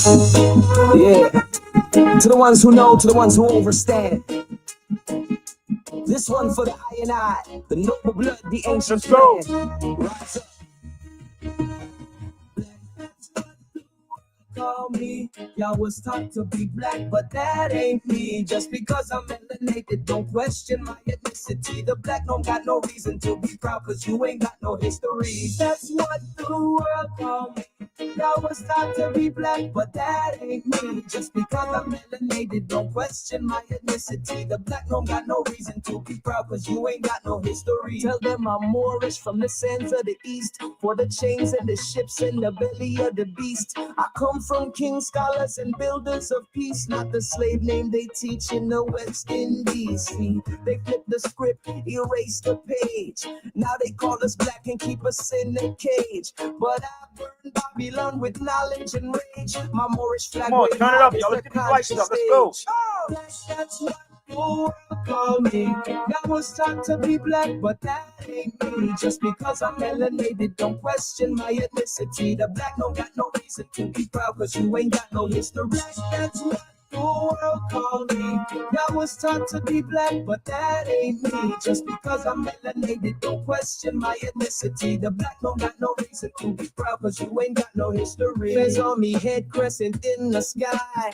Yeah, to the ones who know, to the ones who understand. This one for the I and I, the noble blood, the ancient clan. Rise up. Call me, y'all was taught to be black, but that ain't me. Just because I'm melanated, don't question my ethnicity. The black don't got no reason to be proud, cause you ain't got no history. That's what the world call me. Y'all was taught to be black, but that ain't me. Just because I'm melanated, don't question my ethnicity. The black don't got no reason to be proud, cause you ain't got no history. Tell them I'm Moorish from the sands of the east, for the chains and the ships in the belly of the beast. I come from kings, scholars, and builders of peace, not the slave name they teach in the West Indies. See, they flip the script, erase the page. Now they call us black and keep us in a cage. But I burned Babylon with knowledge and rage. My Moorish flag. Come on, turn it up, y'all. Let's get these lights up. Let's go. Oh, that's what the world call me. I was taught to be black, but that ain't me. Just because I'm melanated, don't question my ethnicity. The black don't got no reason to be proud, cause you ain't got no history. That's what the world call me. I was taught to be black, but that ain't me. Just because I'm melanated, don't question my ethnicity. The black don't got no reason to be proud, cause you ain't got no history. There's on me head crescent in the sky.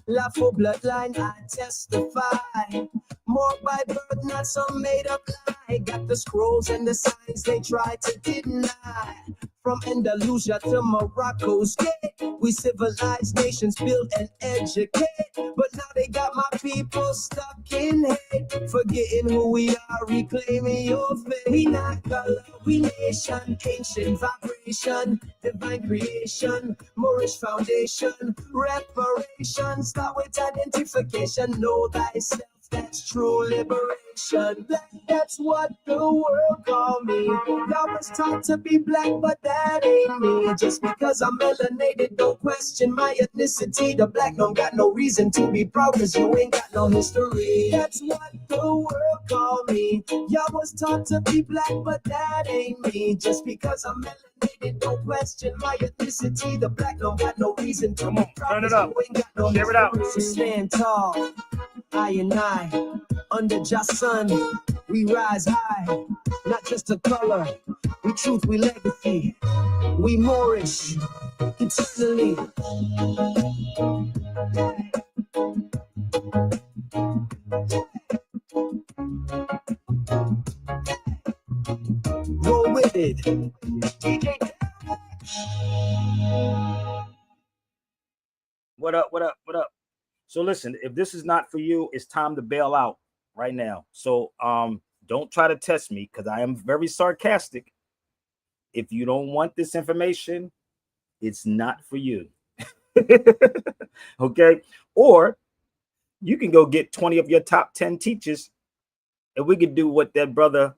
Lawful bloodline, I testify. More by birth, not some made up lie. Got the scrolls and the signs they try to deny. From Andalusia to Morocco's gate, we civilized nations build and educate. But now they got my people stuck in hate, forgetting who we are, reclaiming your faith. We not color, we nation, ancient vibration, divine creation, Moorish foundation, reparation. Start with identification, know thyself. That's true liberation. Black, that's what the world call me. I was taught to be black, but that ain't me. Just because I'm melanated, don't question my ethnicity. The black don't got no reason to be proud, cause you ain't got no history. That's what the world call me. Y'all was taught to be black, but that ain't me. Just because I'm melanated, don't question my ethnicity. The black don't got no reason to be proud, turn it up, you ain't got no history. It out. So stand tall. I and I, under Just sun, we rise high, not just a color, we truth, we legacy, we Moorish, eternally. Roll with it. What up, what up, what up? So listen, if this is not for you, it's time to bail out right now. So don't try to test me, because I am very sarcastic. If you don't want this information, it's not for you. Okay? Or you can go get 20 of your top 10 teachers, and we could do what that brother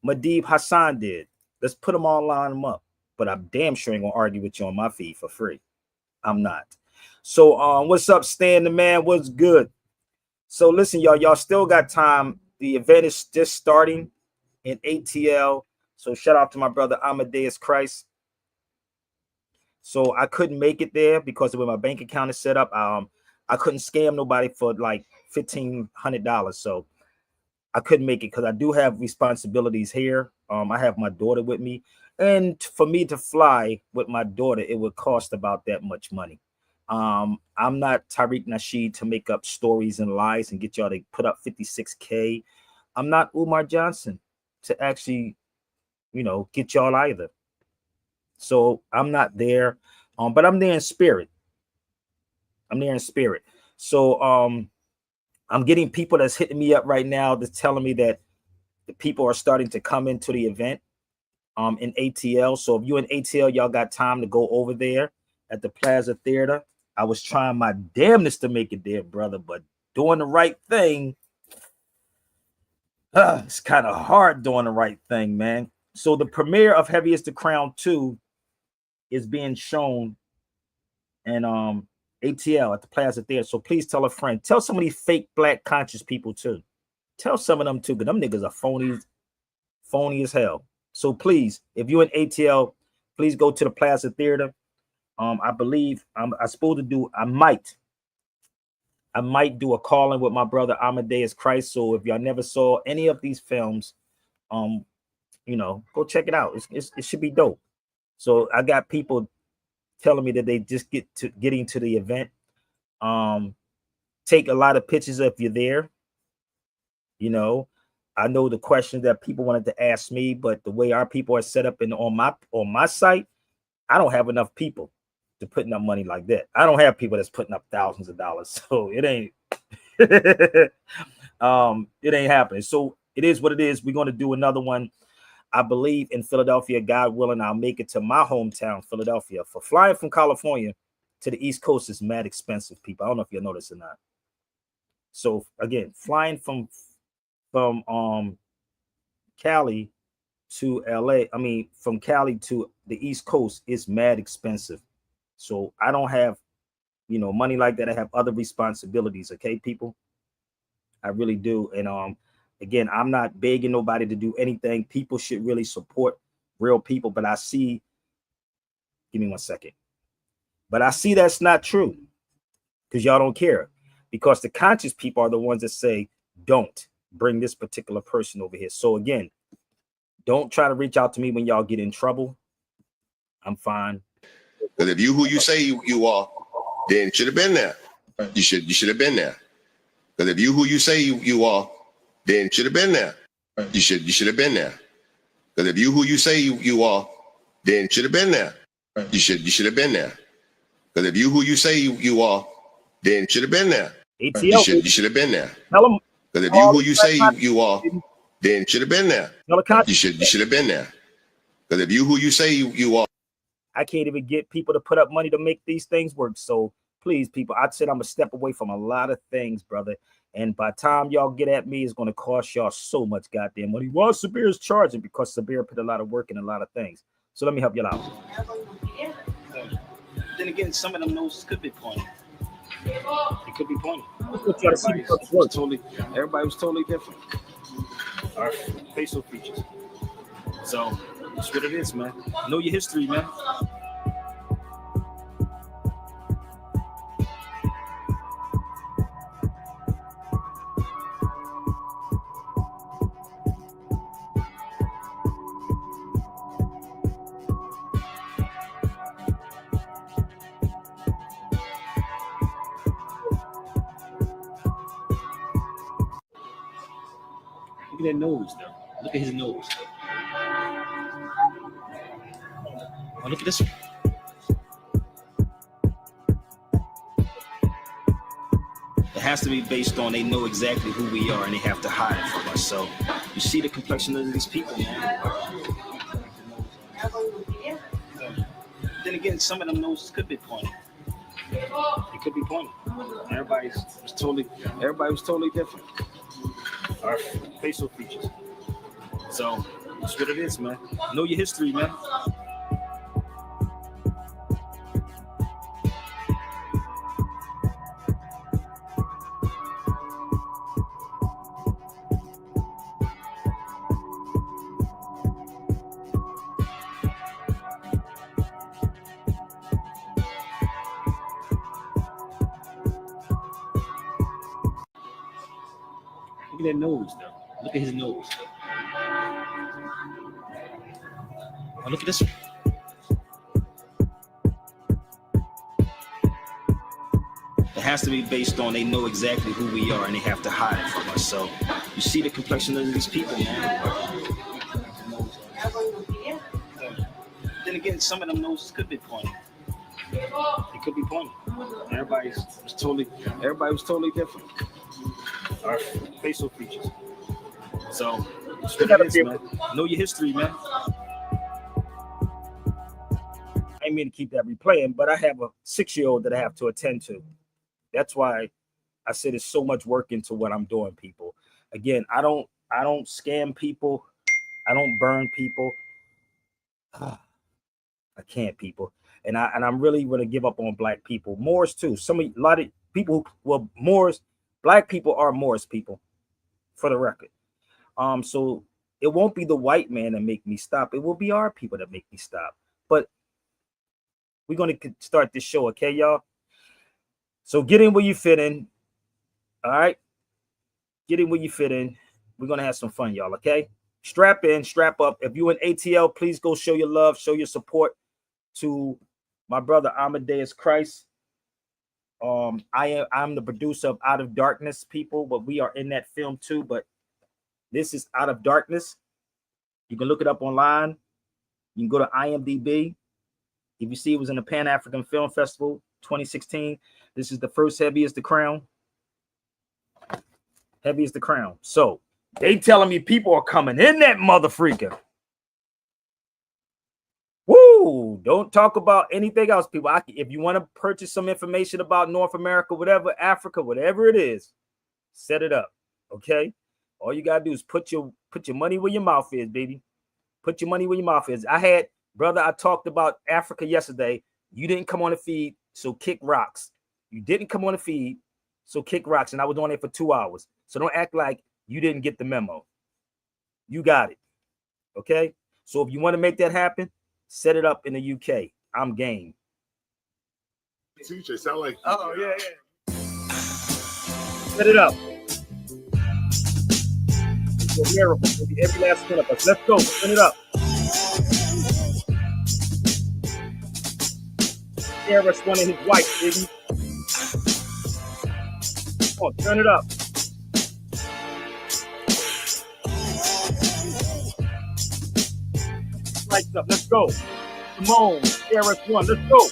Madib Hassan did. Let's put them all, line them up. But I'm damn sure ain't gonna argue with you on my feed for free. I'm not. So what's up, Stan the man? What's good? So listen, y'all still got time. The event is just starting in ATL. So shout out to my brother Amadeus Christ. So I couldn't make it there because of where my bank account is set up. I couldn't scam nobody for like $1,500. So I couldn't make it because I do have responsibilities here. I have my daughter with me, and for me to fly with my daughter, it would cost about that much money. I'm not Tariq Nasheed to make up stories and lies and get y'all to put up 56K. I'm not Umar Johnson to actually, get y'all either. So I'm not there, but I'm there in spirit. I'm there in spirit. So I'm getting people that's hitting me up right now that's telling me that the people are starting to come into the event in ATL. So if you're in ATL, y'all got time to go over there at the Plaza Theater. I was trying my damnedest to make it there, brother, but doing the right thing, it's kind of hard doing the right thing, man. So the premiere of Heavy is the Crown 2 is being shown in ATL at the Plaza Theater. So please tell a friend. Tell some of these fake black conscious people too. Tell some of them too, because them niggas are phony as hell. So please, if you're in ATL, please go to the Plaza Theater. I believe I'm supposed to do. I might do a calling with my brother Amadeus Christ. So if y'all never saw any of these films, um, go check it out. It should be dope. So I got people telling me that they just getting to the event. Um, Take a lot of pictures if you're there. You know, I know the questions that people wanted to ask me, but the way our people are set up on my site, I don't have enough people to putting up money like that. I don't have people that's putting up thousands of dollars, so it ain't it ain't happening. So it is what it is. We're going to do another one. I believe in Philadelphia, God willing, I'll make it to my hometown, Philadelphia. For flying from California to the East Coast is mad expensive, people. I don't know if you notice or not. So again, flying from Cali to LA, I mean from Cali to the East Coast is mad expensive. So I don't have, money like that. I have other responsibilities, okay, people? I really do. And again, I'm not begging nobody to do anything. People should really support real people, but I see, give me 1 second. But I see that's not true because y'all don't care. Because the conscious people are the ones that say, don't bring this particular person over here. So again, don't try to reach out to me when y'all get in trouble. I'm fine. Because if you who you say you are, then you should have been there. You should have been there. Because if you who you say you are, then you should have been there. You should have been there. Because if you who you say you are, then you should have been there. You should have been there. Because if you who you say you are, then you should have been there. You should have been there. Tell them. Because if you who you say you are, then you should have been there. You should have been there. Because if you who you say you are. I can't even get people to put up money to make these things work. So please, people, I said I'm a step away from a lot of things, brother. And by the time y'all get at me, it's going to cost y'all so much goddamn money. Well, Sabir is charging because Sabir put a lot of work in a lot of things. So let me help y'all out. Then again, some of them noses could be pointy. It could be pointy. Everybody was totally different. Our facial features. So that's what it is, man. Know your history, man. Look at that nose, though. Look at his nose. Oh, look at this one. It has to be based on they know exactly who we are and they have to hide it from us. So you see the complexion of these people, man. Then again, some of them noses could be pointy. It could be pointy. Everybody was totally different. Our facial features. So that's what it is, man. Know your history, man. Look at that nose, though. Look at his nose. Oh, look at this one. It has to be based on they know exactly who we are and they have to hide it from us. So you see the complexion of these people, man. Then again, some of them noses could be pointy. It could be pointy. Everybody was totally different. Our facial features. So that's what it is, man. Know your history, man. I didn't mean to keep that replaying, but I have a 6-year-old that I have to attend to. That's why I said there's so much work into what I'm doing, people. Again, I don't scam people. I don't burn people. I can't, people. And I'm really going to give up on black people. Moors too. A lot of people Moors, black people are Moors people, for the record. So it won't be the white man that make me stop. It will be our people that make me stop. But We're going to start this show, okay, y'all? So get in where you fit in. All right? Get in where you fit in. We're going to have some fun, y'all, okay? Strap in, strap up. If you're in ATL, please go show your love, show your support to my brother Amadeus Christ. I'm the producer of Out of Darkness, people, but we are in that film too. But this is Out of Darkness. You can look it up online. You can go to IMDb. If you see, it was in the Pan-African Film Festival 2016. This is the first Heavy is the Crown. Heavy is the Crown. So they telling me people are coming in that mother freaker. Woo! Don't talk about anything else, people. If you want to purchase some information about North America, whatever, Africa, whatever it is, set it up. Okay? All you gotta do is put your money where your mouth is, baby. Put your money where your mouth is. I talked about Africa yesterday. You didn't come on the feed, so kick rocks. You didn't come on the feed, so kick rocks. And I was on there for 2 hours. So don't act like you didn't get the memo. You got it. Okay? So if you want to make that happen, set it up in the UK. I'm game. TJ sound like. Oh, yeah. Set it up. It's a miracle. Maybe every last one of us. Let's go. Set it up. Harris wanted his wife, baby. Come on, turn it up. Lights up. Let's go. Simone, KRS-One. Let's go.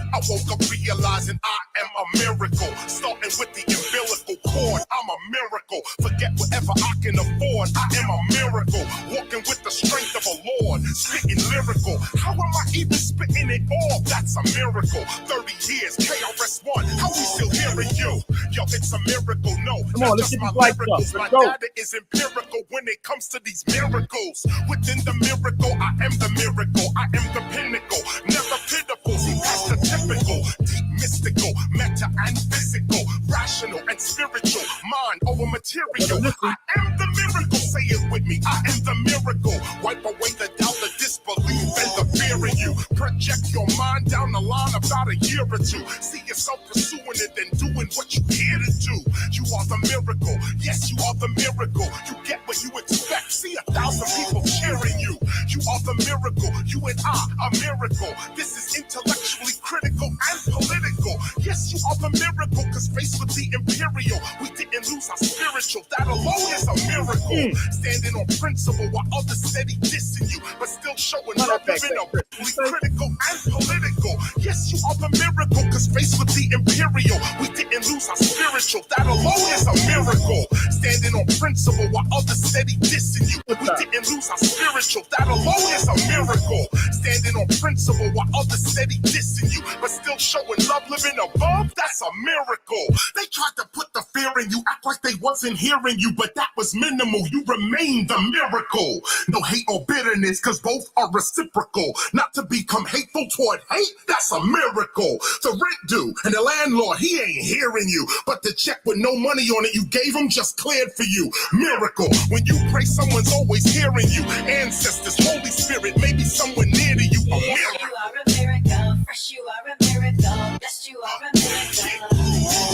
I woke up realizing I am a miracle. Starting with the umbilical cord, I'm a miracle. Forget whatever I can afford, I am a miracle. Walking with the strength of a lord, spitting lyrical. How am I even spitting it all? That's a miracle. 30 years, KRS-One, how we still hearing you? Yo, it's a miracle, no. Come on, let's get these lights up. My Let's go. data is empirical when it comes to these miracles. Within the miracle, I am the miracle. I am the pinnacle, never pitiful. See, that's the typical, deep mystical, meta and physical, rational and spiritual, mind over material. I am the miracle, say it with me. I am the miracle. Wipe away the doubt, the disbelief, and the fear in you. Project your mind down the line about a year or two. See yourself pursuing it and doing what you here to do. You are the miracle. Yes, you are the miracle. You get what you expect. See 1,000 people cheering you. You are the miracle. You and I, a miracle. This is intellectually critical and political. Yes, you are the miracle, cause faced with the imperial, we didn't lose our spiritual. That alone is a miracle. Standing on principle while others steady dissing you, but still showing love, living a critical and political. Yes, you are the miracle, cause faced with the imperial, we didn't lose our spiritual. That alone is a miracle. Standing on principle while others steady dissing you, we didn't lose our spiritual. That alone is a miracle. Standing on principle while others steady dissing you, but still showing love, living above. That's a miracle. They tried to put the fear in you, act like they wasn't hearing you, but that was minimal. You remain the miracle. No hate or bitterness, cause both are reciprocal. Not to become hateful toward hate, that's a miracle. The rent due and the landlord, he ain't hearing you, but the check with no money on it you gave him just cleared for you. Miracle. When you pray, someone's always hearing you. Ancestors, Holy Spirit, maybe someone near to you. A miracle. You are a miracle. Fresh, you are a miracle. Blessed, you are a miracle.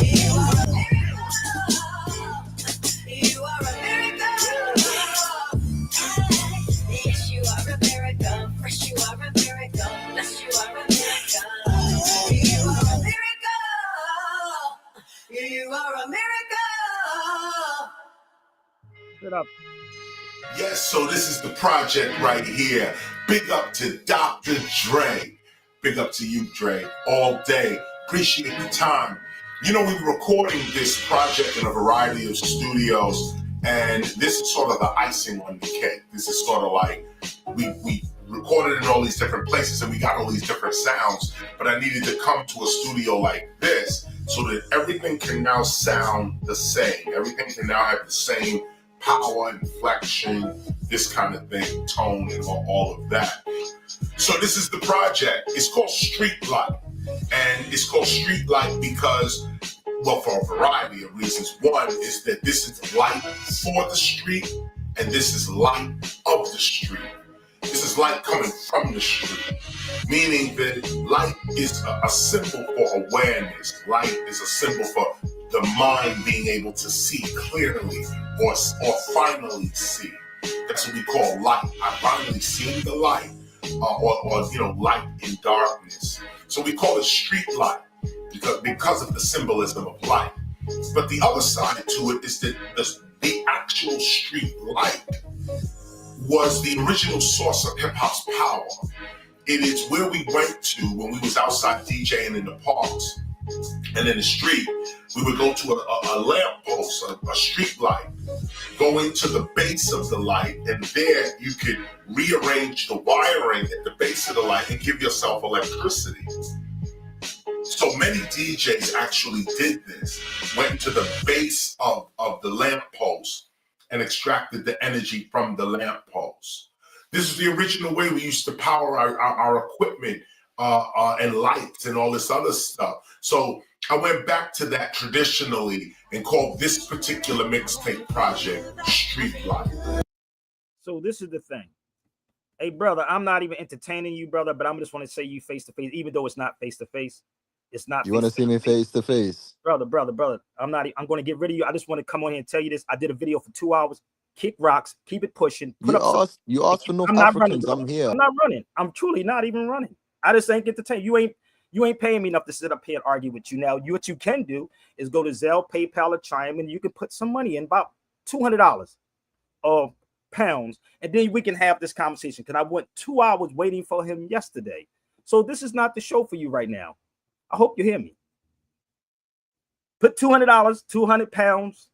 You are a miracle. You are a miracle. Yes, you are a miracle. Fresh, you are a miracle. Blessed, you are a miracle. You are a miracle. You are a miracle. Sit up. Yes, so this is the project right here. Big up to Dr. Dre. Big up to you, Dre, all day. Appreciate the time. You know, we were recording this project in a variety of studios, and this is sort of the icing on the cake. This is sort of like, we recorded in all these different places and we got all these different sounds, but I needed to come to a studio like this so that everything can now sound the same. Everything can now have the same power, inflection, this kind of thing, tone, and all of that. So this is the project. It's called Streetlight. And it's called Streetlight because, well, for a variety of reasons. One is that this is light for the street, and this is light of the street. This is light coming from the street, meaning that light is a symbol for awareness. Light is a symbol for the mind being able to see clearly or finally see. That's what we call light. I finally seen the light, or light in darkness. So we call it street light because of the symbolism of light. But the other side to it is that the actual street light was the original source of hip hop's power. It is where we went to when we was outside DJing in the parks and in the street. We would go to a lamp post, a street light, go into the base of the light, and there you could rearrange the wiring at the base of the light and give yourself electricity. So many DJs actually did this, went to the base of the lamp post and extracted the energy from the lamp post. This is the original way we used to power our equipment and lights and all this other stuff. So I went back to that traditionally and called this particular mixtape project Streetlight. So this is the thing. Hey, brother, I'm not even entertaining you, brother, but I'm just want to say you face to face, even though it's not face to face. It's not. You want to see me face to face, brother? I'm going to get rid of you. I just want to come on here and tell you this. I did a video for 2 hours. Kick rocks, keep it pushing. You asked for no Africans. I'm here. I'm not running. I'm truly not even running. I just ain't get to tell you. You ain't paying me enough to sit up here and argue with you. Now, what you can do is go to Zelle, PayPal, or Chime, and you can put some money in, about $200 or pounds, and then we can have this conversation. Because I went 2 hours waiting for him yesterday. So this is not the show for you right now. I hope you hear me. Put $200, 200 pounds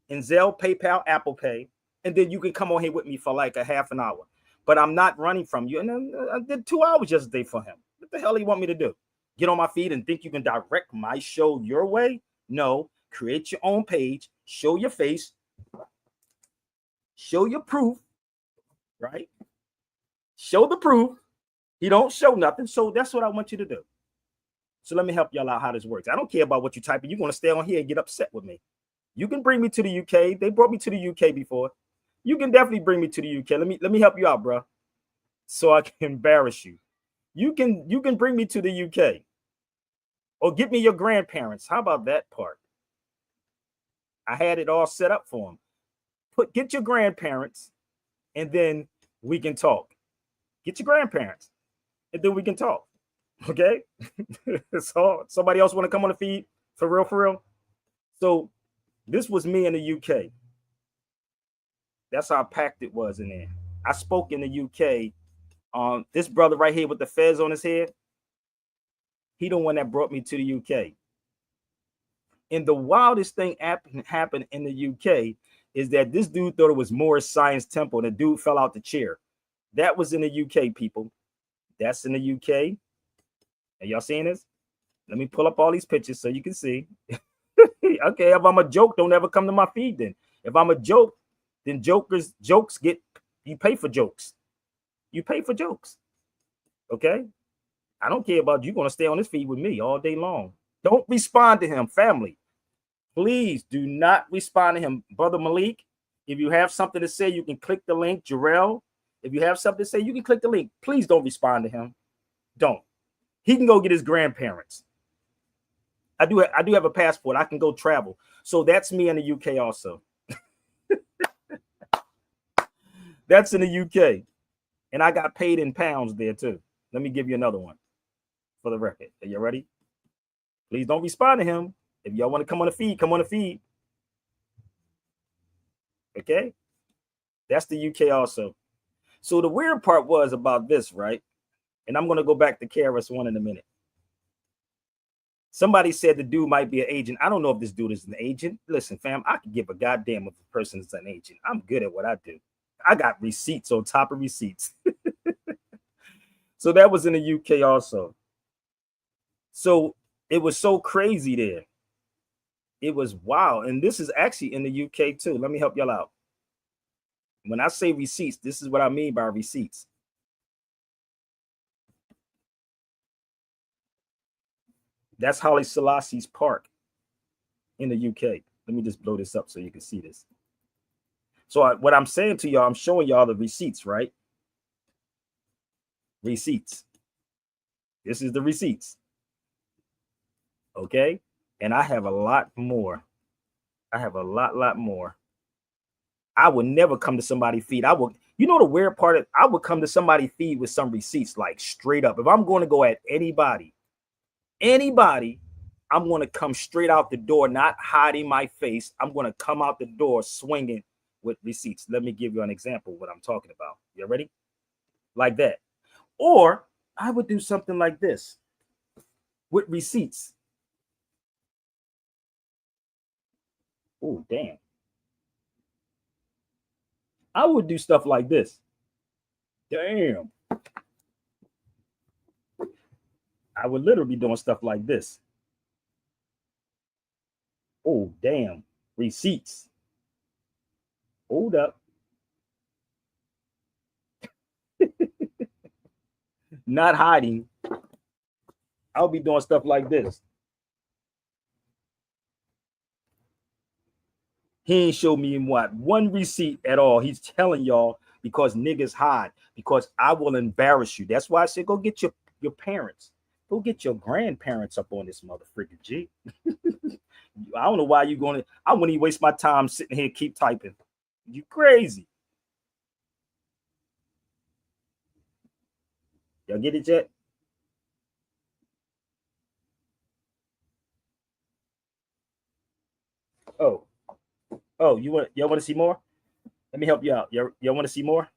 in Zelle, PayPal, Apple Pay, and then you can come on here with me for like a half an hour. But I'm not running from you. And then I did 2 hours yesterday for him. What the hell do you want me to do? Get on my feed and think you can direct my show your way? No. Create your own page. Show your face. Show your proof. Right? Show the proof. He don't show nothing. So that's what I want you to do. So let me help y'all out how this works. I don't care about what you type. You're going to stay on here and get upset with me. You can bring me to the UK. They brought me to the UK before. You can definitely bring me to the UK. Let me help you out, bro. So I can embarrass you. You can bring me to the UK. Or get me your grandparents. How about that part? I had it all set up for them. Get your grandparents, and then we can talk. Get your grandparents, and then we can talk. Okay? So somebody else want to come on the feed? For real? So this was me in the UK. That's how packed it was in there. I spoke in the UK. This brother right here with the fez on his head, he the one that brought me to the UK. And the wildest thing happened in the UK is that this dude thought it was Morris Science Temple. The dude fell out the chair. That was in the UK, people. That's in the UK. Are y'all seeing this? Let me pull up all these pictures so you can see. Okay, if I'm a joke, don't ever come to my feed then. If I'm a joke, then jokes get, you pay for jokes. You pay for jokes. Okay? I don't care about you. You're going to stay on this feed with me all day long. Don't respond to him, family. Please do not respond to him. Brother Malik, if you have something to say, you can click the link. Jarrell, if you have something to say, you can click the link. Please don't respond to him. Don't. He can go get his grandparents. I do have a passport. I can go travel. So that's me in the UK also. That's in the UK. And I got paid in pounds there too. Let me give you another one for the record. Are you ready? Please don't respond to him. If y'all want to come on the feed, come on the feed. Okay? That's the UK also. So the weird part was about this, right? And I'm going to go back to KRS-One in a minute. Somebody said the dude might be an agent. I don't know if this dude is an agent. Listen, fam, I can give a goddamn if a person is an agent. I'm good at what I do. I got receipts on top of receipts. So that was in the UK also. So it was so crazy there. It was wild. And this is actually in the UK too. Let me help y'all out. When I say receipts, this is what I mean by receipts. That's Haile Selassie's park in the UK. Let me just blow this up so you can see this. So what I'm saying to y'all, I'm showing y'all the receipts, right? Receipts. This is the receipts. Okay. And I have a lot more. I have a lot more. I would never come to somebody's feed. I would, you know, the weird part of, I would come to somebody's feed with some receipts, like straight up. If I'm going to go at anybody, I'm going to come straight out the door, not hiding my face. I'm going to come out the door swinging with receipts. Let me give you an example of what I'm talking about. You ready? Like that. Or I would do something like this with receipts. Oh, damn. I would do stuff like this. Damn. I would literally be doing stuff like this. Oh, damn. Receipts. Hold up. Not hiding. I'll be doing stuff like this. He ain't show me what one receipt at all. He's telling y'all because niggas hide, because I will embarrass you. That's why I said go get your parents. Go get your grandparents up on this motherfucker, G. I don't know why you going to. I wouldn't even waste my time sitting here keep typing. You crazy. Y'all get it yet? Oh, y'all want to see more? Let me help you out. Y'all want to see more?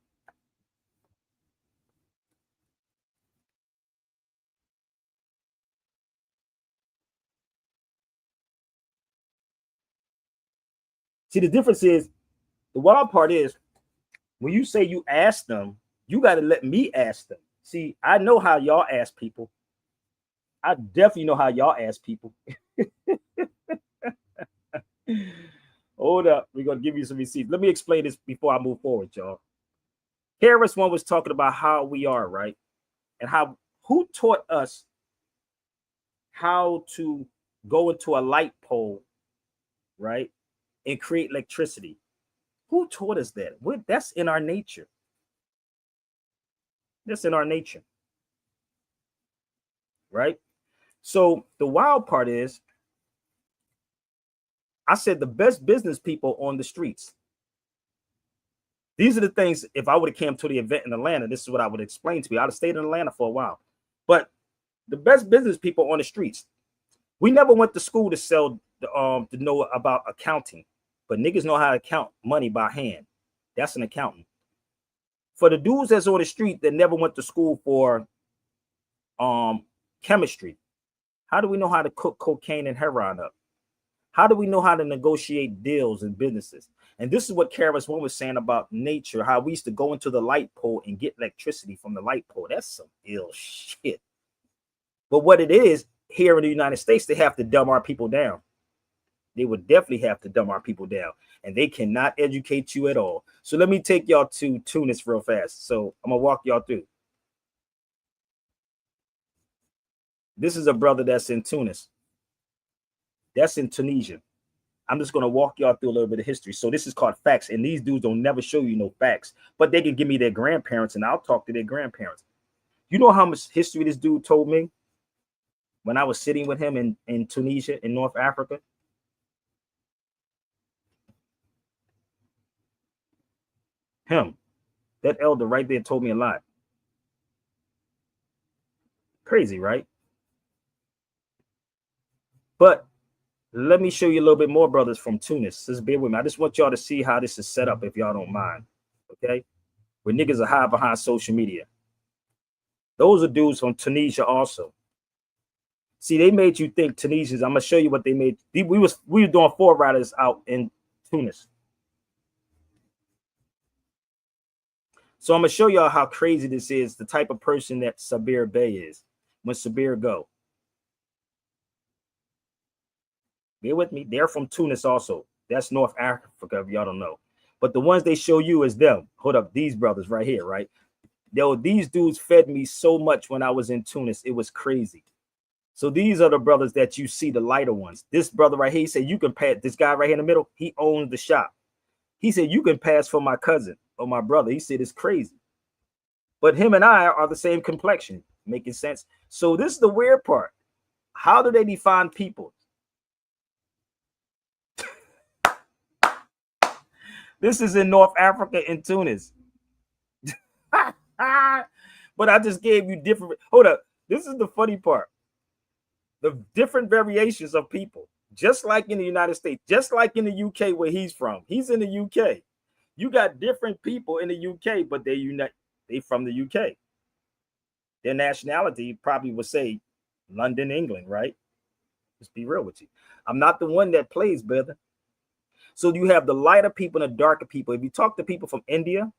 See, the difference is, the wild part is, when you say you ask them, you got to let me ask them. See, I know how y'all ask people. I definitely know how y'all ask people. Hold up. We're going to give you some receipts. Let me explain this before I move forward, y'all. Harris one was talking about how we are, right? And who taught us how to go into a light pole, right? And create electricity. Who taught us that? That's in our nature. That's in our nature. Right? So the wild part is, I said the best business people on the streets. These are the things, if I would have came to the event in Atlanta, this is what I would explain to you. I'd have stayed in Atlanta for a while. But the best business people on the streets, we never went to school to sell, to know about accounting. But niggas know how to count money by hand. That's an accountant. For the dudes that's on the street that never went to school for chemistry, how do we know how to cook cocaine and heroin up? How do we know how to negotiate deals and businesses? And this is what Karis One was saying about nature, how we used to go into the light pole and get electricity from the light pole. That's some ill shit. But what it is, here in the United States, they have to dumb our people down. They would definitely have to dumb our people down. And they cannot educate you at all. So let me take y'all to Tunis real fast. So I'm going to walk y'all through. This is a brother that's in Tunis. That's in Tunisia. I'm just going to walk y'all through a little bit of history. So this is called facts. And these dudes don't never show you no facts. But they can give me their grandparents and I'll talk to their grandparents. You know how much history this dude told me when I was sitting with him in Tunisia, in North Africa? Him, that elder right there, told me a lot. Crazy, right? But let me show you a little bit more, brothers, from Tunis. Just bear with me. I just want y'all to see how this is set up, if y'all don't mind. Okay? Where niggas are hide behind social media. Those are dudes from Tunisia also. See, they made you think Tunisians. I'm gonna show you what they made. We were doing forerunners out in Tunis. So I'm gonna show y'all how crazy this is, the type of person that Sabir Bey is when Sabir go. Bear with me. They're from Tunis also. That's North Africa, if y'all don't know. But the ones they show you is them. Hold up, these brothers right here, right? These dudes fed me so much when I was in Tunis. It was crazy. So these are the brothers that you see, the lighter ones. This brother right here, he said, you can pass. This guy right here in the middle, he owns the shop. He said, you can pass for my cousin or my brother. He said, it's crazy. But him and I are the same complexion, making sense. So this is the weird part. How do they define people? This is in North Africa in Tunis. But I just gave you different. Hold up. This is the funny part. The different variations of people, just like in the United States, just like in the UK where he's from. He's in the UK. You got different people in the UK, but they from the UK. Their nationality probably would say London, England, right? Let's be real with you. I'm not the one that plays, brother. So you have the lighter people and the darker people. If you talk to people from India,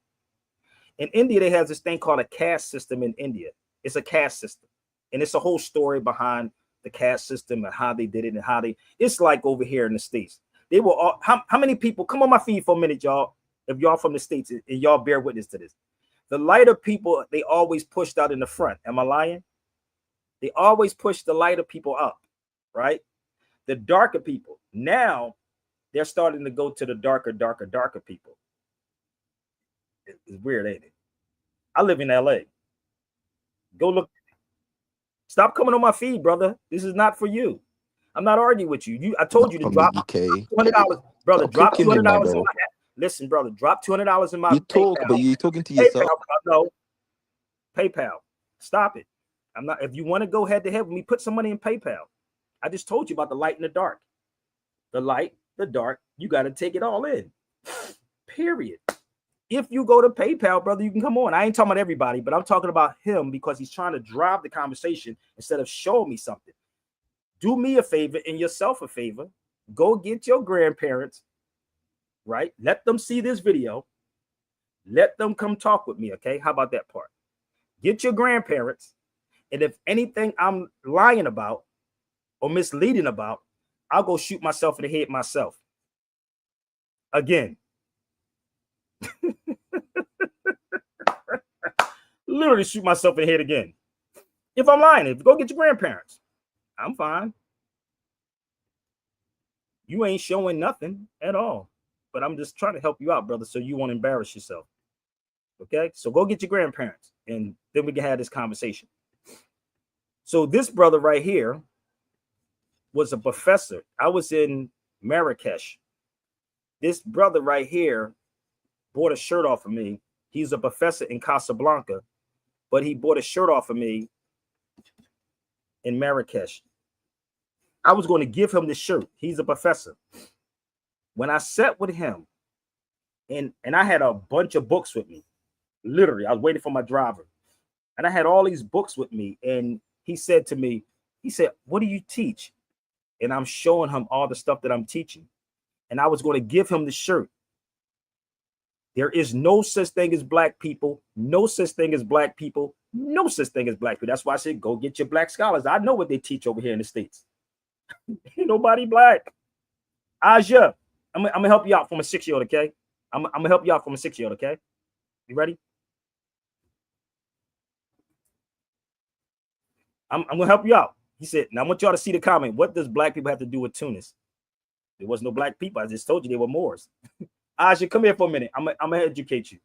in India, they have this thing called a caste system in India. It's a caste system. And it's a whole story behind the caste system and how they did it and it's like over here in the States. They were all, how many people, come on my feed for a minute, y'all, if y'all from the States and y'all bear witness to this. The lighter people, they always pushed out in the front. Am I lying? They always push the lighter people up, right? The darker people, now they're starting to go to the darker people. It's weird, ain't it? I live in LA. Go look. Stop coming on my feed, brother. This is not for you. I'm not arguing with you. I told you to drop $200, brother. Drop $200. Listen, brother. Drop $200 in my. You talk, PayPal. but you're talking to yourself. No. PayPal. Stop it. I'm not. If you want to go head to head with me, put some money in PayPal. I just told you about the light and the dark. The light, the dark. You got to take it all in. Period. If you go to PayPal, brother, you can come on. I ain't talking about everybody, but I'm talking about him because he's trying to drive the conversation instead of showing me something. Do me a favor and yourself a favor. Go get your grandparents, right? Let them see this video. Let them come talk with me, okay? How about that part? Get your grandparents, and if anything I'm lying about or misleading about, I'll go shoot myself in the head myself. Again. Literally shoot myself in the head again. If I'm lying, go get your grandparents. I'm fine. You ain't showing nothing at all. But I'm just trying to help you out, brother, so you won't embarrass yourself. Okay? So go get your grandparents, and then we can have this conversation. So this brother right here was a professor. I was in Marrakesh. This brother right here bought a shirt off of me. He's a professor in Casablanca, but he bought a shirt off of me in Marrakesh. I was going to give him the shirt. He's a professor. When I sat with him, and I had a bunch of books with me, literally, I was waiting for my driver, and I had all these books with me, and he said to me, he said, what do you teach? And I'm showing him all the stuff that I'm teaching, and I was going to give him the shirt. There is no such thing as black people, no such thing as black people, no such thing as black people. That's why I said, go get your black scholars. I know what they teach over here in the States. Ain't nobody black. Aja, I'm gonna help you out from a 6-year-old, okay? I'm gonna help you out from a 6-year-old, okay? You ready? I'm gonna help you out. He said, now I want y'all to see the comment. What does black people have to do with Tunis? There was no black people. I just told you they were Moors. Aja, come here for a minute. I'm gonna educate you.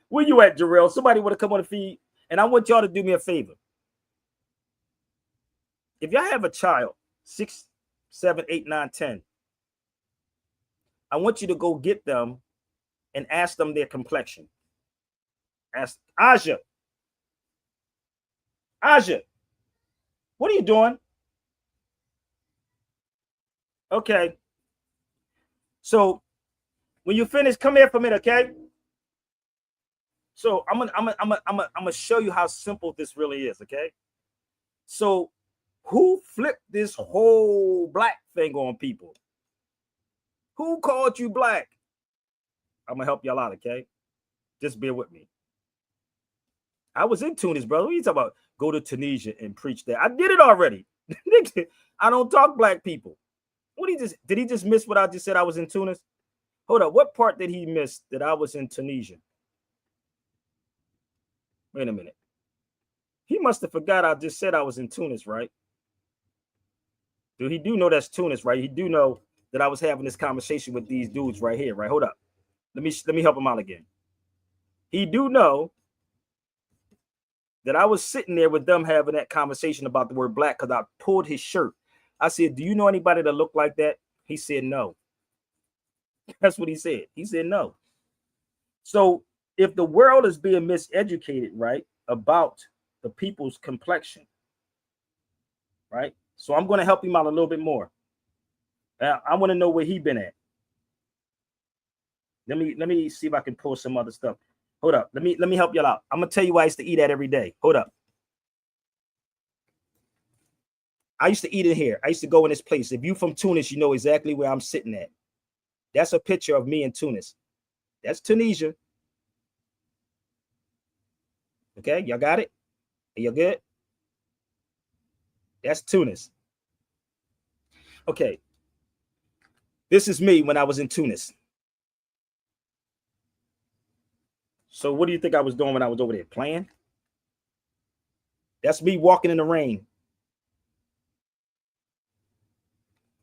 Where you at, Jarrell? Somebody want to come on the feed, and I want y'all to do me a favor. If y'all have a child, 6, 7, 8, 9, 10, I want you to go get them and ask them their complexion. Ask Aja. Aja, what are you doing? Okay. So when you finish, come here for a minute, okay? So I'm gonna show you how simple this really is, okay? So who flipped this whole black thing on people? Who called you black? I'm gonna help y'all out, okay? Just bear with me. I was in Tunis, brother. What are you talking about? Go to Tunisia and preach there. I did it already. Nigga, I don't talk black people. Did he just miss what I just said? I was in Tunis. Hold up, what part did he miss that I was in Tunisia? Wait a minute. He must have forgot I just said I was in Tunis, right? Dude, he do know that's Tunis, right? He do know that I was having this conversation with these dudes right here, right? Hold up. Let me help him out again. He do know that I was sitting there with them having that conversation about the word black because I pulled his shirt. I said, do you know anybody that look like that? He said, no. That's what he said. He said, no. So if the world is being miseducated, right, about the people's complexion, right? So I'm going to help him out a little bit more. Now, I want to know where he been at. Let me see if I can pull some other stuff. Hold up. Let me help y'all out. I'm gonna tell you where I used to eat at every day. Hold up. I used to eat in here. I used to go in this place. If you from Tunis, you know exactly where I'm sitting at. That's a picture of me in Tunis. That's Tunisia. Okay, y'all got it? Are you good? That's Tunis. Okay. This is me when I was in Tunis. So what do you think I was doing when I was over there? Playing? That's me walking in the rain.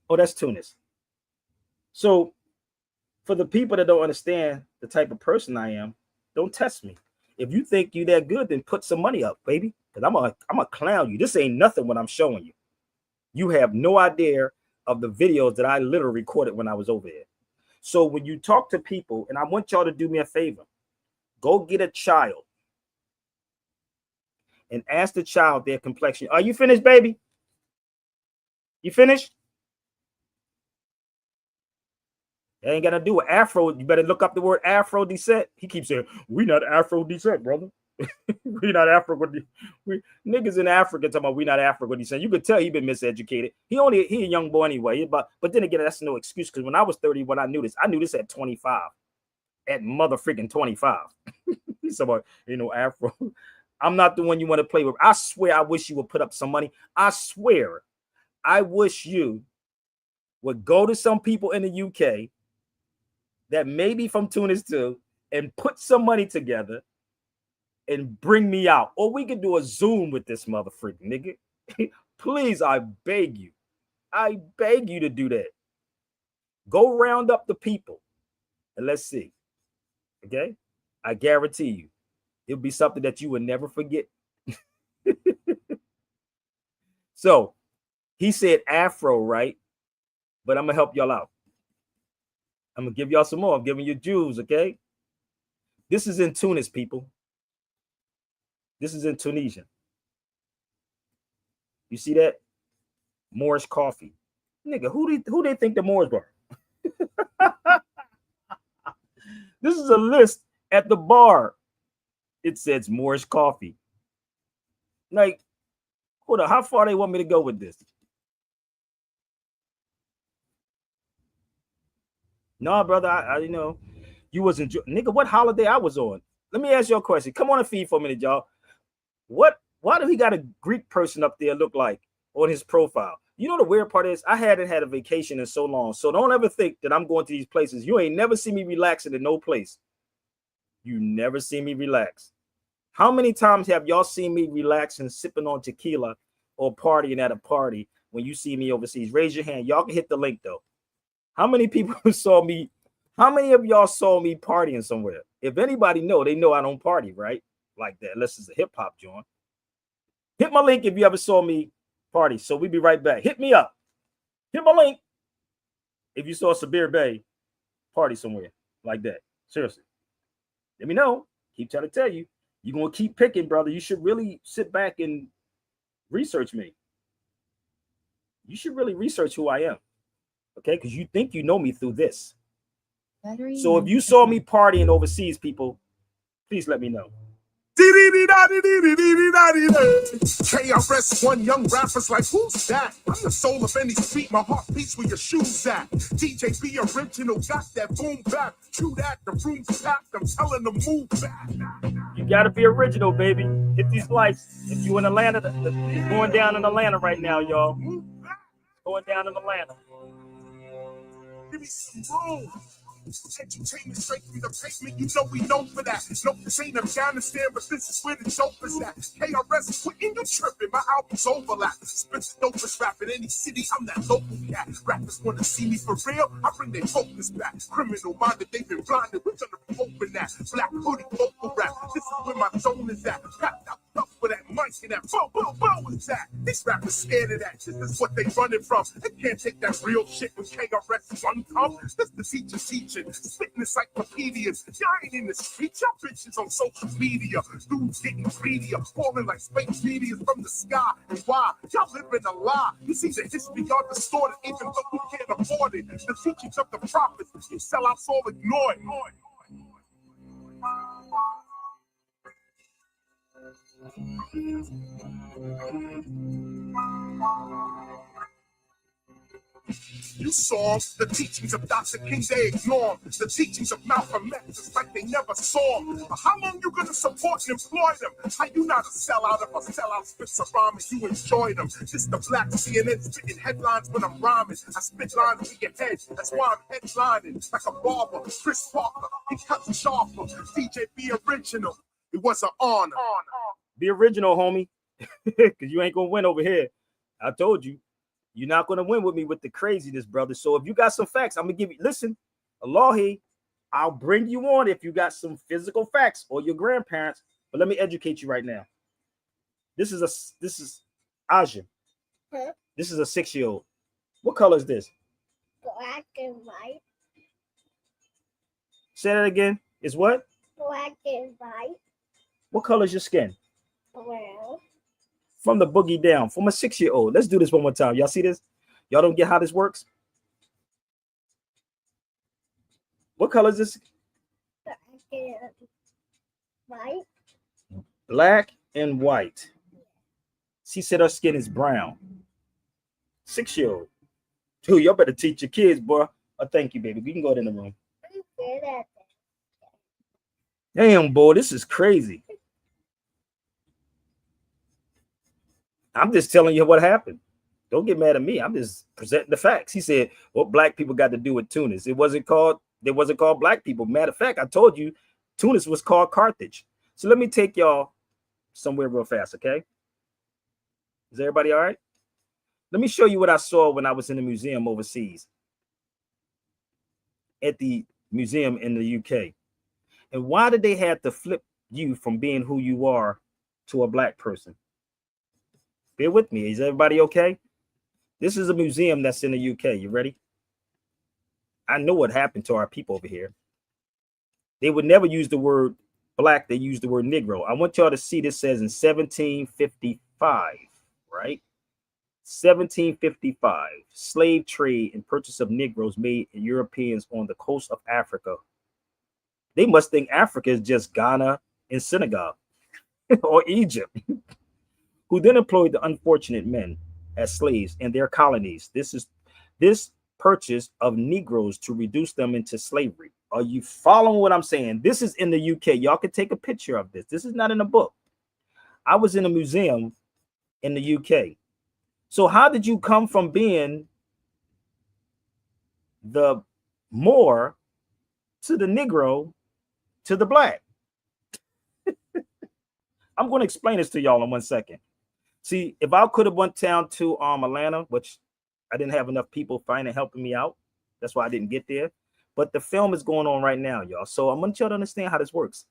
Oh, that's Tunis. So for the people that don't understand the type of person I am, don't test me. If you think you that good, then put some money up, baby. Because I'm gonna clown you. This ain't nothing what I'm showing you. You have no idea of the videos that I literally recorded when I was over there. So when you talk to people, and I want y'all to do me a favor, go get a child and ask the child their complexion. Are you finished, baby? You finished? That ain't gonna do it. Afro, you better look up the word Afro descent. He keeps saying, we not Afro descent, brother. We not African. We niggas in Africa talking about we not African descent. You could tell he been miseducated. He a young boy anyway. But then again, that's no excuse, because when I was 30, when I knew this at 25. At mother freaking 25. He's about, Afro. I'm not the one you want to play with. I swear, I wish you would put up some money. I swear, I wish you would go to some people in the UK that may be from Tunis too and put some money together and bring me out. Or we could do a Zoom with this mother freaking nigga. Please, I beg you. I beg you to do that. Go round up the people and let's see. Okay? I guarantee you, it'll be something that you will never forget. So, he said Afro, right? But I'm going to help y'all out. I'm going to give y'all some more. I'm giving you Jews, okay? This is in Tunis, people. This is in Tunisia. You see that? Moorish coffee. Nigga, who they think the Moors were? This is a list at the bar. It says Moorish coffee. Like, hold on, how far they want me to go with this? No, brother, I you wasn't, nigga, what holiday I was on? Let me ask you a question. Come on and feed for a minute, y'all. Why do he got a Greek person up there look like on his profile? You know the weird part is I hadn't had a vacation in so long. So don't ever think that I'm going to these places. You ain't never see me relaxing in no place. You never see me relax. How many times have y'all seen me relaxing, sipping on tequila or partying at a party when you see me overseas? Raise your hand. Y'all can hit the link though. How many people saw me? How many of y'all saw me partying somewhere? If anybody know, they know I don't party, right? Like that, unless it's a hip hop joint. Hit my link if you ever saw me party. So we'll be right back. Hit me up. Hit my link if you saw Sabir Bay party somewhere like that. Seriously. Let me know. Keep trying to tell you. You're going to keep picking, brother. You should really sit back and research me. You should really research who I am. Okay? Because you think you know me through this. So if you saw me partying overseas, people, please let me know. KRS-One young rappers like, who's that? I'm the soul of any street, my heart beats where your shoes at. DJ B original got that boom back. True that, the room's packed, I'm telling them move back. You gotta be original, baby. Hit these lights. If you in Atlanta, it's going down in Atlanta right now, y'all. Going down in Atlanta. Give me some room. Entertainment straight from the pavement, you know we know for that. No, this ain't Afghanistan, but this is where the dope is at. KRS is quitting, you tripping, my albums overlap. Spit the dopest rap in any city, I'm that local cat. Rappers wanna see me for real, I bring their focus back. Criminal minded, they've been blinded, we're gonna open that. Black hoodie, local rap, this is where my zone is at. Packed out up for that mic and that boom is that. These rappers scared of that, this is what they running from. They can't take that real shit when KRS One come. This the teacher teaching. Spitting encyclopedias. Y'all ain't in the streets, y'all bitches on social media. Dudes getting greedier, falling like space meteors from the sky. And why? Y'all living a lie. You see the history y'all distorted, even though you can't afford it. The teachings of the prophets, you sellouts all ignore it. You saw the teachings of Dr. King, they ignore them. The teachings of Malcolm X, it's like they never saw them. How long you gonna support and employ them? How you not a sellout if a sellout spits a rhyme and you enjoy them? This the black CNN spitting headlines when I'm rhyming. I spit lines in your head, that's why I'm headlining. Like a barber, Chris Parker, he cuts sharper. DJ be original, it was an honor. Be original, homie, because you ain't gonna win over here. I told you. You're not going to win with me with the craziness, brother. So if you got some facts, I'm going to give you, listen, Alohi, I'll bring you on if you got some physical facts or your grandparents. But let me educate you right now. This is Aja. Huh? This is a 6-year-old. What color is this? Black and white. Say that again. Is what? Black and white. What color is your skin? Brown. From the boogie down, from a 6-year-old. Let's do this one more time. Y'all see this? Y'all don't get how this works? What color is this? Black and white. Black and white. She said her skin is brown. 6-year-old. Dude, y'all better teach your kids, boy. Oh, thank you, baby. We can go in the room. Damn, boy, this is crazy. I'm just telling you what happened. Don't get mad at me. I'm just presenting the facts. He said, what black people got to do with Tunis? They wasn't called black people. Matter of fact, I told you Tunis was called Carthage. So let me take y'all somewhere real fast, okay? Is everybody all right? Let me show you what I saw when I was in the museum overseas. At the museum in the UK. And why did they have to flip you from being who you are to a black person? Bear with me. Is everybody okay? This is a museum that's in the UK. You ready? I know what happened to our people over here. They would never use the word black. They use the word Negro. I want y'all to see this says in 1755, right? 1755, slave trade and purchase of Negroes made in Europeans on the coast of Africa. They must think Africa is just Ghana and Senegal or Egypt. Who then employed the unfortunate men as slaves in their colonies. This purchase of Negroes to reduce them into slavery. Are you following what I'm saying? This is in the UK. Y'all can take a picture of this. This is not in a book. I was in a museum in the UK. So how did you come from being the Moor to the Negro to the black? I'm going to explain this to y'all in 1 second. See, if I could have went down to Atlanta, which I didn't have enough people finding helping me out. That's why I didn't get there. But the film is going on right now, y'all. So I want y'all to understand how this works.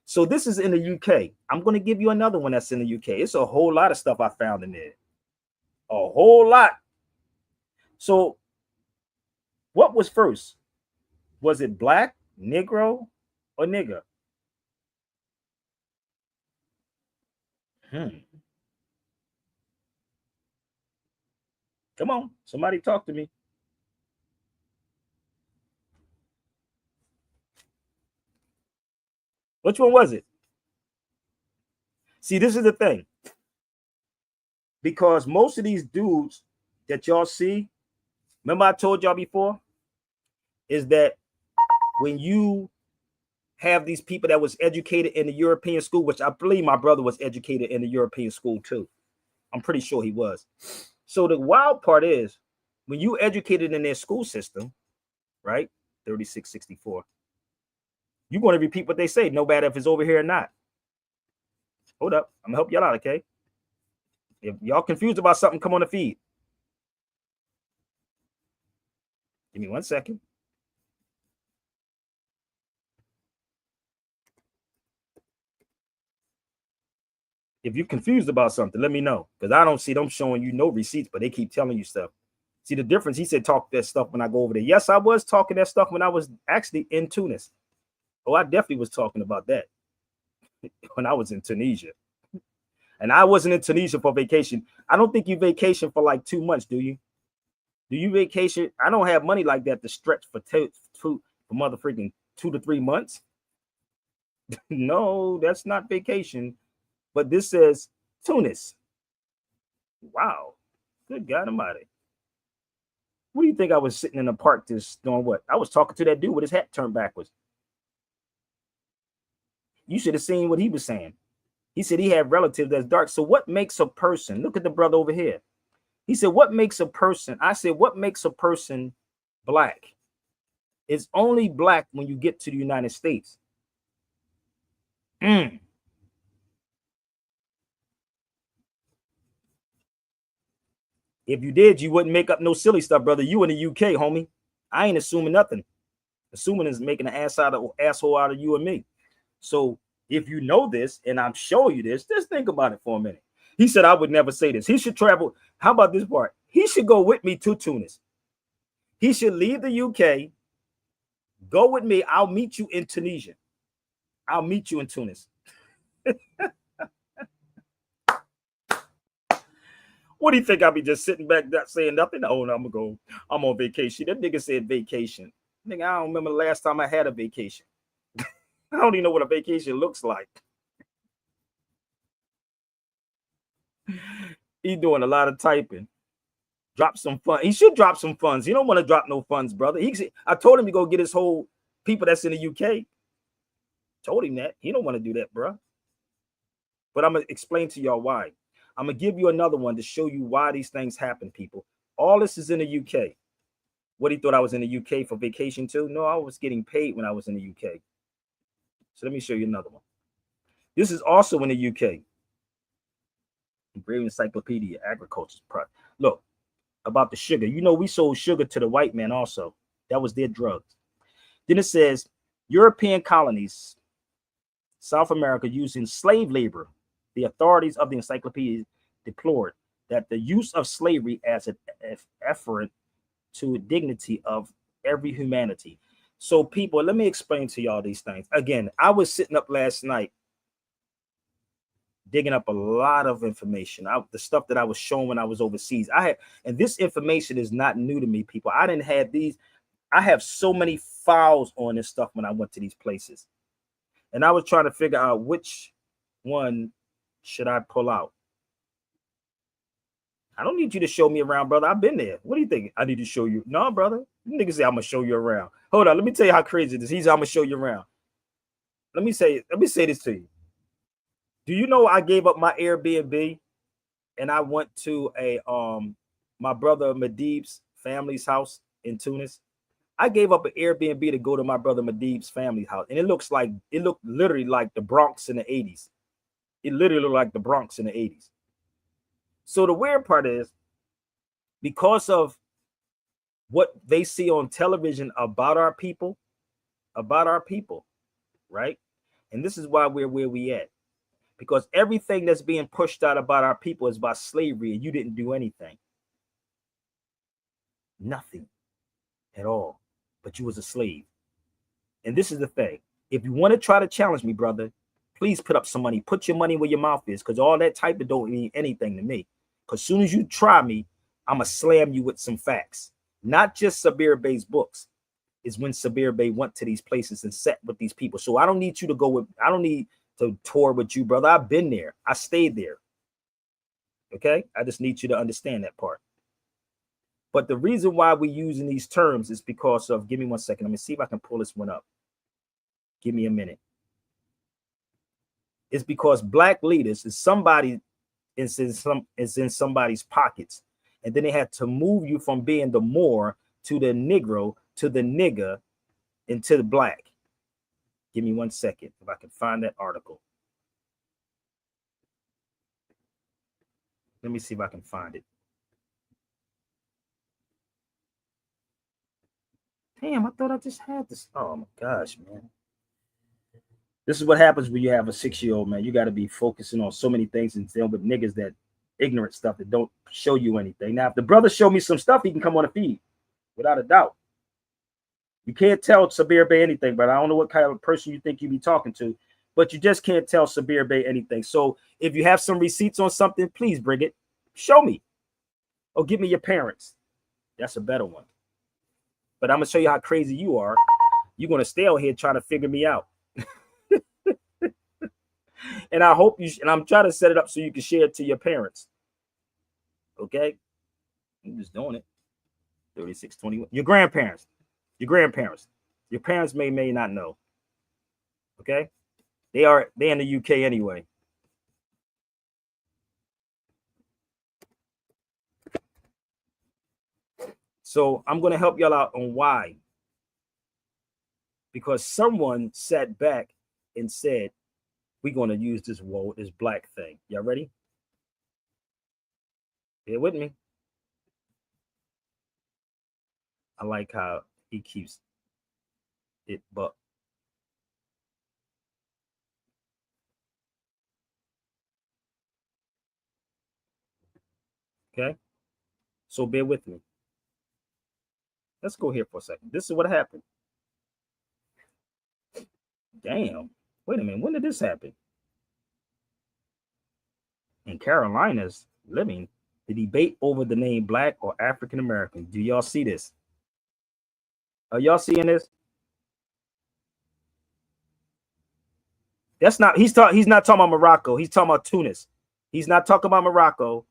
So this is in the UK. I'm going to give you another one that's in the UK. It's a whole lot of stuff I found in there. A whole lot. So what was first? Was it black, Negro, or nigger? Come on, somebody talk to me. Which one was it? See, this is the thing. Because most of these dudes that y'all see, remember I told y'all before, is that when you have these people that was educated in the European school, which I believe my brother was educated in the European school too. I'm pretty sure he was. So the wild part is when you educated in their school system, right? 3664. You're going to repeat what they say, no matter if it's over here or not. Hold up. I'm gonna help y'all out, okay? If y'all confused about something, come on the feed. Give me 1 second. If you're confused about something, let me know. Because I don't see them showing you no receipts, but they keep telling you stuff. See the difference? He said talk that stuff when I go over there. Yes, I was talking that stuff when I was actually in Tunis. Oh, I definitely was talking about that when I was in Tunisia. And I wasn't in Tunisia for vacation. I don't think you vacation for like 2 months, do you? Do you vacation? I don't have money like that to stretch for motherfucking 2 to 3 months. No, that's not vacation. But this says Tunis. Wow. Good God Almighty. What do you think I was sitting in the park just doing what? I was talking to that dude with his hat turned backwards. You should have seen what he was saying. He said he had relatives that's dark. So what makes a person? Look at the brother over here. He said, what makes a person? I said, what makes a person black? It's only black when you get to the United States. If you did, you wouldn't make up no silly stuff, brother. You in the UK, homie. I ain't assuming nothing. Assuming is making an asshole out of you and me. So if you know this, and I'm showing you this, just think about it for a minute. He said I would never say this. He should travel. How about this part? He should go with me to Tunis. He should leave the UK. Go with me. I'll meet you in Tunisia. I'll meet you in Tunis. What do you think? I'll be just sitting back not saying nothing? Oh, no, I'm on vacation. That nigga said vacation. Nigga, I don't remember the last time I had a vacation. I don't even know what a vacation looks like. He doing a lot of typing. Drop some fun. He should drop some funds. He don't want to drop no funds, brother. I told him to go get his whole people that's in the UK. Told him that. He don't want to do that, bro. But I'm going to explain to y'all why. I'm going to give you another one to show you why these things happen, people. All this is in the UK. What, he thought I was in the UK for vacation too? No, I was getting paid when I was in the UK. So let me show you another one. This is also in the UK. Brave Encyclopedia, Agriculture Product. Look, about the sugar. You know, we sold sugar to the white man also. That was their drugs. Then it says, European colonies, South America, using slave labor. The authorities of the encyclopedia deplored that the use of slavery as an effort to dignity of every humanity. So people, let me explain to y'all these things. Again, I was sitting up last night digging up a lot of information. The stuff that I was shown when I was overseas. And this information is not new to me, people. I didn't have these. I have so many files on this stuff when I went to these places. And I was trying to figure out which one should I pull out. I don't need you to show me around, brother. I've been there. What do you think? I need to show you. No, brother. Niggas say I'm gonna show you around. Hold on. Let me tell you how crazy this is. I'm gonna show you around. Let me say this to you. Do you know I gave up my Airbnb and I went to my brother Madib's family's house in Tunis? I gave up an Airbnb to go to my brother Madib's family house, and it looked literally like the Bronx in the 80s. It literally looked like the Bronx in the 80s. So the weird part is, because of what they see on television about our people, right? And this is why we're where we at. Because everything that's being pushed out about our people is about slavery, and you didn't do anything. Nothing at all. But you was a slave. And this is the thing. If you want to try to challenge me, brother, please put up some money. Put your money where your mouth is, because all that type of don't mean anything to me. Because as soon as you try me, I'm going to slam you with some facts. Not just Sabir Bey's books. Is when Sabir Bey went to these places and sat with these people. So I don't need you to go with, I don't need to tour with you, brother. I've been there. I stayed there. Okay? I just need you to understand that part. But the reason why we're using these terms is because of, give me 1 second. Let me see if I can pull this one up. Give me a minute. It's because black leaders is somebody is in somebody's pockets, and then they had to move you from being the Moor to the Negro to the nigger into the black. Give me 1 second if I can find that article. Let me see if I can find it. Damn, I thought I just had this. Oh my gosh, man. This is what happens when you have a 6-year-old, man. You got to be focusing on so many things and dealing with niggas that ignorant stuff that don't show you anything. Now, if the brother show me some stuff, he can come on the feed, without a doubt. You can't tell Sabir Bey anything, but I don't know what kind of person you think you be talking to, but you just can't tell Sabir Bey anything. So if you have some receipts on something, please bring it. Show me. Or give me your parents. That's a better one. But I'm going to show you how crazy you are. You're going to stay out here trying to figure me out. And I hope you, and I'm trying to set it up so you can share it to your parents. Okay? I'm just doing it. 3621. Your grandparents. Your grandparents. Your parents may not know. Okay? They're in the UK anyway. So I'm going to help y'all out on why. Because someone sat back and said, we're going to use this black thing. Y'all ready? Bear with me. I like how he keeps it but. Okay? So bear with me. Let's go here for a second. This is what happened. Damn. Wait a minute. When did this happen? In Carolina's living, the debate over the name Black or African American. Do y'all see this? Are y'all seeing this? That's not, he's not talking about Morocco. He's talking about Tunis. He's not talking about Morocco.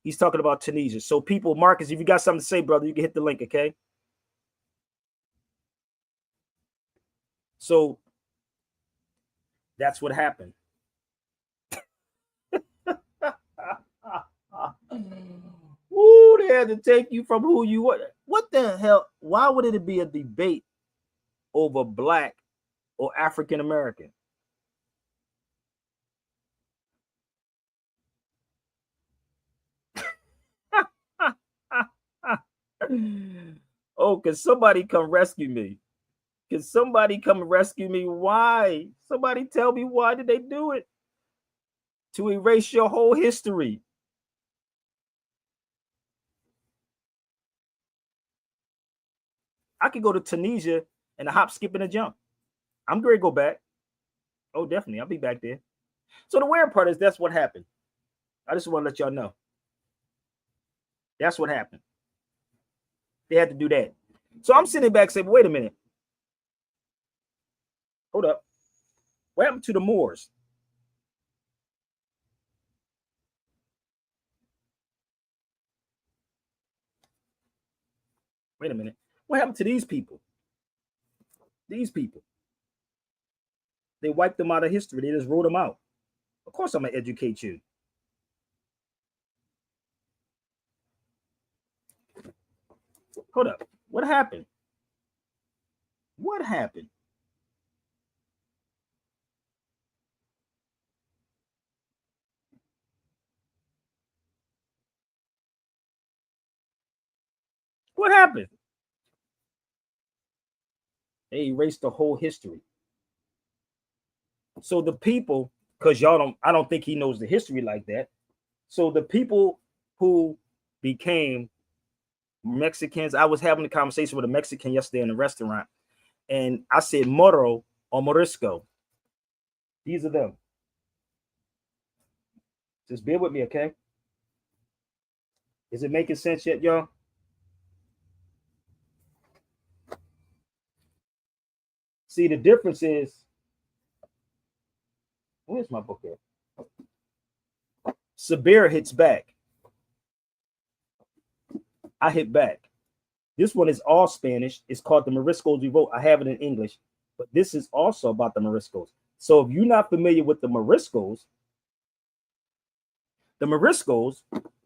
He's talking about Tunisia. So people, Marcus, if you got something to say, brother, you can hit the link, okay? So that's what happened. Ooh, they had to take you from who you were. What the hell? Why would it be a debate over Black or African American? Oh, can somebody come rescue me? Can somebody come rescue me? Why? Somebody tell me, why did they do it? To erase your whole history. I could go to Tunisia and a hop, skip, and a jump. I'm going to go back. Oh, definitely. I'll be back there. So the weird part is that's what happened. I just want to let y'all know. That's what happened. They had to do that. So I'm sitting back saying, wait a minute. Hold up. What happened to the Moors? Wait a minute. What happened to these people? These people. They wiped them out of history. They just wrote them out. Of course I'm going to educate you. Hold up. What happened? What happened? What happened? They erased the whole history. So the people, because I don't think he knows the history like that. So the people who became Mexicans, I was having a conversation with a Mexican yesterday in a restaurant, and I said Moro or Morisco. These are them. Just bear with me, okay? Is it making sense yet, y'all? See, the difference is, where's my book at? Sabir hits back. I hit back. This one is all Spanish. It's called the Morisco's Revolt. I have it in English, But this is also about the Moriscos. So if you're not familiar with the Moriscos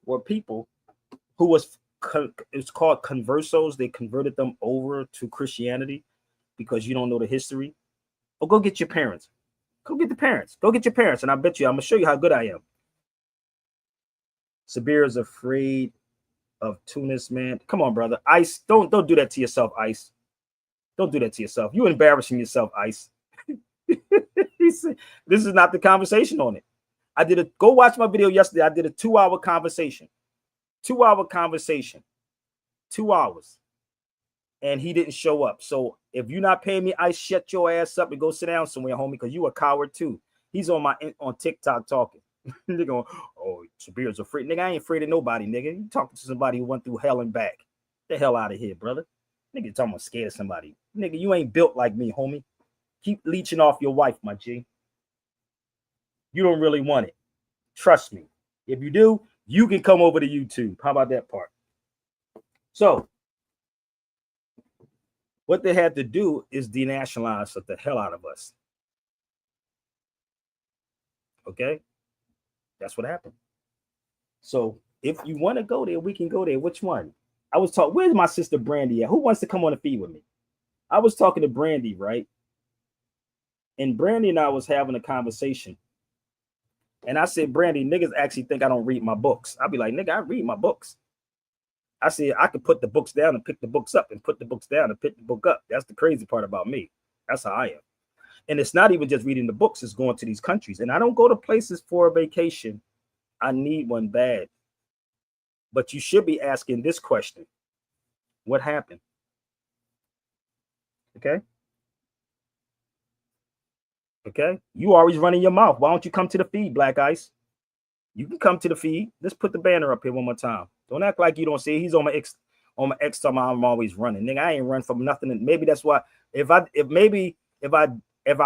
were people who was it's called conversos. They converted them over to Christianity because you don't know the history. Oh, go get your parents. Go get the parents. Go get your parents, and I bet you I'm gonna show you how good I am. Sabir is afraid of Tunis, man. Come on, brother. Ice, don't do that to yourself, Ice. Don't do that to yourself. You're embarrassing yourself, Ice. This is not the conversation on it. Go watch my video yesterday. I did a 2-hour conversation. 2-hour conversation. 2 hours. And he didn't show up. So if you're not paying me, Ice, shut your ass up and go sit down somewhere, homie, because you a coward too. He's on TikTok talking. They're going, oh, Sabir's afraid. Nigga, I ain't afraid of nobody, nigga. You talking to somebody who went through hell and back. Get the hell out of here, brother. Nigga, talking about scared of somebody. Nigga, you ain't built like me, homie. Keep leeching off your wife, my G. You don't really want it. Trust me. If you do, you can come over to YouTube. How about that part? So, what they had to do is denationalize the hell out of us. Okay? That's what happened. So, if you want to go there, we can go there. Which one? I was talking, where's my sister Brandy at? Who wants to come on the feed with me? I was talking to Brandy, right? And Brandy and I was having a conversation. And I said, Brandy, niggas actually think I don't read my books. I'll be like, nigga, I read my books. I said, I could put the books down and pick the books up and put the books down and pick the book up. That's the crazy part about me. That's how I am. And it's not even just reading the books, it's going to these countries. And I don't go to places for a vacation. I need one bad. But you should be asking this question. What happened? Okay? Okay? You always running your mouth. Why don't you come to the feed, Black Ice? You can come to the feed. Let's put the banner up here one more time. Don't act like you don't see it. He's on my X time. I'm always running. Nigga, I ain't run from nothing. And maybe that's why if I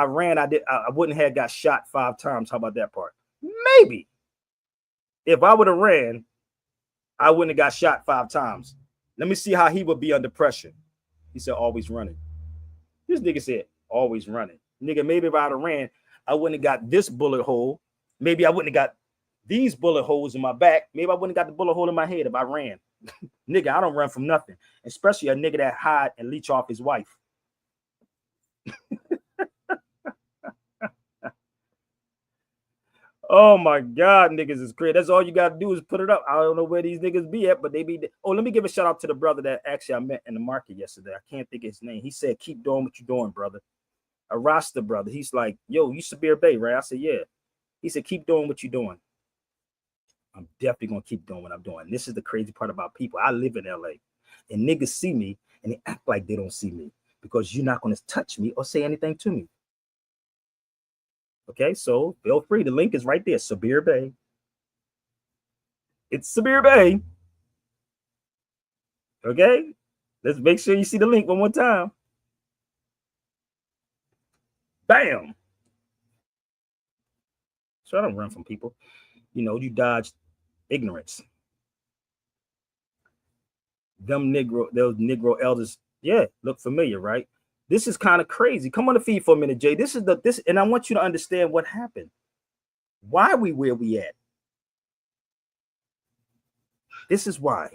ran, I wouldn't have got shot 5 times. How about that part? Maybe. If I would have ran, I wouldn't have got shot 5 times. Let me see how he would be under pressure. He said, always running. This nigga said, always running. Nigga, maybe if I'd have ran, I wouldn't have got this bullet hole. Maybe I wouldn't have got these bullet holes in my back. Maybe I wouldn't have got the bullet hole in my head if I ran. Nigga, I don't run from nothing. Especially a nigga that hide and leech off his wife. Oh my God, niggas is crazy. That's all you got to do is put it up. I don't know where these niggas be at, but they be. Oh, let me give a shout out to the brother that actually I met in the market yesterday. I can't think of his name. He said, keep doing what you're doing, brother. A Rasta brother. He's like, yo, you Sabir Bay, right? I said, yeah. He said, keep doing what you're doing. I'm definitely going to keep doing what I'm doing. This is the crazy part about people. I live in LA and niggas see me and they act like they don't see me because you're not going to touch me or say anything to me. Okay, so feel free. The link is right there. Sabir Bay. It's Sabir Bay. Okay, let's make sure you see the link one more time. Bam. So I don't run from people. You know, you dodge ignorance. Those Negro elders, yeah, look familiar, right? This is kind of crazy. Come on the feed for a minute, Jay. This, and I want you to understand what happened. Why we where we at? This is why.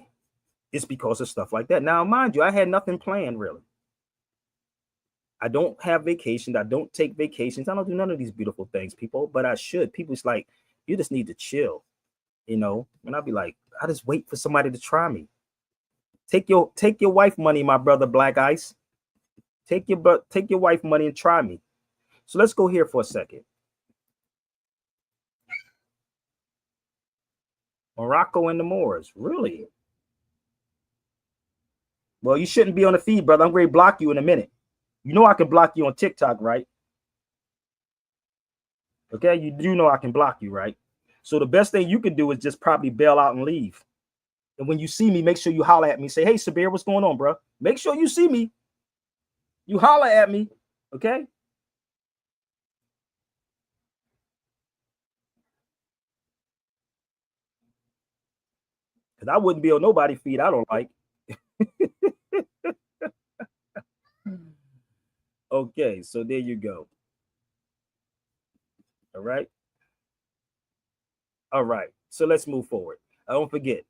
It's because of stuff like that. Now, mind you, I had nothing planned really. I don't have vacations. I don't take vacations. I don't do none of these beautiful things, people, but I should. People's like, you just need to chill, you know? And I'll be like, I just wait for somebody to try me. Take your wife money, my brother Black Ice. Take your wife money and try me. So let's go here for a second. Morocco and the Moors, really? Well, you shouldn't be on the feed, brother. I'm going to block you in a minute. You know I can block you on TikTok, right? Okay, you do know I can block you, right? So the best thing you can do is just probably bail out and leave. And when you see me, make sure you holler at me. Say, hey, Sabir, what's going on, bro? Make sure you see me. You holler at me, okay? Because I wouldn't be on nobody's feed I don't like. Okay. Okay, so there you go. All right. All right. So let's move forward. Don't forget,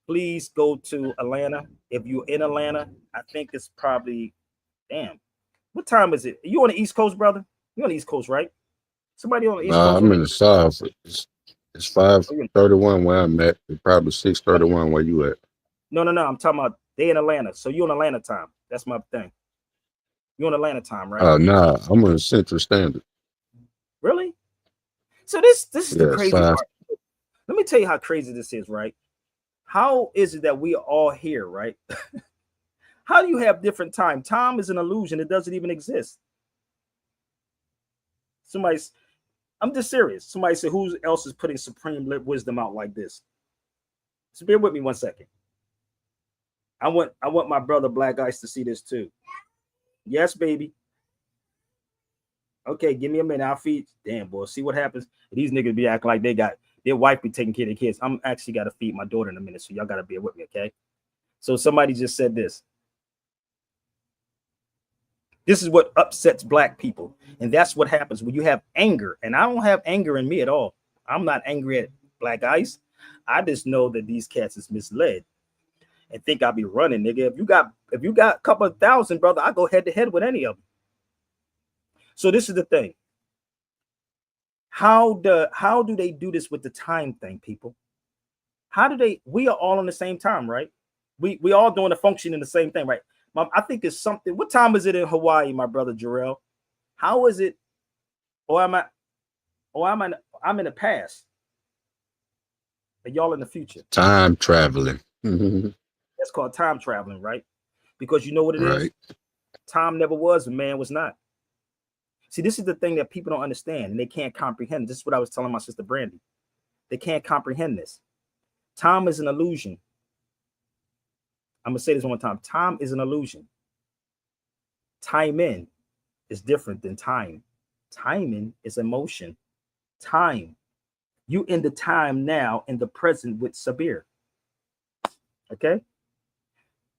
please go to Atlanta. If you're in Atlanta, I think it's probably, damn, what time is it? You on the East Coast, brother? You on the East Coast, right? Somebody on the East Nah, Coast I'm with in me? the South. It's Oh, 5:31 where I'm at. It's probably no, 6:31 where you at. no. I'm talking about they in Atlanta. So you on Atlanta time. That's my thing. You on Atlanta time, right? Nah, I'm on Central Standard. Really? So this is the Yeah, it's crazy five. part. Let me tell you how crazy this is, right? How is it that we are all here, right? How do you have different time? Time is an illusion. It doesn't even exist. Somebody's, I'm just serious. Somebody said, who else is putting supreme wisdom out like this? So bear with me 1 second. I want my brother Black Ice to see this too. Yes, baby. Okay, give me a minute. I'll feed. Damn, boy. See what happens? These niggas be acting like they got their wife be taking care of the kids. I'm actually got to feed my daughter in a minute, so y'all got to bear with me, okay? So somebody just said this. This is what upsets black people. And that's what happens when you have anger. And I don't have anger in me at all. I'm not angry at Black Ice. I just know that these cats is misled and think I'll be running, nigga. If you got a couple of thousand, brother, I go head to head with any of them. So this is the thing. How do they do this with the time thing, people? How do they? We are all on the same time, right? We all doing the function in the same thing, right? I think it's something. What time is it in Hawaii, my brother Jarrell? How is it? Or am I? Or I'm in the past. And y'all in the future. Time traveling. That's called time traveling, right? Because you know what it is? Right. Time never was, and man was not. See, this is the thing that people don't understand and they can't comprehend. This is what I was telling my sister Brandy. They can't comprehend this. Time is an illusion. I'm gonna say this one more time. Time is an illusion. Time in is different than time. Timing is emotion. Time. You in the time now in the present with Sabir. Okay?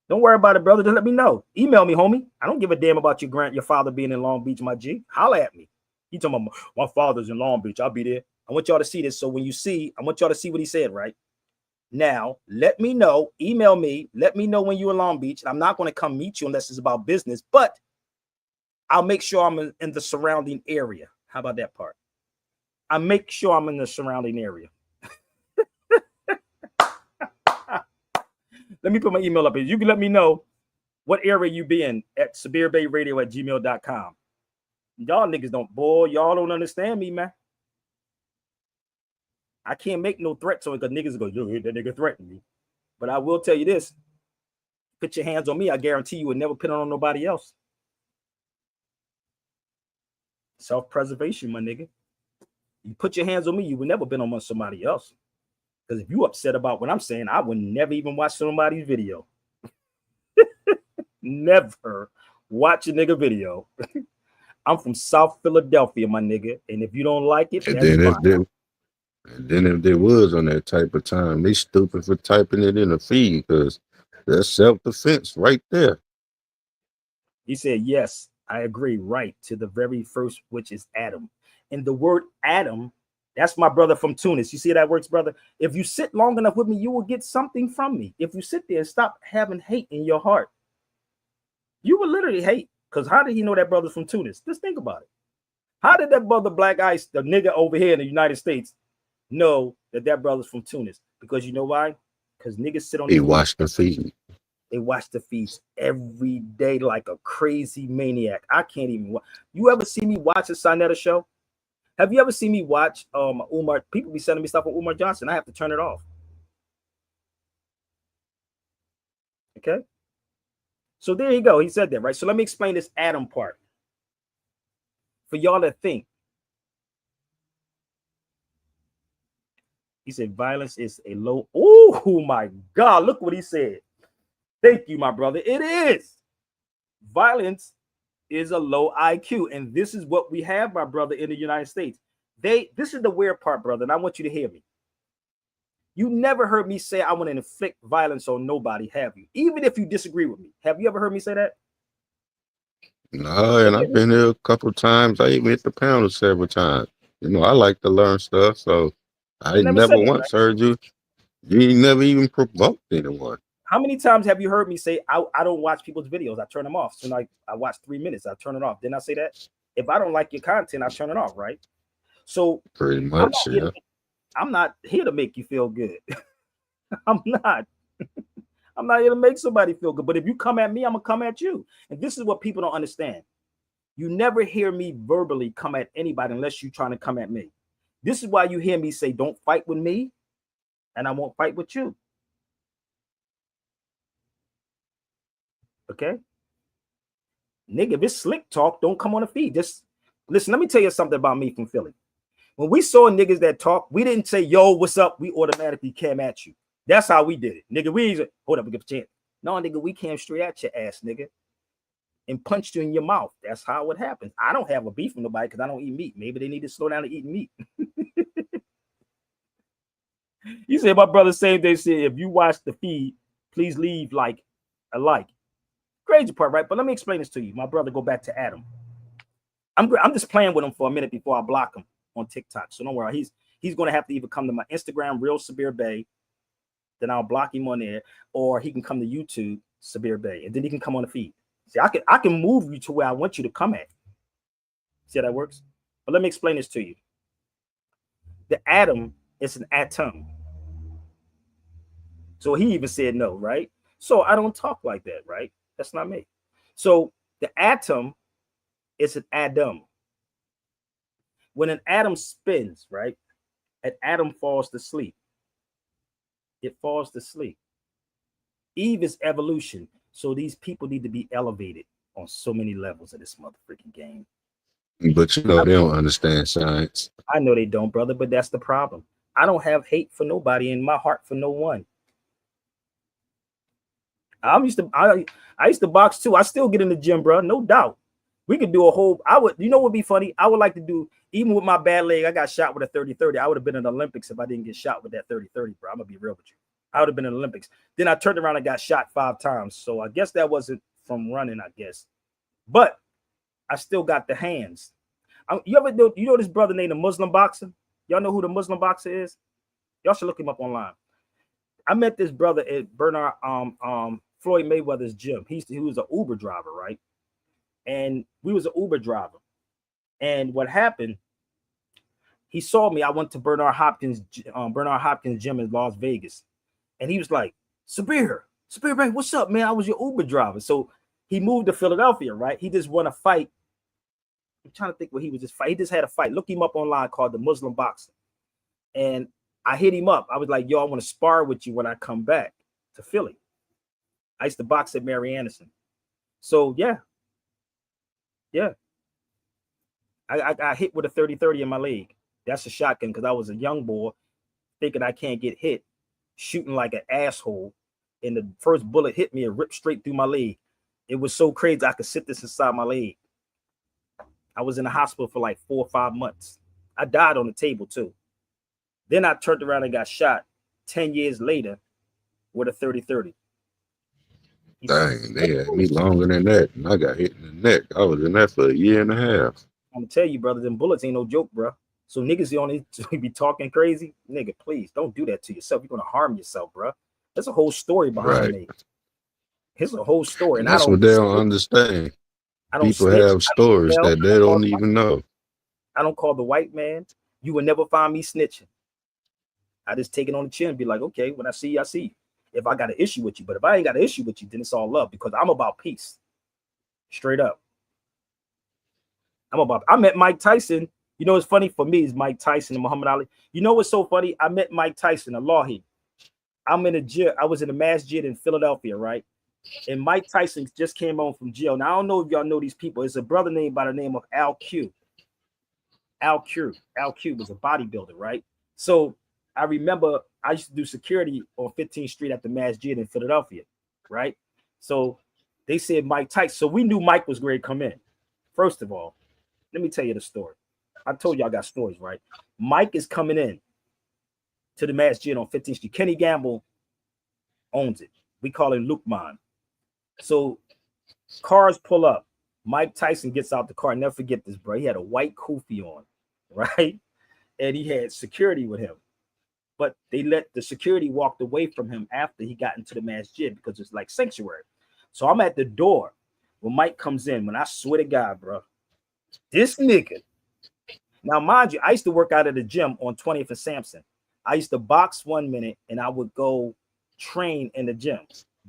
Don't worry about it, brother. Just let me know. Email me, homie. I don't give a damn about your father being in Long Beach, my G. Holla at me. He talking about my father's in Long Beach. I'll be there. I want y'all to see this. So when you see, I want y'all to see what he said, right? Now, let me know. Email me. Let me know when you're in Long Beach. I'm not going to come meet you unless it's about business, but I'll make sure I'm in the surrounding area. How about that part? I make sure I'm in the surrounding area. Let me put my email up here. You can let me know what area you be in at SabirBayRadio@gmail.com. Y'all niggas y'all don't understand me, man. I can't make no threats on it because niggas go, yo, that nigga threatened me. But I will tell you this. Put your hands on me. I guarantee you would never put it on nobody else. Self-preservation, my nigga. You put your hands on me, you would never been on somebody else. Because if you upset about what I'm saying, I would never even watch somebody's video. Never watch a nigga video. I'm from South Philadelphia, my nigga. And if you don't like it, And that's then fine. if they was on that type of time, they stupid for typing it in the feed because that's self-defense right there. He said, yes, I agree. Right to the very first, which is Adam. And the word Adam, that's my brother from Tunis. You see how that works, brother? If you sit long enough with me, you will get something from me. If you sit there and stop having hate in your heart, you will literally hate. Because how did he know that brother's from Tunis? Just think about it. How did that brother Black Ice, the nigga over here in the United States, know that brother's from Tunis? Because you know why? Because niggas sit on He these watched the feed. They watch the feeds every day like a crazy maniac. I can't even watch. You ever see me watch a Sinetta show? Have you ever seen me watch Umar? People be sending me stuff on Umar Johnson. I have to turn it off. Okay. So there you go. He said that, right? So let me explain this Adam part. For y'all that think. He said violence is a low. Oh my God. Look what he said. Thank you, my brother. It is. Violence is a low IQ. And this is what we have, my brother, in the United States. This is the weird part, brother, and I want you to hear me. You never heard me say I want to inflict violence on nobody, have you? Even if you disagree with me. Have you ever heard me say that? No, and I've been here a couple times. I even hit the panel several times. You know, I like to learn stuff, so They I never said never that, once right? heard you. You ain't never even provoked anyone. How many times have you heard me say I don't watch people's videos? I turn them off. So like I watch 3 minutes, I turn it off. Didn't I say that? If I don't like your content, I turn it off, right? So Pretty I'm much, not here to yeah. I'm not here to make you feel good. I'm not. I'm not here to make somebody feel good. But if you come at me, I'm gonna come at you. And this is what people don't understand. You never hear me verbally come at anybody unless you're trying to come at me. This is why you hear me say, don't fight with me, and I won't fight with you. Okay? Nigga, if it's slick talk, don't come on the feed. Just listen, let me tell you something about me from Philly. When we saw niggas that talk, we didn't say, yo, what's up? We automatically came at you. That's how we did it. Nigga, we hold up, we give a chance. No, nigga, we came straight at your ass, nigga, and punched you in your mouth. That's how it happens. I don't have a beef with nobody because I don't eat meat. Maybe they need to slow down to eating meat. You say my brother same day said, if you watch the feed, please leave like a like. Crazy part, right? But let me explain this to you. My brother, go back to Adam. I'm just playing with him for a minute before I block him on TikTok. So don't worry. He's going to have to either come to my Instagram, Real Sabir Bay, then I'll block him on there, or he can come to YouTube, Sabir Bay, and then he can come on the feed. See, I can move you to where I want you to come at. See how that works? But let me explain this to you. The atom is an atom. So he even said no, right? So I don't talk like that, right? That's not me. So the atom is an atom. When an atom spins, right? An atom falls to sleep. It falls to sleep. Eve is evolution. So these people need to be elevated on so many levels of this motherfucking game. But you know they don't understand science. I know they don't, brother, but that's the problem. I don't have hate for nobody in my heart for no one. I used to box too. I still get in the gym, bro. No doubt. We could do a whole. You know what would be funny? I would like to do, even with my bad leg, I got shot with a 30-30. I would have been in the Olympics if I didn't get shot with that 30-30, bro. I'm gonna be real with you. I would have been in the Olympics. Then I turned around and got shot 5 times. So I guess that wasn't from running, I guess. But I still got the hands. You know this brother named the Muslim boxer? Y'all know who the Muslim boxer is? Y'all should look him up online. I met this brother at Bernard Floyd Mayweather's gym. He was an Uber driver, right? And we was an Uber driver. And what happened? He saw me. I went to Bernard Hopkins gym in Las Vegas, and he was like, Sabir, man, what's up, man? I was your Uber driver. So he moved to Philadelphia, right? He just won a fight. I'm trying to think what he was just fight. He just had a fight. Look him up online called the Muslim Boxer. And I hit him up. I was like, yo, I want to spar with you when I come back to Philly. I used to box at Mary Anderson. So yeah. I got hit with a 30-30 in my leg. That's a shotgun because I was a young boy thinking I can't get hit, shooting like an asshole. And the first bullet hit me and ripped straight through my leg. It was so crazy I could sit this inside my leg. I was in the hospital for like 4 or 5 months. I died on the table too. Then I turned around and got shot 10 years later with a 30-30. Dang, they had me longer than that, and I got hit in the neck. I was in that for a year and a half. I'm gonna tell you, brother, them bullets ain't no joke, bro. So niggas on it be talking crazy, nigga. Please don't do that to yourself. You're gonna harm yourself, bro. There's a whole story behind Right. me. Here's a whole story, And and I that's what don't. they don't understand. I don't People snitch. have stories that they don't even know. I don't call the white man. You will never find me snitching. I just take it on the chin and be like, okay, when I see you, I see you. If I got an issue with you, but if I ain't got an issue with you, then it's all love because I'm about peace. Straight up. I met Mike Tyson. You know what's funny for me is Mike Tyson and Muhammad Ali. You know what's so funny? I met Mike Tyson, a lawhead. I'm in a jail. I was in a masjid in Philadelphia, right? And Mike Tyson just came home from jail. Now I don't know if y'all know these people. It's a brother named by the name of Al Q. Al Q was a bodybuilder, right? So I remember I used to do security on 15th Street at the masjid in Philadelphia, right? So they said Mike Tyson. So we knew Mike was going to come in. First of all, let me tell you the story. I told you I got stories, right? Mike is coming in to the masjid on 15th Street. Kenny Gamble owns it. We call him Lukman. So cars pull up. Mike Tyson gets out the car. Never forget this, bro. He had a white kufi on, right? And he had security with him. But they let the security walked away from him after he got into the masjid because it's like sanctuary. So I'm at the door when Mike comes in. When I swear to God, bro, this nigga. Now, mind you, I used to work out at the gym on 20th and Sampson. I used to box 1 minute and I would go train in the gym.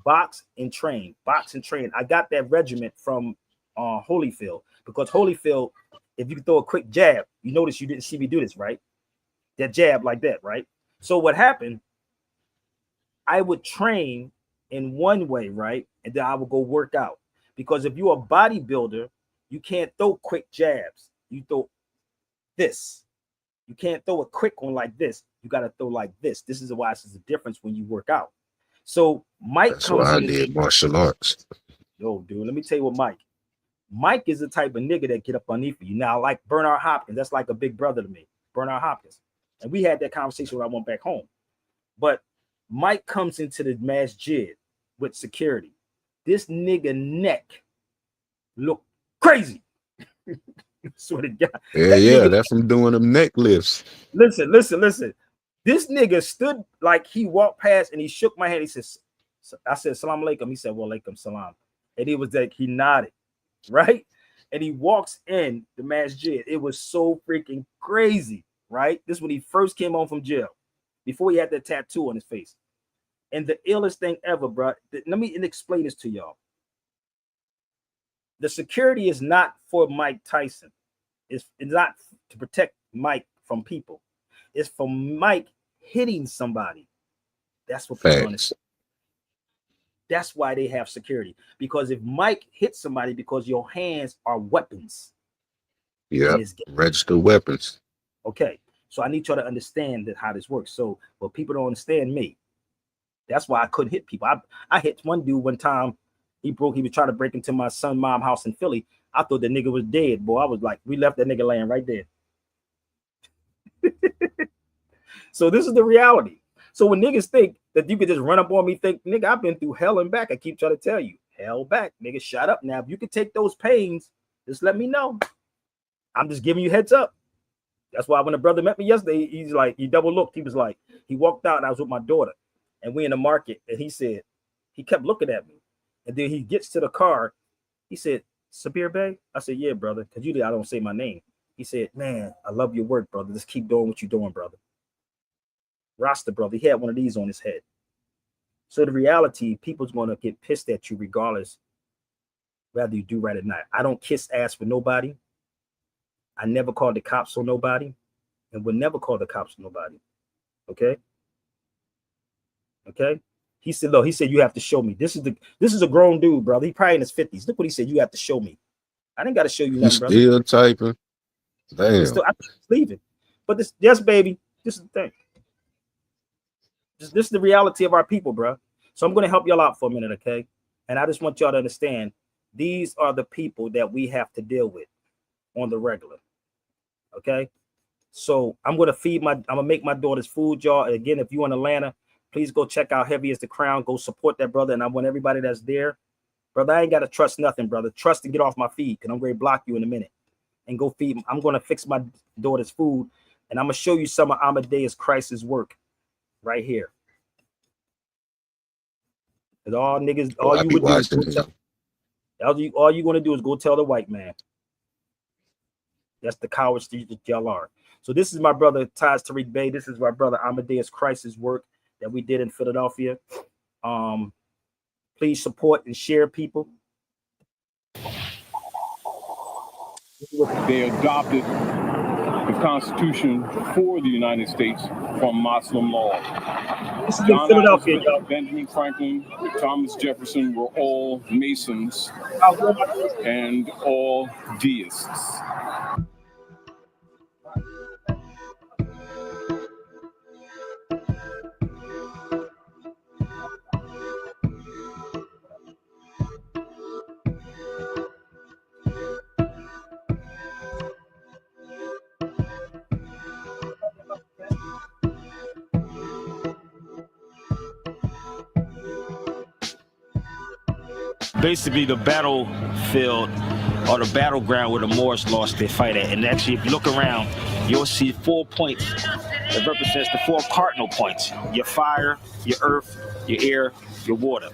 Box and train, box and train. I got that regiment from Holyfield because Holyfield, if you throw a quick jab, you notice you didn't see me do this, right? That jab like that, right? So what happened, I would train in one way, right? And then I would go work out. Because if you're a bodybuilder, you can't throw quick jabs. You throw this. You can't throw a quick one like this. You got to throw like this. This is why it's a difference when you work out. So Mike That's comes why I in. did martial arts. Yo, dude, let me tell you what Mike is the type of nigga that get up underneath you. Now, like Bernard Hopkins, that's like a big brother to me. Bernard Hopkins. And we had that conversation when I went back home. But Mike comes into the masjid with security. This nigga neck look crazy. Swear to God. Yeah, that's from doing them neck lifts. Listen. This nigga stood like he walked past and he shook my hand. He says, I said, Salam alaikum. He said, well, alaikum salam. And he was like, he nodded, right? And he walks in the masjid. It was so freaking crazy, right? This is when he first came home from jail, before he had that tattoo on his face. And the illest thing ever, bro. Let me explain this to y'all. The security is not for Mike Tyson. It's not to protect Mike from people. It's for Mike hitting somebody. That's what people understand. That's why they have security. Because if Mike hits somebody, because your hands are weapons. Yeah, registered weapons. Okay, so I need y'all to understand that how this works. So, but people don't understand me. That's why I couldn't hit people. I hit one dude one time. He was trying to break into my son's mom's house in Philly. I thought the nigga was dead, boy. I was like, we left that nigga laying right there. So this is the reality. So when niggas think that you could just run up on me, think, nigga, I've been through hell and back. I keep trying to tell you, hell back, nigga, shut up. Now, if you could take those pains, just let me know. I'm just giving you heads up. That's why when a brother met me yesterday, he's like, he double looked. He was like, he walked out and I was with my daughter and we in the market. And he said, he kept looking at me. And then he gets to the car. He said, Sabir Bey? I said, yeah, brother. Because usually I don't say my name. He said, man, I love your work, brother. Just keep doing what you're doing, brother. Rasta, brother. He had one of these on his head. So the reality, people's going to get pissed at you regardless, whether you do right or not. I don't kiss ass for nobody. I never called the cops on nobody and would never call the cops on nobody. Okay? Okay? He said, look, he said, you have to show me. This is a grown dude, brother. He probably in his 50s. Look what he said. You have to show me. I didn't got to show you nothing, brother. Still typing. Damn. I leave it. But this, yes, baby. This is the thing. This is the reality of our people, bro. So I'm going to help y'all out for a minute, okay? And I just want y'all to understand, these are the people that we have to deal with on the regular, okay? So I'm going to make my daughter's food, y'all. Again, if you're in Atlanta, please go check out Heavy as the Crown. Go support that brother. And I want everybody that's there, brother, I ain't got to trust nothing, brother. Trust and get off my feed, because I'm going to block you in a minute and go feed. I'm going to fix my daughter's food, and I'm going to show you some of Amadeus Christ's work right here. Because all niggas, all you would do is all you're going to do is go tell the white man. That's the cowards that y'all are. So this is my brother, Taj Tariq Bey. This is my brother, Amadeus Christ's work that we did in Philadelphia. Please support and share, people. They adopted the Constitution for the United States from Muslim law. This is in Philadelphia, y'all. Benjamin Franklin, Thomas Jefferson were all Masons and all deists. basically the battlefield or the battleground where the Moors lost their fight at. And actually, if you look around, you'll see 4 points that represents the 4 cardinal points: your fire, your earth, your air, your water.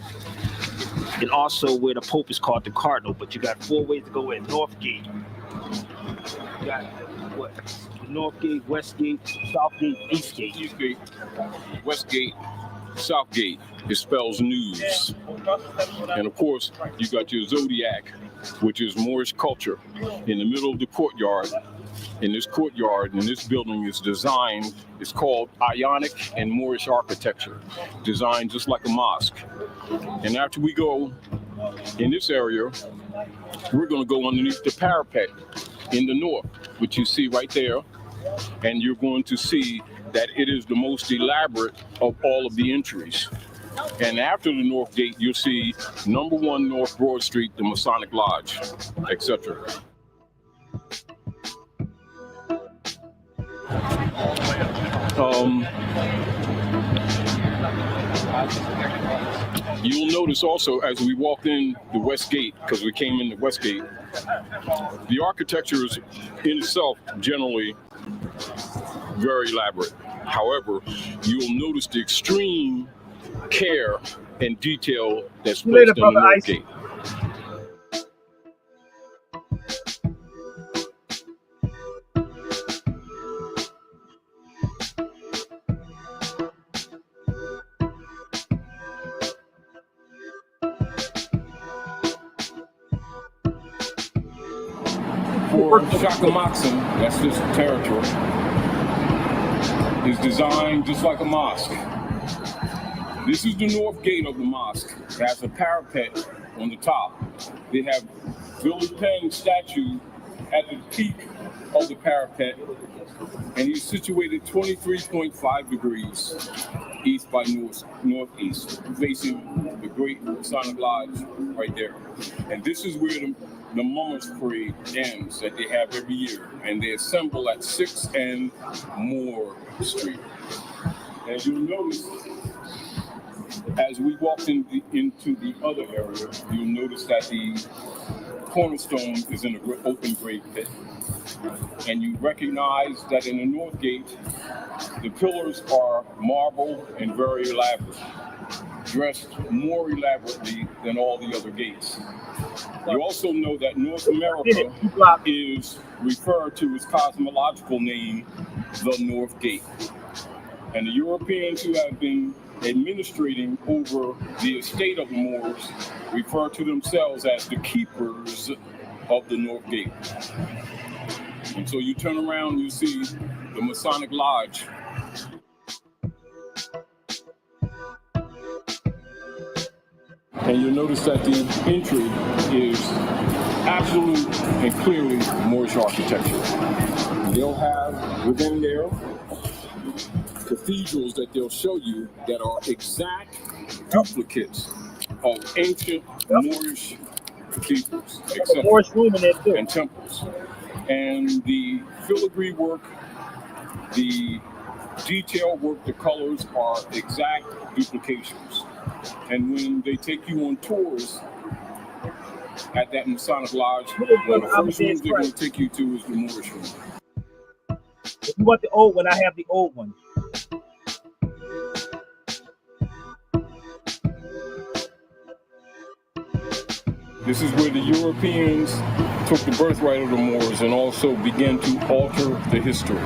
And also where the Pope is called the cardinal, but you got 4 ways to go in. North Gate. You got what? North Gate, West Gate, South Gate, East Gate. East Gate, West Gate, South Gate. It spells news. And of course, you got your zodiac, which is Moorish culture. In the middle of the courtyard, in this courtyard, in this building is designed, it's called Ionic and Moorish architecture, designed just like a mosque. And after we go in this area, we're going to go underneath the parapet in the north, which you see right there. And you're going to see that it is the most elaborate of all of the entries. And after the North Gate, you'll see number 1 North Broad Street, the Masonic Lodge, etc. You'll notice also as we walked in the West Gate, because we came in the West Gate, the architecture is in itself generally very elaborate. However, you'll notice the extreme care and detail that's placed in the North Gate. For Shakamatsu, that's this territory, is designed just like a mosque. This is the north gate of the mosque. It has a parapet on the top. They have Billy Penn's statue at the peak of the parapet, and he's situated 23.5 degrees east by northeast, facing the Great Masonic Lodge right there. And this is where the Mummers Parade ends that they have every year, and they assemble at 6th and Moore Street. As you'll notice, as we walked into the other area, you'll notice that the cornerstone is in an open grave pit. And you recognize that in the North Gate, the pillars are marble and very elaborate, dressed more elaborately than all the other gates. You also know that North America is referred to its cosmological name, the North Gate. And the Europeans who have been administrating over the estate of the Moors refer to themselves as the keepers of the North Gate. And so you turn around, you see the Masonic Lodge. And you'll notice that the entry is absolute and clearly Moorish architecture. They'll have within there cathedrals that they'll show you that are exact duplicates of ancient Moorish cathedrals, etc., and temples. And the filigree work, the detail work, the colors are exact duplications. And when they take you on tours at that Masonic Lodge, one of the first rooms they're going to take you to is the Moorish room. If you want the old one, I have the old one. This is where the Europeans took the birthright of the Moors and also began to alter the history.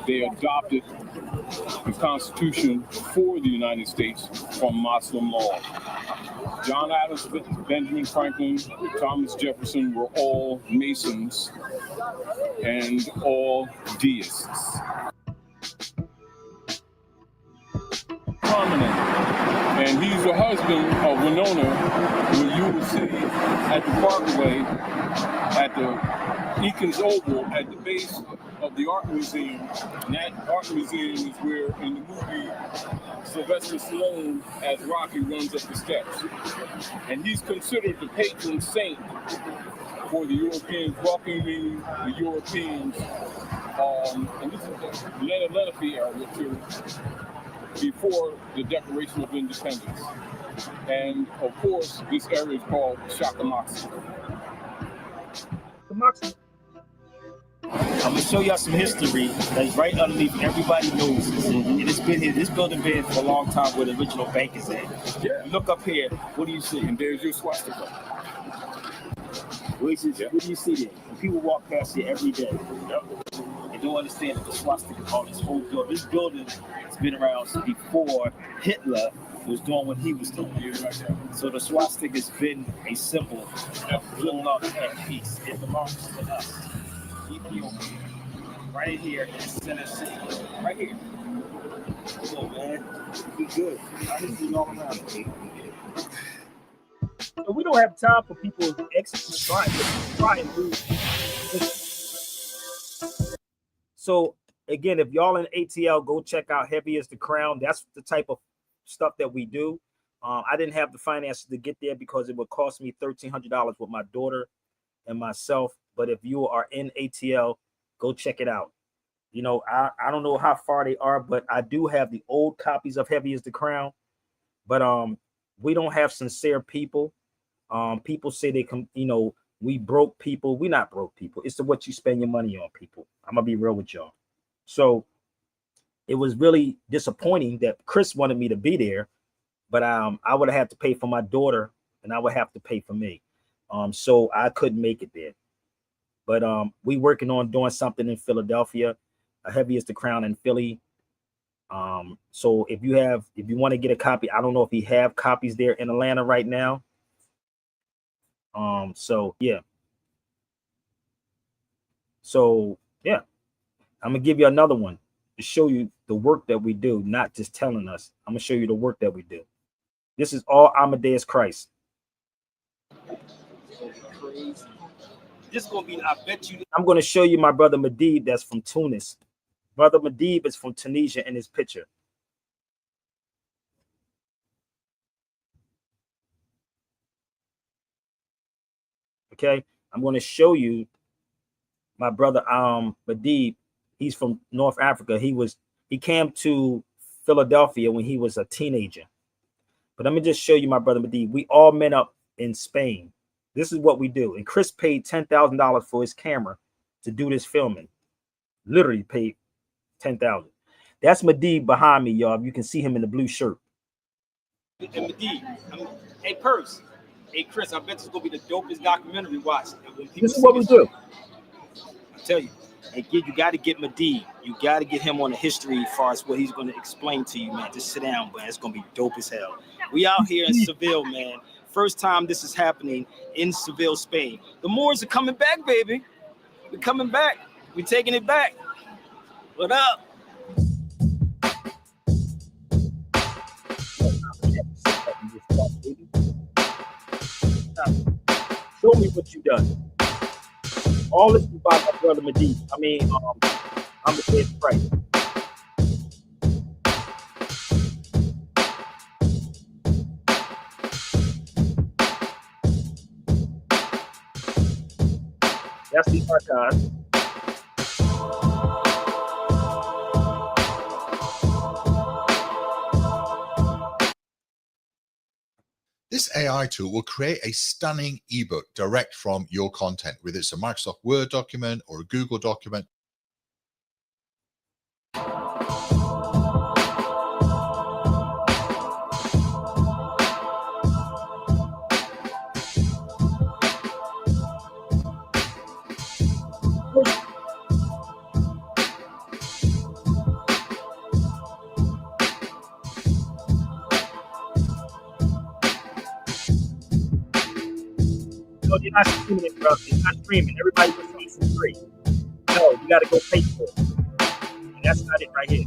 They adopted the Constitution for the United States from Muslim law. John Adams, Benjamin Franklin, Thomas Jefferson were all Masons and all deists. Prominent. And he's the husband of Winona, who you will see at the Parkway, at the Eakins Oval, at the base of the Art Museum. And that Art Museum is where, in the movie, Sylvester Stallone as Rocky runs up the steps. And he's considered the patron saint for the Europeans, welcoming the Europeans. And this is the Lenape era, which is before the Declaration of Independence. And of course, this area is called Shakamox. I'm gonna show y'all some history that's right underneath. Everybody knows this. And it's been here. This building been here for a long time where the original bank is at. Yeah. You look up here. What do you see? And there's your swastika. What do you see there? And people walk past here every day. Yep. They don't understand that the swastika is on this whole building. This building has been around before Hitler was doing what he was doing. So the swastika has been a symbol of good luck and peace. It belongs to us. Ethiopia. Right here in Center City. Right here. Come on, man. Be good. I can see all around. So we don't have time for people to try and move. So again, if y'all in ATL, go check out Heavy is the Crown. That's the type of stuff that we do. I didn't have the finances to get there because it would cost me $1,300 with my daughter and myself. But if you are in ATL, go check it out. You know, I don't know how far they are, but I do have the old copies of Heavy is the Crown. But we don't have sincere people. People say they come, you know, we broke people. We not broke people. It's what you spend your money on, people. I'm gonna be real with y'all. So it was really disappointing that Chris wanted me to be there, but I would have had to pay for my daughter and I would have to pay for me. So I couldn't make it there. But we working on doing something in Philadelphia. Heavy is the Crown in Philly. So if you want to get a copy, I don't know if he have copies there in Atlanta right now. So yeah. I'm gonna give you another one to show you the work that we do, not just telling us. I'm gonna show you the work that we do. This is all Amadeus Christ. This is gonna be, I bet you. I'm gonna show you my brother Medib that's from Tunis. Brother Medib is from Tunisia in his picture. Okay, I'm gonna show you my brother Medib. He's from North Africa. He came to Philadelphia when he was a teenager. But let me just show you my brother Medib. We all met up in Spain. This is what we do. And Chris paid $10,000 for his camera to do this filming. Literally paid $10,000. That's Medib behind me, y'all. You can see him in the blue shirt. And Medib, hey Purse, hey Chris, I bet this is gonna be the dopest documentary watched. This is what we do. I tell you, hey kid, you got to get Medib. You got to get him on the history as far as what he's going to explain to you, man. Just sit down, man. It's gonna be dope as hell. We out here in Seville, man. First time this is happening in Seville, Spain. The Moors are coming back, baby. We're coming back. We're taking it back. What up? Show me what you done. All this is about my brother Medib. I'm the dead Christ. That's the archive. This AI tool will create a stunning ebook direct from your content, whether it's a Microsoft Word document or a Google document. No, you're not streaming it, bro. It's not streaming. Everybody was something for free. No, you got to go pay for it. And that's not it right here.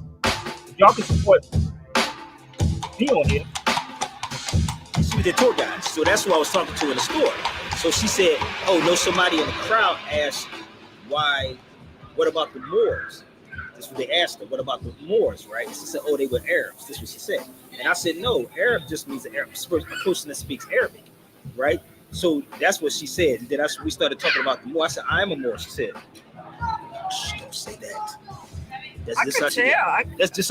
Y'all can support me on here. She was the tour guide, so that's who I was talking to in the store. So she said, "Oh, no." Somebody in the crowd asked, "Why? What about the Moors?" That's what they asked her. What about the Moors, right? She said, "Oh, they were Arabs." That's what she said. And I said, "No, Arab just means a person that speaks Arabic, right?" So that's what she said. And then we started talking about the Moor. I said, "I'm a Moor." She said, "Shh, don't say that." That's just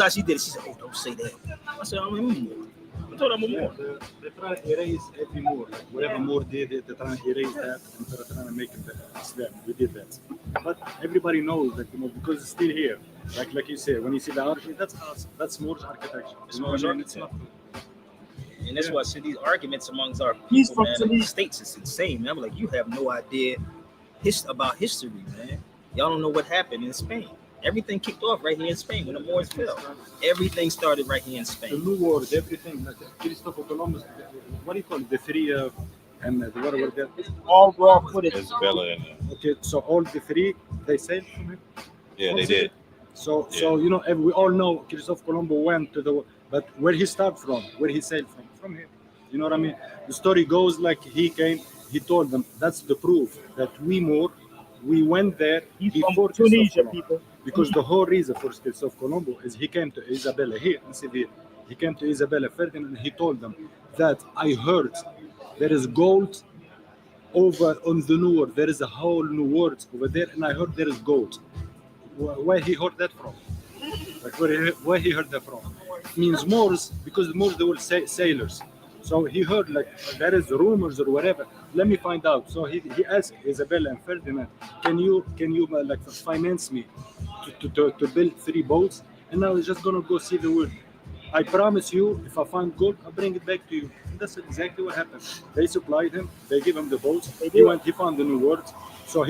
how she did it. She said, "Oh, don't say that." I said, "I'm a Moor." I'm talking about more. They try to erase every Moor. Like whatever Moor did, they try to erase that and they're trying to make it Islam. We did that. But everybody knows that, because it's still here. Like you said, when you see the architecture, that's us. That's Moor's architecture. It's Moor's architecture. And that's why I said these arguments amongst our He's people, from man, in the states is insane, man. I'm like, you have no idea about history, man. Y'all don't know what happened in Spain. Everything kicked off right here in Spain when the Moors fell. Everything started right here in The Spain. New World, everything. Like Christopher Columbus, what do you call it? The three, and the whatever that. All raw footage. Isabella in there. Okay, so all the three, they sailed from him. Yeah, they did. So we all know Christopher Columbus went to the, but where he started from, where he sailed from here. You know what I mean? The story goes like he came, he told them that's the proof that we went there before Tunisia, people. Because the whole reason for Christopher Columbus is he came to Isabella here in Seville. He came to Isabella Ferdinand and he told them that I heard there is gold over on the New World. There is a whole New World over there, and I heard there is gold. Where he heard that from? Like where he heard that from? It means Moors, because the Moors they were sailors. So he heard like there is rumors or whatever. Let me find out. So he asked Isabella and Ferdinand, can you like finance me to build 3 boats? And I was just gonna go see the world. I promise you, if I find gold, I'll bring it back to you. And that's exactly what happened. They supplied him. They give him the boats. He found the New World. So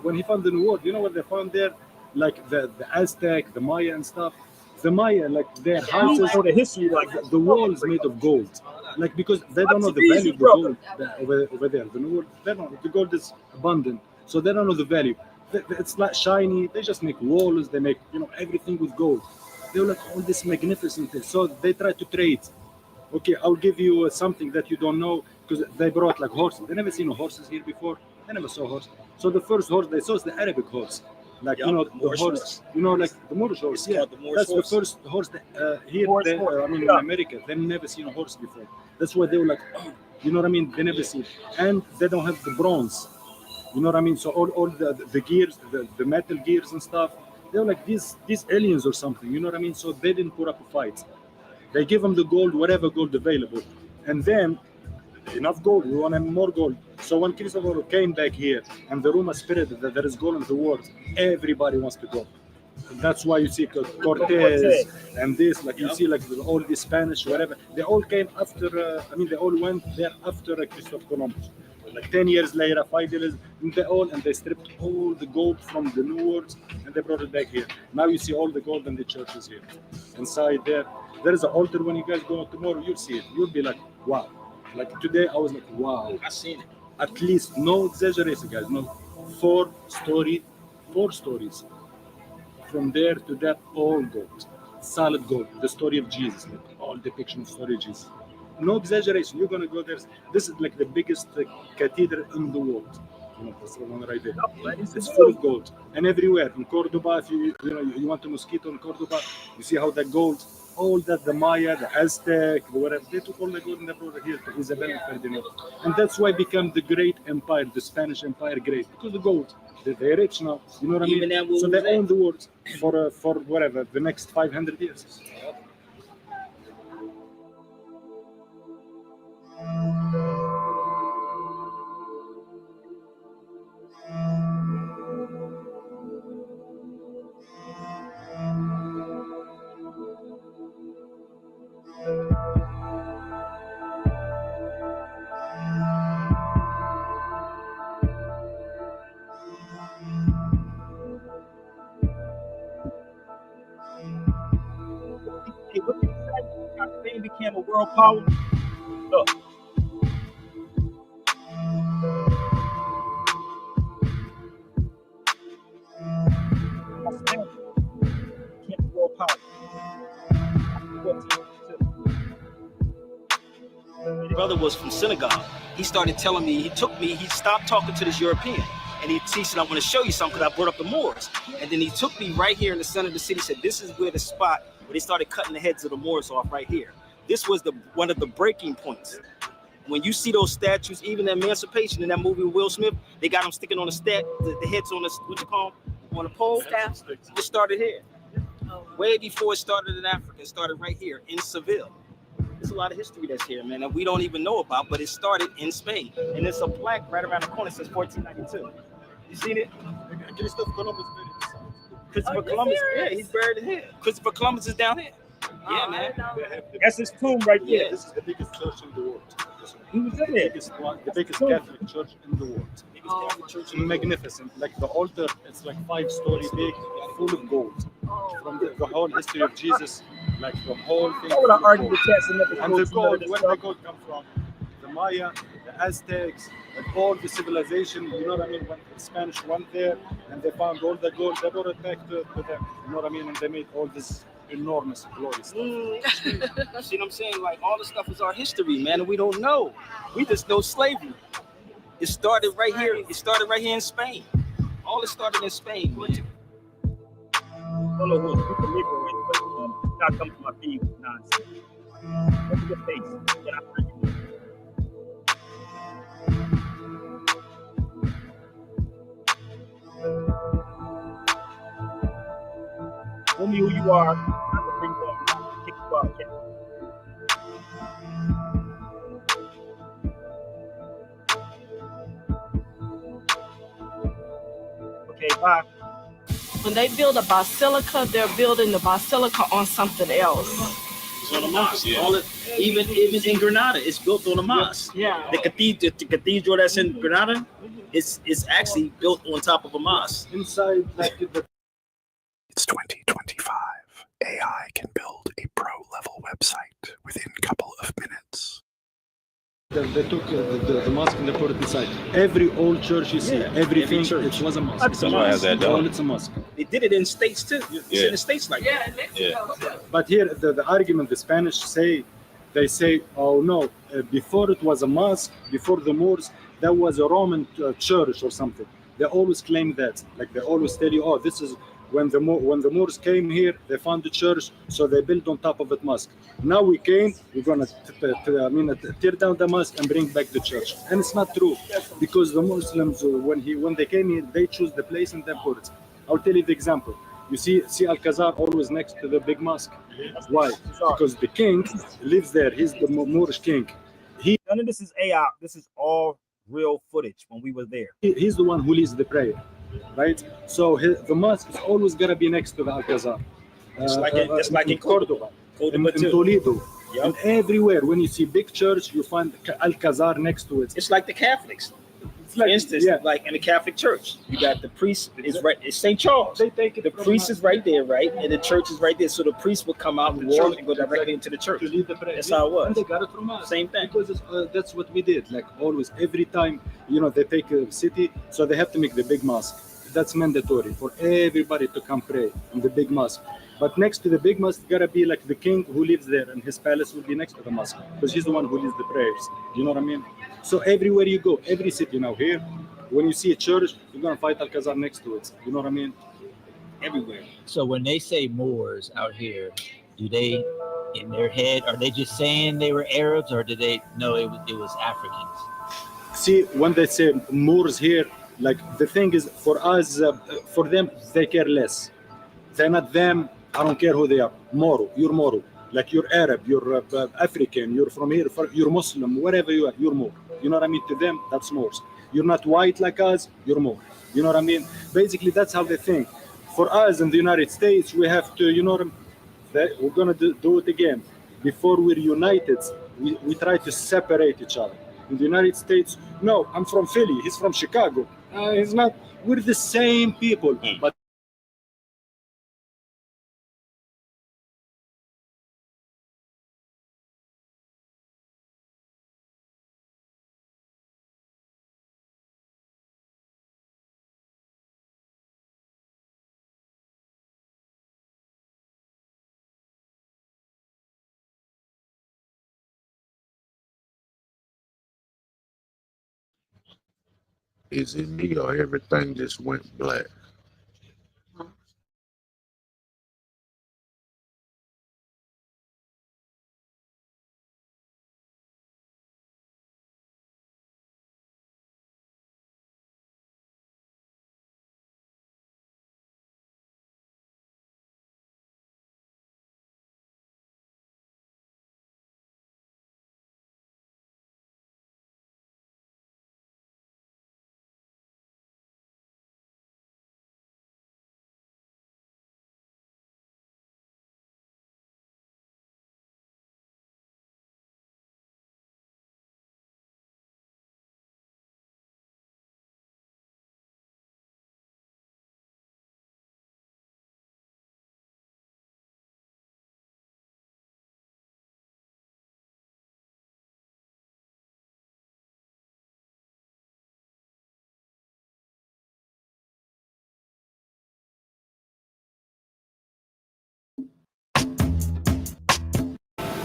when he found the New World, you know what they found there? Like the Aztec, the Maya and stuff. The Maya, like their houses, the history, like the walls made of gold. Like because they don't know the value of the gold over there. The New World, they don't know. The gold is abundant, so they don't know the value. It's like shiny. They just make walls. They make everything with gold. They were like all this magnificent thing. So they try to trade. Okay, I'll give you something that you don't know, because they brought like horses. They never seen horses here before. They never saw horse. So the first horse they saw is the Arabic horse. Like the horse, like the Moorish horse. Yeah, that's the first horse that, here. In America, they've never seen a horse before. That's why they were like, oh, you know what I mean? They never seen, and they don't have the bronze. You know what I mean? So all the gears, the metal gears and stuff, they were like these aliens or something. You know what I mean? So they didn't put up a fight. They give them the gold, whatever gold available, and then enough gold. We want more gold. So when Christopher came back here and the rumor spread that there is gold in the world, everybody wants to go. And that's why you see Cortez and this, like you see, like all the Spanish, whatever. They all came after. They all went there after Christopher Columbus. Like 10 years later, 5 years, and they stripped all the gold from the New World and they brought it back here. Now you see all the gold in the churches here. Inside there is an altar. When you guys go tomorrow, you'll see it. You'll be like, wow. Like today, I was like, wow. I seen it. At least, no exaggeration, guys. No, 4 stories. From there to that, all gold, solid gold. The story of Jesus, like all depiction of the story of Jesus. No exaggeration. You're gonna go there. This is like the biggest cathedral in the world. That's the one right there. It's full of gold, and everywhere in Cordoba. If you want a mosquito in Cordoba, you see how that gold. All that, the Maya, the Aztec, whatever, they took all the gold and they brought it here to Isabella and Ferdinand. And that's why it became the great empire, the Spanish empire great, because the gold. They're rich now, you know what I mean? So they own the world for whatever, the next 500 years. Hey, what did you say? Spain became a world power. Look. Spain became a world power. My brother was from Senegal. He started telling me, he stopped talking to this European. And he said, I want to show you something because I brought up the Moors. And then he took me right here in the center of the city, said, this is where the spot where they started cutting the heads of the Moors off right here. This was one of the breaking points. When you see those statues, even Emancipation in that movie with Will Smith, they got them sticking on the heads on on the pole. It started here. Way before it started in Africa, it started right here in Seville. There's a lot of history that's here, man, that we don't even know about, but it started in Spain. And there's a plaque right around the corner that says 1492. You seen it? Christopher Columbus buried this side. Christopher Columbus, yeah, he's buried in here. Christopher Columbus is down here. Yeah, man. That's his tomb right there. This is the biggest church in the world. He was in there. The biggest Catholic church in the world. Magnificent. Like the altar, it's like 5-story big, full of gold. From the whole history of Jesus, like the whole thing. Why would I argue with cats and And the gold, where the gold come from? The Maya, the Aztecs, and all the civilization, you know what I mean? When the Spanish went there and they found all the gold, they brought it back to them, you know what I mean? And they made all this enormous glory stuff. See what I'm saying? Like, all this stuff is our history, man, and we don't know. We just know slavery. It started right here. It started right here in Spain. All it started in Spain, man. I don't know who you can leave it with, but not come to my feed with nonsense. Look at your face. Get out of here. Tell me who you are. I can bring you up, kick you out, okay? Okay, bye. When they build a basilica, they're building the basilica on something else. It's on a mosque. Yeah. Even in Granada, it's built on a mosque. Yeah. The cathedral that's in Granada is actually built on top of a mosque. Inside, like the It's 2025. AI can build a pro-level website within a couple of minutes. They took the mosque and they put it inside. Every old church you see, everything, it was a mosque. That's why I have that done. It's a mosque. They did it in States too. It's in the States like that. Yeah. But here, the argument the Spanish say, they say, oh no, before it was a mosque, before the Moors, that was a Roman church or something. They always claim that. Like they always tell you, oh, this is when the Moors came here, they found the church, so they built on top of it mosque. Now we came, we're gonna tear down the mosque and bring back the church. And it's not true, because the Muslims, when they came here, they choose the place and they put it. I'll tell you the example. You see Alcazar always next to the big mosque. Why? Because the king lives there. He's the Moorish king. None of this is AI. This is all real footage when we were there. He's the one who leads the prayer, right? So the mosque is always gonna be next to the Alcazar. Just like in Cordoba. In Toledo. Yep. And everywhere, when you see big church, you find Alcazar next to it. It's like the Catholics. For instance, like in the Catholic Church, you got the priest is right. It's St. Charles. They take it. The priest is right there, right, and the church is right there. So the priest will come out the church and go directly into the church. To lead the prayer. That's how it was. And they got it from us. Same thing. Because that's what we did. Like always, every time, they take a city, so they have to make the big mosque. That's mandatory for everybody to come pray in the big mosque. But next to the big mosque, gotta be like the king who lives there, and his palace will be next to the mosque because he's the one who leads the prayers. You know what I mean? So everywhere you go, every city now here, when you see a church, you're gonna find Alcazar next to it. You know what I mean? Everywhere. So when they say Moors out here, do they, in their head, are they just saying they were Arabs, or do they know it was Africans? See, when they say Moors here, like the thing is, for us, for them, they care less. They're not them. I don't care who they are. Moro, you're Moro. Like you're Arab, you're African, you're from here, you're Muslim, wherever you are, you're Moor. You know what I mean? To them, that's Moors. You're not white like us, you're Moor. You know what I mean? Basically, that's how they think. For us in the United States, we have to, we're going to do it again. Before we're united, we try to separate each other. In the United States, no, I'm from Philly, he's from Chicago. He's not, we're the same people, but Is it me or everything just went black?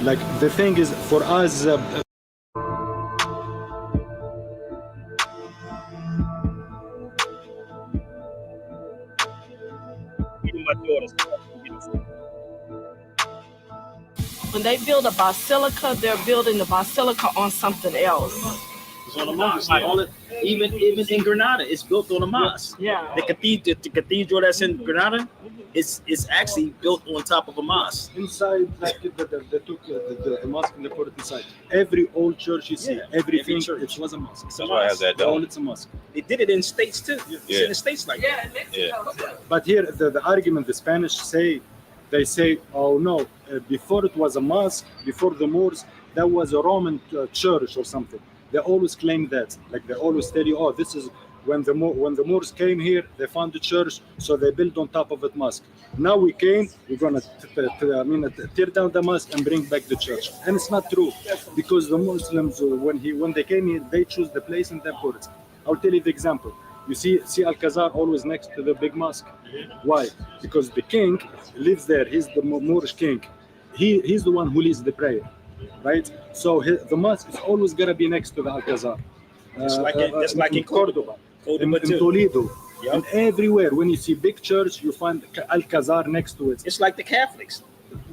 Like the thing is, for us, When they build a basilica, they're building the basilica on something else. It's on a mosque. All it, even in Granada, it's built on a mosque. Yeah. The cathedral that's in Granada, it's actually built on top of a mosque. Inside, like they took the mosque and they put it inside. Every old church you see, everything, it was a mosque. That's why I have that dome. All it's a mosque. They did it in states too. It's in the states like that. But here, the argument the Spanish say, they say, oh no, before it was a mosque, before the Moors, that was a Roman church or something. They always claim that, like they always tell you, oh, this is when the Moors came here, they found the church, so they built on top of it mosque. Now we came, we're gonna tear down the mosque and bring back the church, and it's not true, because the Muslims when they came here, they choose the place and they put it. I'll tell you the example. You see Alcazar always next to the big mosque. Why? Because the king lives there. He's the Moorish king. He's the one who leads the prayer, right? So the mosque is always gonna be next to the Alcazar. Just like in Cordoba, in Toledo, and everywhere. When you see big church, you find Alcazar next to it. It's like the Catholics.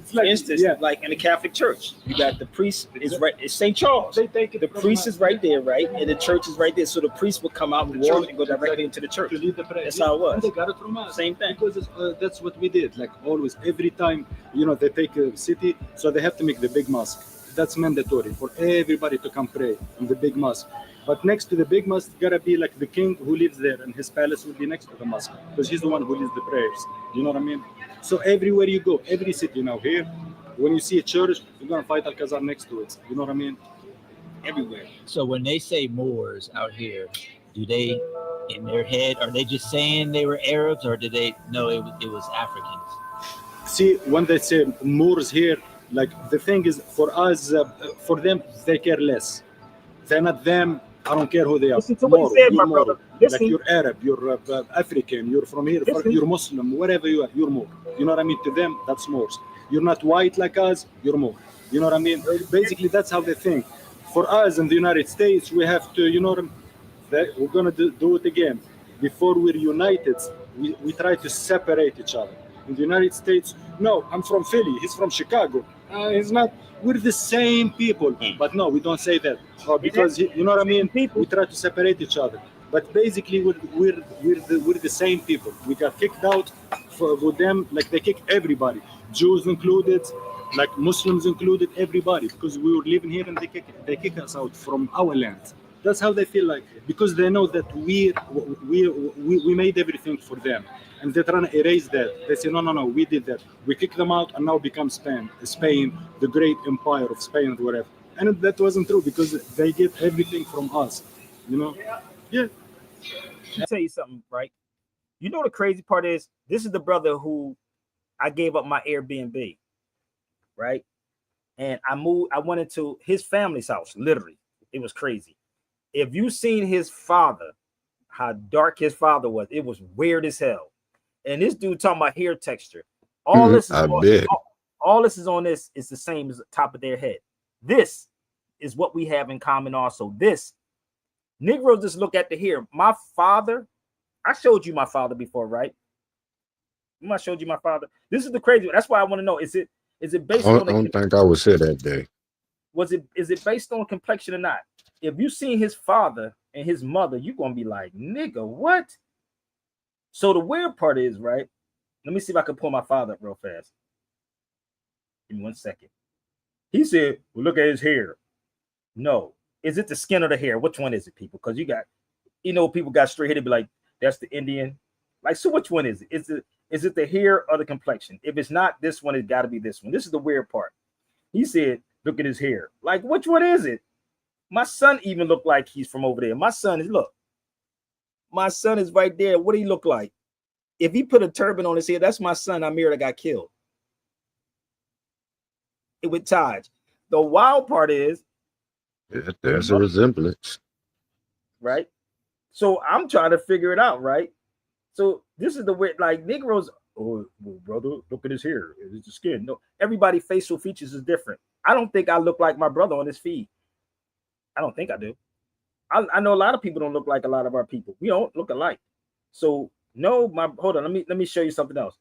For instance, like in the Catholic Church, you got the priest is right. It's St. Charles. The priest is right there, right, and the church is right there. So the priest will come out and walk and go directly into the church. To lead the prayer. That's how it was. And they got it from us. Same thing. Because that's what we did. Like always, every time they take a city, so they have to make the big mosque. That's mandatory for everybody to come pray in the big mosque. But next to the big mosque, gotta be like the king who lives there, and his palace will be next to the mosque because he's the one who leads the prayers. You know what I mean? So everywhere you go, every city now here, when you see a church, you're gonna find Alcazar next to it. You know what I mean? Everywhere. So when they say Moors out here, do they, in their head, are they just saying they were Arabs, or do they know it was Africans? See, when they say Moors here, like the thing is, for us, for them, they care less. They're not them. I don't care who they are. Listen to what he said, my brother. Like you're Arab, you're African, you're from here, you're Muslim, whatever you are, you're Moor. You know what I mean? To them, that's Moors. You're not white like us, you're Moor. You know what I mean? Basically, that's how they think. For us in the United States, we have to, we're gonna do it again. Before we're united, we try to separate each other. In the United States, no, I'm from Philly, he's from Chicago. He's not. We're the same people, but no, we don't say that because you know what I mean. We try to separate each other, but basically we're the same people. We got kicked out with them, like they kick everybody, Jews included, like Muslims included, everybody, because we were living here and they kick us out from our land. That's how they feel like, because they know that we made everything for them. And they're trying to erase that. They say, no, we did that. We kicked them out and now become Spain, the great empire of Spain, whatever. And that wasn't true because they get everything from us, Yeah. I'll tell you something, right? You know the crazy part is, this is the brother who I gave up my Airbnb, right? And I went into his family's house, literally. It was crazy. If you seen his father, how dark his father was, it was weird as hell. And this dude talking about hair texture. All this is all this is on this is the same as the top of their head. This is what we have in common also. This Negroes just look at the hair. My father, I showed you my father before, right? I showed you my father. This is the crazy one. That's why I want to know. Is it based on I don't think I was here that day. Is it based on complexion or not? If you seen his father and his mother, you're gonna be like, nigga, what? So the weird part is, right? Let me see if I can pull my father up real fast. Give me 1 second. He said, well, look at his hair. No. Is it the skin or the hair? Which one is it, people? Because people got straight hair to be like, that's the Indian. Like, so which one is it? Is it the hair or the complexion? If it's not this one, it's got to be this one. This is the weird part. He said, look at his hair. Like, which one is it? My son even looked like he's from over there. My son is right there. What do he look like? If he put a turban on his head, that's my son Amir that got killed. It with Taj. The wild part is, there's a resemblance, right? So I'm trying to figure it out, right? So this is the way, like, Negroes. Oh, well, brother, look at his hair. It's the skin. No, everybody facial features is different. I don't think I look like my brother on this feed. I don't think I do. I know a lot of people don't look like a lot of our people. We don't look alike. So no, hold on. Let me show you something else.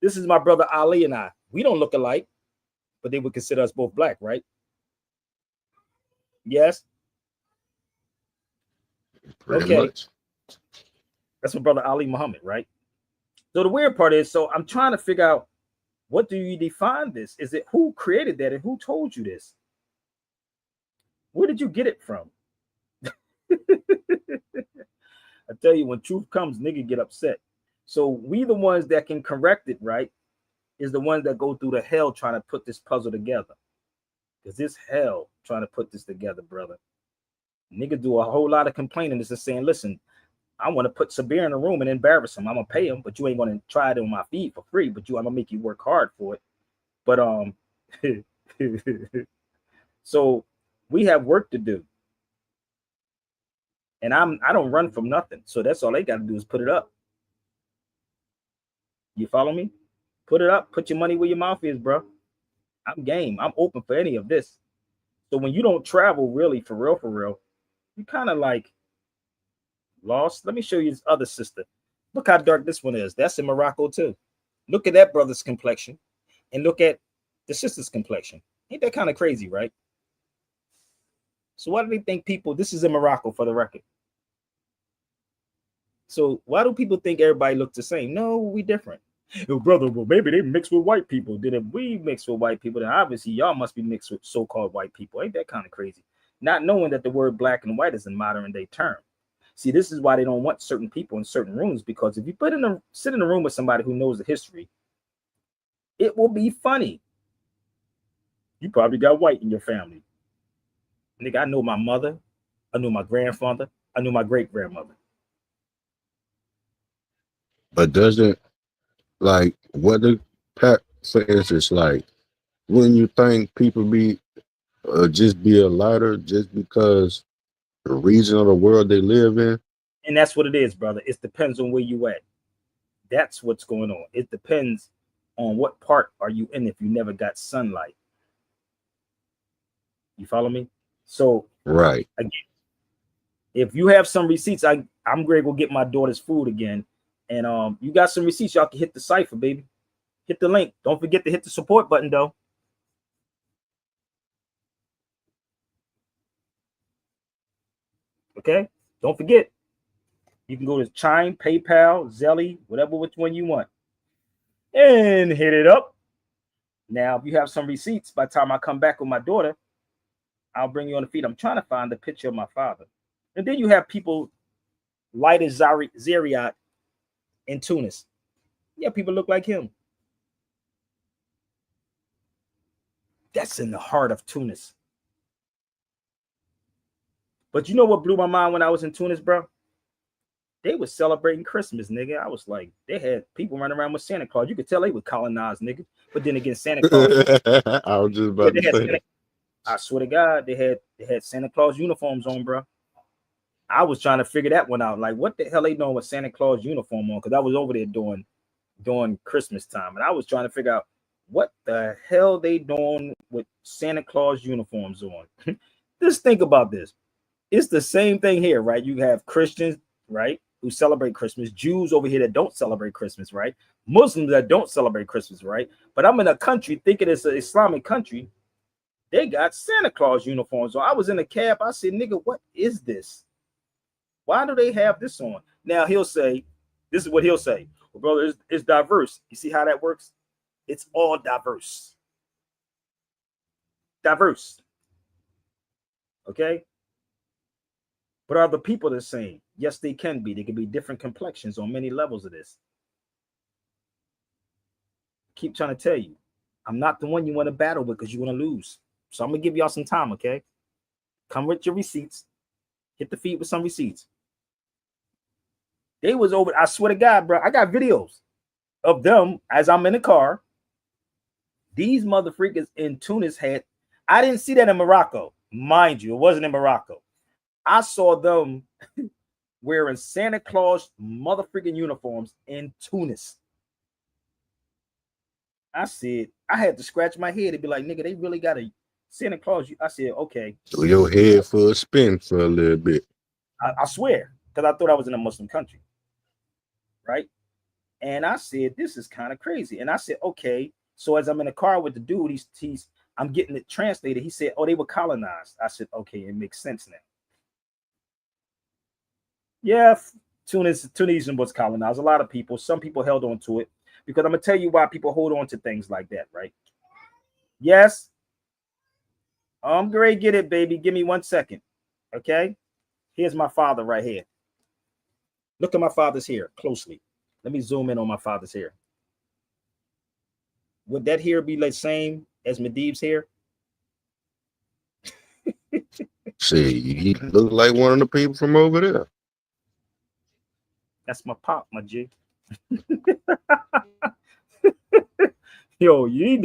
This is my brother Ali and I. We don't look alike, but they would consider us both black, right? Yes. Pretty much. That's my brother Ali Muhammad, right? So the weird part is, so I'm trying to figure out, what do you define this? Is it who created that and who told you this? Where did you get it from? I tell you, when truth comes, nigga get upset. So we the ones that can correct it, right? Is the ones that go through the hell trying to put this puzzle together. Because this hell trying to put this together, brother. Nigga do a whole lot of complaining. This is saying, listen, I want to put Sabir in a room and embarrass him. I'm gonna pay him, but you ain't gonna try it on my feed for free. But I'm gonna make you work hard for it. But so we have work to do. And I don't run from nothing. So that's all they got to do is put it up. You follow me? Put it up. Put your money where your mouth is, bro. I'm game. I'm open for any of this. So when you don't travel really for real, you kind of like lost. Let me show you this other sister. Look how dark this one is. That's in Morocco too. Look at that brother's complexion and look at the sister's complexion. Ain't that kind of crazy, right? So why do they think people, this is in Morocco for the record. So why do people think everybody looks the same? No, we different. Oh, brother, well, maybe they mixed with white people. Then if we mix with white people, then obviously y'all must be mixed with so-called white people. Ain't that kind of crazy? Not knowing that the word black and white is a modern day term. See, this is why they don't want certain people in certain rooms, because if you sit in a room with somebody who knows the history, it will be funny. You probably got white in your family. Nigga, I know my mother, I know my grandfather, I know my great-grandmother. But doesn't, like, what the Pat says is like, when you think people be just be a lighter just because the region of the world they live in? And that's what it is, brother. It depends on where you at. That's what's going on. It depends on what part are you in if you never got sunlight. You follow me? So right. Again, if you have some receipts, I'm going to go get my daughter's food again. And you got some receipts, y'all can hit the cipher, baby. Hit the link. Don't forget to hit the support button, though. Okay? Don't forget. You can go to Chime, PayPal, Zelly, whatever, which one you want. And hit it up. Now, if you have some receipts, by the time I come back with my daughter, I'll bring you on the feed. I'm trying to find the picture of my father. And then you have people light as Zariat in Tunis. Yeah, people look like him. That's in the heart of Tunis. But you know what blew my mind when I was in Tunis, bro? They were celebrating Christmas, nigga. I was like, they had people running around with Santa Claus. You could tell they were colonized, nigga. But then again, Santa Claus. I was just about to say. I swear to God, they had Santa Claus uniforms on, bro. I was trying to figure that one out. Like, what the hell they doing with Santa Claus uniform on? Because I was over there during Christmas time, and I was trying to figure out what the hell they doing with Santa Claus uniforms on. Just think about this. It's the same thing here, right? You have Christians, right, who celebrate Christmas, Jews over here that don't celebrate Christmas, right? Muslims that don't celebrate Christmas, right? But I'm in a country thinking it's an Islamic country. They got Santa Claus uniforms on. I was in a cab. I said, nigga, what is this? Why do they have this on? Now he'll say, this is what he'll say. Well, brother, it's diverse. You see how that works? It's all diverse. Diverse. Okay? But are the people the same? Yes, they can be. They can be different complexions on many levels of this. Keep trying to tell you, I'm not the one you want to battle with because you want to lose. So I'm going to give y'all some time, okay? Come with your receipts. Hit the feed with some receipts. They was over, I swear to God, bro, I got videos of them as I'm in the car. These motherfuckers in Tunis had, I didn't see that in Morocco. Mind you, it wasn't in Morocco. I saw them wearing Santa Claus motherfucking uniforms in Tunis. I said, I had to scratch my head and be like, nigga, they really got a Santa Claus. I said, okay. So your head for a spin for a little bit. I swear, because I thought I was in a Muslim country, right? And I said, this is kind of crazy. And I said, okay. So as I'm in the car with the dude, I'm getting it translated. He said, oh, they were colonized. I said, okay, it makes sense now. Yeah, Tunisia was colonized. A lot of people, some people held on to it, because I'm gonna tell you why people hold on to things like that, right? Yes. I'm great. Get it, baby. Give me 1 second. Okay. Here's my father right here. Look at my father's hair closely. Let me zoom in on my father's hair. Would that hair be the same as Mediv's hair? See, he look like one of the people from over there. That's my pop, my G. Yo, these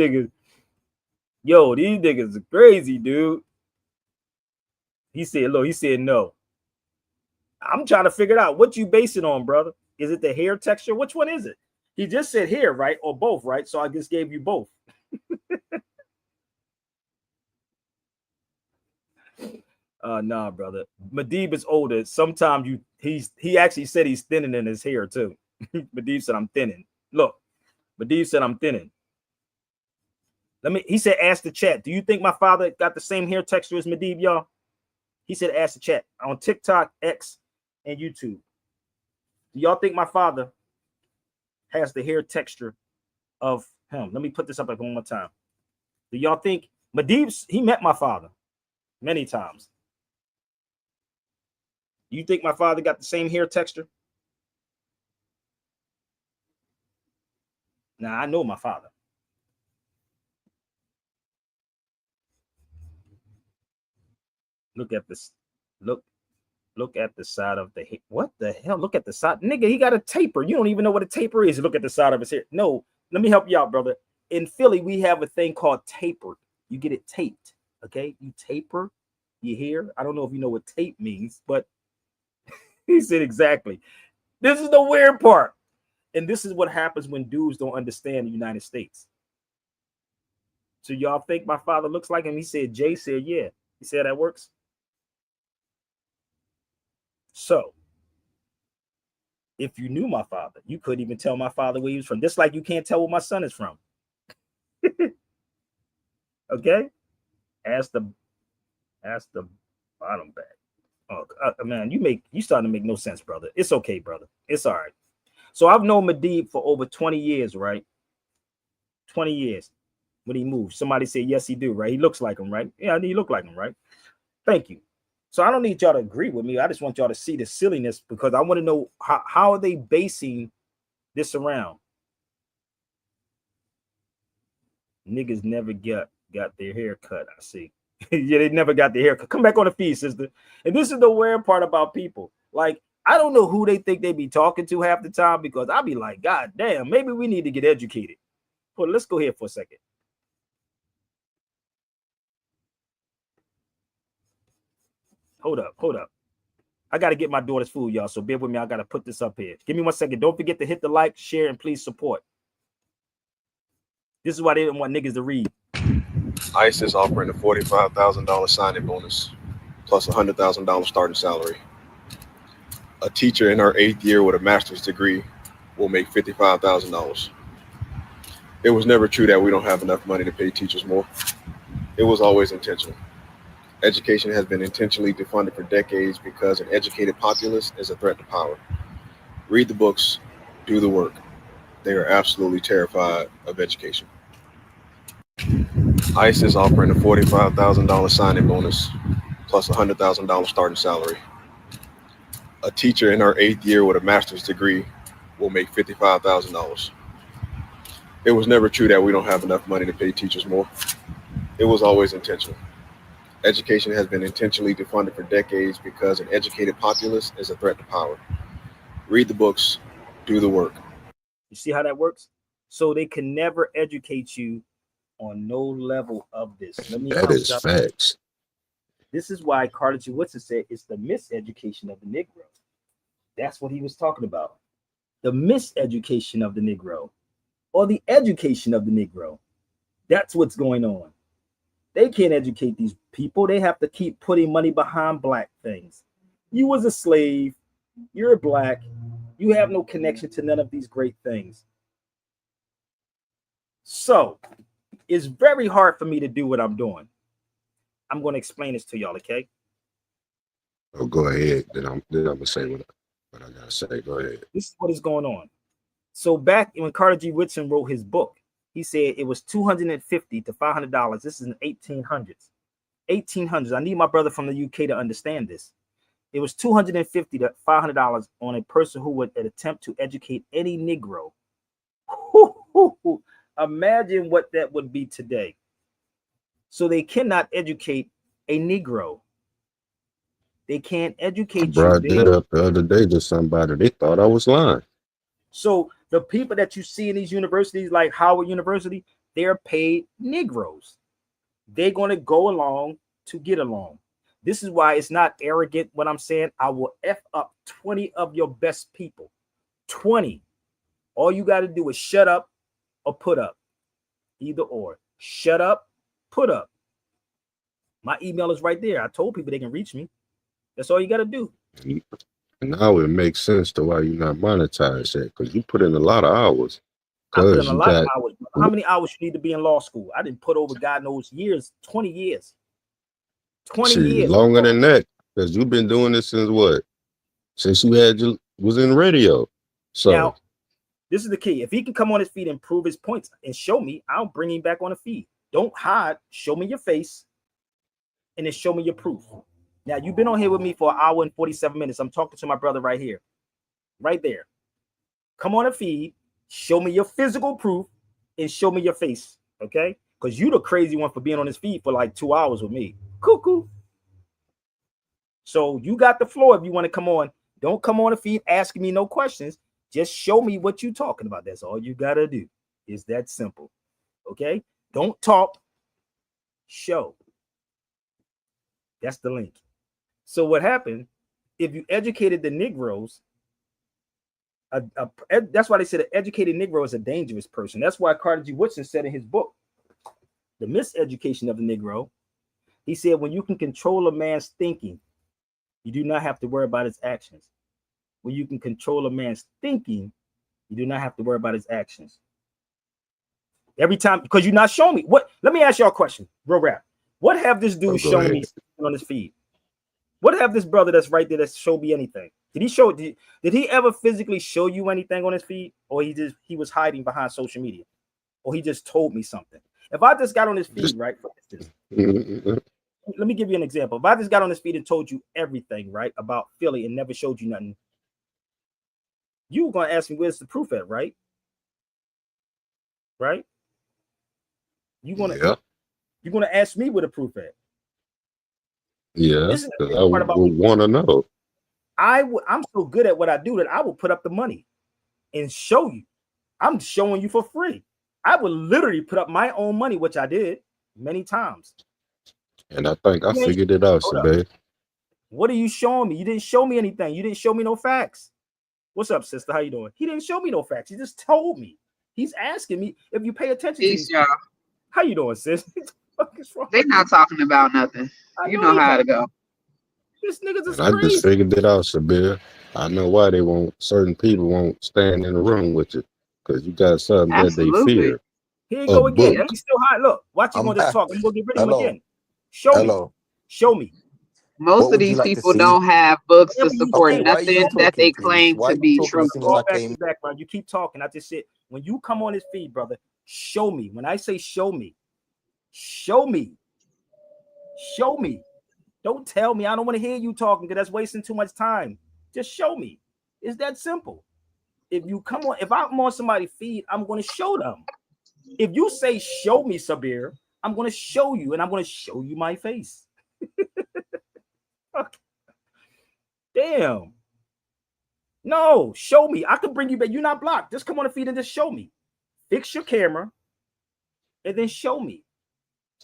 niggas are crazy, dude. He said, look, he said no. I'm trying to figure it out. What you base it on, brother? Is it the hair texture? Which one is it? He just said hair, right? Or both, right? So I just gave you both. Nah, brother. Medib is older. Sometimes he actually said he's thinning in his hair too. Medib said I'm thinning. Look, Medib said I'm thinning. He said, ask the chat. Do you think my father got the same hair texture as Medib, y'all? He said, ask the chat on TikTok, X, and YouTube. Do y'all think my father has the hair texture of him? Let me put this up like one more time. Do y'all think Medib, he met my father many times. You think my father got the same hair texture? Now, I know my father. Look at this. Look at the side of the hair. What the hell? Look at the side. Nigga, he got a taper. You don't even know what a taper is. Look at the side of his hair. No, let me help you out, brother. In Philly, we have a thing called tapered. You get it taped, okay? You taper your hair. I don't know if you know what tape means, but he said exactly. This is the weird part. And this is what happens when dudes don't understand the United States. So y'all think my father looks like him? He said, Jay said, yeah. He said that works. So if you knew my father, you couldn't even tell my father where he was from. Just like you can't tell where my son is from. Okay? Ask the bottom back. Oh man, you starting to make no sense, brother. It's okay, brother. It's all right. So I've known Medib for over 20 years, right? 20 years. When he moved, somebody said, yes, he do, right? He looks like him, right? Yeah, he look like him, right? Thank you. So I don't need y'all to agree with me. I just want y'all to see the silliness, because I want to know how are they basing this around? Niggas never got their hair cut. I see. Yeah, they never got their hair cut. Come back on the feed, sister. And this is the weird part about people. Like, I don't know who they think they be talking to half the time, because I be like, God damn, maybe we need to get educated. Well, let's go here for a second. Hold up. I got to get my daughter's food, y'all. So bear with me. I got to put this up here. Give me 1 second. Don't forget to hit the like, share, and please support. This is why they didn't want niggas to read. ICE is offering a $45,000 signing bonus plus $100,000 starting salary. A teacher in her 8th year with a master's degree will make $55,000. It was never true that we don't have enough money to pay teachers more. It was always intentional. Education has been intentionally defunded for decades because an educated populace is a threat to power. Read the books, do the work. They are absolutely terrified of education. ICE is offering a $45,000 signing bonus plus $100,000 starting salary. A teacher in her 8th year with a master's degree will make $55,000. It was never true that we don't have enough money to pay teachers more. It was always intentional. Education has been intentionally defunded for decades because an educated populace is a threat to power. Read the books, do the work. You see how that works? So they can never educate you on no level of this. That is facts. This is why Carter G. Woodson said it's the miseducation of the Negro. That's what he was talking about. The miseducation of the Negro, or the education of the Negro. That's what's going on. They can't educate these people. They have to keep putting money behind black things. You was a slave. You're black. You have no connection to none of these great things. So it's very hard for me to do what I'm doing. I'm going to explain this to y'all, okay? Oh, go ahead. Then I'm gonna say what I gotta say. Go ahead. This is what is going on. So back when Carter G. Woodson wrote his book, he said it was $250 to $500. This is in 1800s. 1800s. I need my brother from the UK to understand this. It was $250 to $500 on a person who would attempt to educate any Negro. Imagine what that would be today. So they cannot educate a Negro. They can't educate I brought you. that up the other day to somebody. They thought I was lying. So the people that you see in these universities, like Howard University, they're paid Negroes. They're going to go along to get along. This is why it's not arrogant when I'm saying I will F up 20 of your best people. 20. All you got to do is shut up or put up. Either or. Shut up, put up. My email is right there. I told people they can reach me. That's all you got to do. Now it makes sense to why you're not monetized that, because you put in a lot of hours. I put in a lot of hours. How many hours you need to be in law school? I didn't put over God knows years, 20 years. 20 years. Longer than that, because you've been doing this since what? Since you was in radio. So now, this is the key. If he can come on his feet and prove his points and show me, I'll bring him back on the feed. Don't hide. Show me your face and then show me your proof. Now, you've been on here with me for an hour and 47 minutes. I'm talking to my brother right here. Right there. Come on the feed. Show me your physical proof and show me your face. Okay? Because you the crazy one for being on this feed for like 2 hours with me. Cuckoo. So you got the floor if you want to come on. Don't come on the feed asking me no questions. Just show me what you're talking about. That's all you got to do. It's that simple. Okay? Don't talk. Show. That's the link. So what happened, if you educated the Negroes, that's why they said an educated Negro is a dangerous person. That's why Carter G. Woodson said in his book, The Miseducation of the Negro, he said, when you can control a man's thinking, you do not have to worry about his actions. When you can control a man's thinking, you do not have to worry about his actions. Every time, because you're not showing me. What? Let me ask y'all a question, real rap. What have this dude shown me on his feed? What have this brother that's right there that showed me anything? Did he ever physically show you anything on his feed? Or he was hiding behind social media? Or he just told me something? If I just got on his feed, right? Let me give you an example. If I just got on his feed and told you everything, right, about Philly and never showed you nothing, you were going to ask me where's the proof at, right? Right? You're going to ask me where the proof at. Yeah, because I would want to know. I'm so good at what I do that I will put up the money and show you. I'm showing you for free. I would literally put up my own money, which I did many times. And I think I figured it out, babe. What are you showing me? You didn't show me anything. You didn't show me no facts. What's up, sister? How you doing? He didn't show me no facts. He just told me. He's asking me if you pay attention. Peace, y'all. How you doing, sis? They're not talking about nothing. You know how to go. This nigga's is crazy. I just figured it out, Sabir. I know why certain people won't stand in the room with you, because you got something that they fear. Here you go again. He's still high. Look, watch him on this talk. I'm gonna get rid of him again. Show me. Show me. Most of these people don't have books to support nothing that they claim to be true. Background. You keep talking. I just said, when you come on this feed, brother, show me. When I say show me, show me. Show me. Don't tell me. I don't want to hear you talking because that's wasting too much time. Just show me. It's that simple. If I'm on somebody's feed, I'm going to show them. If you say show me, Sabir, I'm going to show you, and I'm going to show you my face. Damn. No, show me. I can bring you back. You're not blocked. Just come on the feed and just show me. Fix your camera and then show me.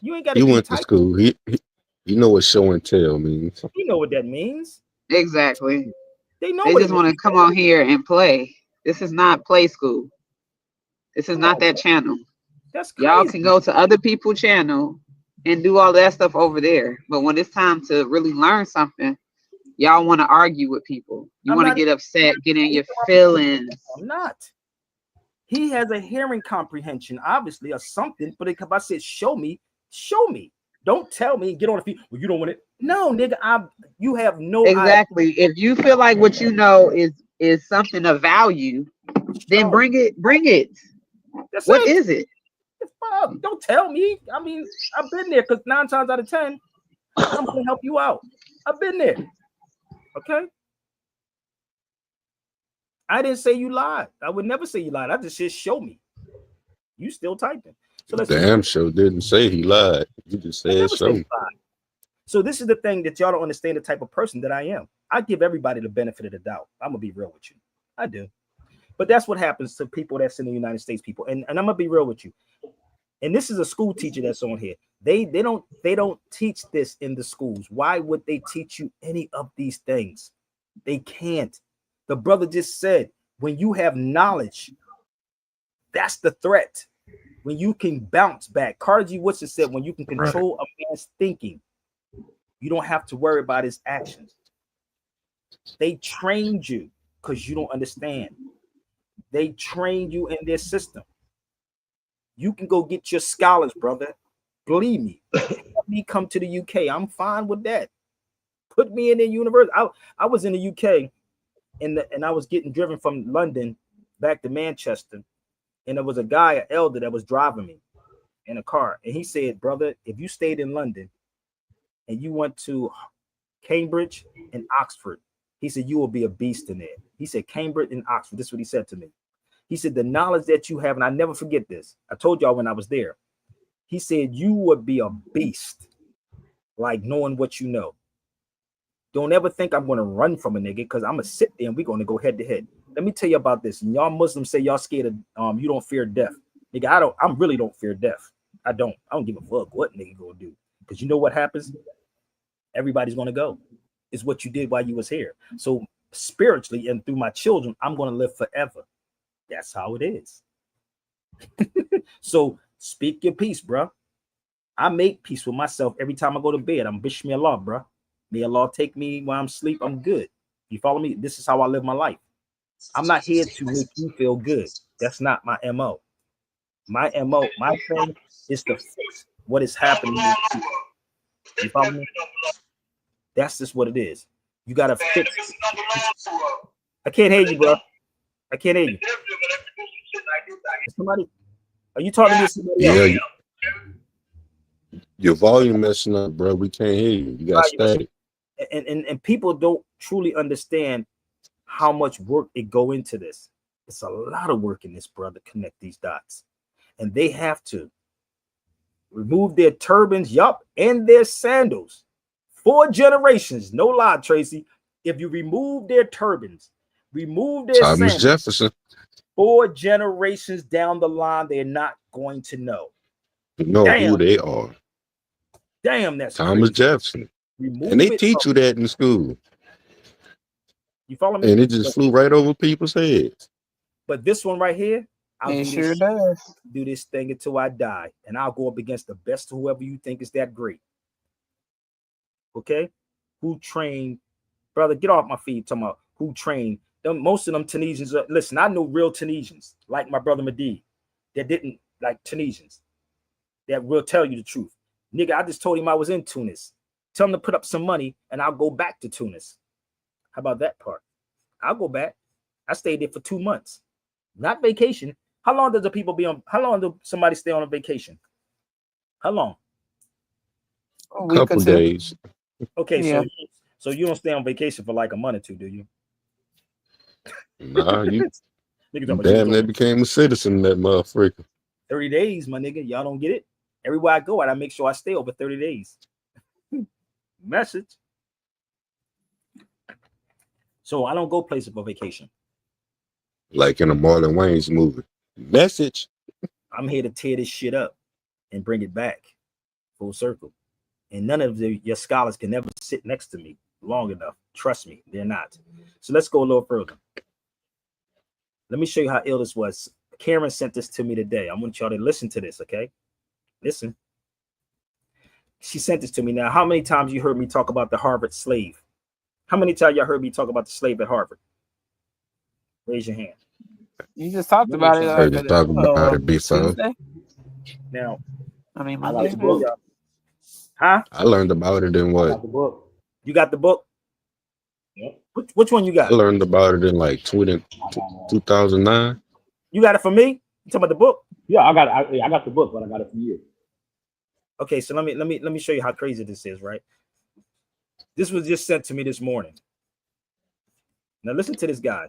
You ain't got to. You went to school. He know what show and tell means. You know what that means. Exactly. They know. They just want to come on here and play. This is not play school. This is not that channel. That's crazy. Y'all can go to other people's channel and do all that stuff over there. But when it's time to really learn something, y'all want to argue with people. You I'm want to not get upset, get in your interrupting. feelings. I'm not. He has a hearing comprehension, obviously, or something. But if I said, show me. Don't tell me, get on the feet. Well, you don't want it. No, nigga, you have no idea. Exactly. If you feel like what you know is something of value, then bring it. That's What it. is it? Don't tell me. I mean, I've been there because 9 times out of 10, I'm gonna help you out. I've been there. Okay. I didn't say you lied. I would never say you lied. I just said show me. You still typing. So let's Damn show didn't say he lied. You just said so. So this is the thing that y'all don't understand the type of person that I am. I give everybody the benefit of the doubt. I'm gonna be real with you. I do. But that's what happens to people that's in the United States, people. And I'm gonna be real with you. And this is a school teacher that's on here. They don't teach this in the schools. Why would they teach you any of these things? They can't. The brother just said, when you have knowledge, that's the threat. When you can bounce back. Carter G. Woodson said, when you can control a man's thinking, you don't have to worry about his actions. They trained you because you don't understand. They trained you in their system. You can go get your scholars, brother. Believe me. Let me come to the UK. I'm fine with that. Put me in the university. I was in the UK and I was getting driven from London back to Manchester. And there was a guy, an elder, that was driving me in a car. And he said, brother, if you stayed in London and you went to Cambridge and Oxford, he said, you will be a beast in there. He said, Cambridge and Oxford. This is what he said to me. He said, the knowledge that you have, and I never forget this. I told y'all when I was there. He said, you would be a beast, like knowing what you know. Don't ever think I'm going to run from a nigga because I'm going to sit there and we're going to go head to head. Let me tell you about this. And y'all Muslims say y'all scared of, you don't fear death. Nigga, I really don't fear death. I don't give a fuck what nigga going to do. Because you know what happens? Everybody's going to go. It's what you did while you was here. So spiritually and through my children, I'm going to live forever. That's how it is. So speak your peace, bro. I make peace with myself every time I go to bed. I'm bish me Allah, bro. May Allah take me while I'm asleep. I'm good. You follow me? This is how I live my life. I'm not here to make you feel good. That's not my MO. My MO, my thing is to fix what is happening. You follow me? That's just what it is. You gotta fix it. I can't hear you, bro. I can't hear you. Somebody, are you talking to somebody else? Your volume messing up, bro. We can't hear you. You got static. And people don't truly understand how much work it go into this. It's a lot of work in this, brother. Connect these dots, and they have to remove their turbans, and their sandals. 4 generations, no lie, Tracy. If you remove their turbans, remove their Thomas sandals, Jefferson. 4 generations down the line, they're not going to know. Who they are. Damn, that's Thomas crazy. Jefferson. And they teach you that in school. You follow me? And it just flew right over people's heads. But this one right here, I'll do this thing until I die, and I'll go up against the best of whoever you think is that great. Okay? Who trained, brother? Get off my feet. Talking about who trained them. Most of them Tunisians. Listen, I know real Tunisians, like my brother Mehdi, that didn't like Tunisians. That will tell you the truth. Nigga, I just told him I was in Tunis. Tell him to put up some money, and I'll go back to Tunis. How about that part? I'll go back. I stayed there for 2 months. Not vacation. How long does the people be on? How long do somebody stay on a vacation? How long? A couple days. Okay, yeah. So you don't stay on vacation for like a month or 2, do you? Nah, you damn near became a citizen in that motherfucker. 30 days, my nigga. Y'all don't get it? Everywhere I go, I make sure I stay over 30 days. Message. So I don't go places for vacation. Like in a Marlon Wayans movie. Message. I'm here to tear this shit up and bring it back full circle. And none of your scholars can ever sit next to me long enough. Trust me, they're not. So let's go a little further. Let me show you how ill this was. Karen sent this to me today. I want y'all to listen to this, okay? Listen. She sent this to me. Now, how many times you heard me talk about the Harvard slave? How many times y'all heard me talk about the slave at Harvard? Raise your hand. You just talked Many about it times. Heard you talk about it before. Tuesday. Now, I mean I Monday. got the book. Huh? I learned about it in I what? got the book. You got the book? Yep. Which one you got? I learned about it in like 2009. You got it from me? You talking about the book? Yeah, I got the book, but I got it from you. Okay, so let me show you how crazy this is, right? This was just sent to me this morning. Now listen to this guy.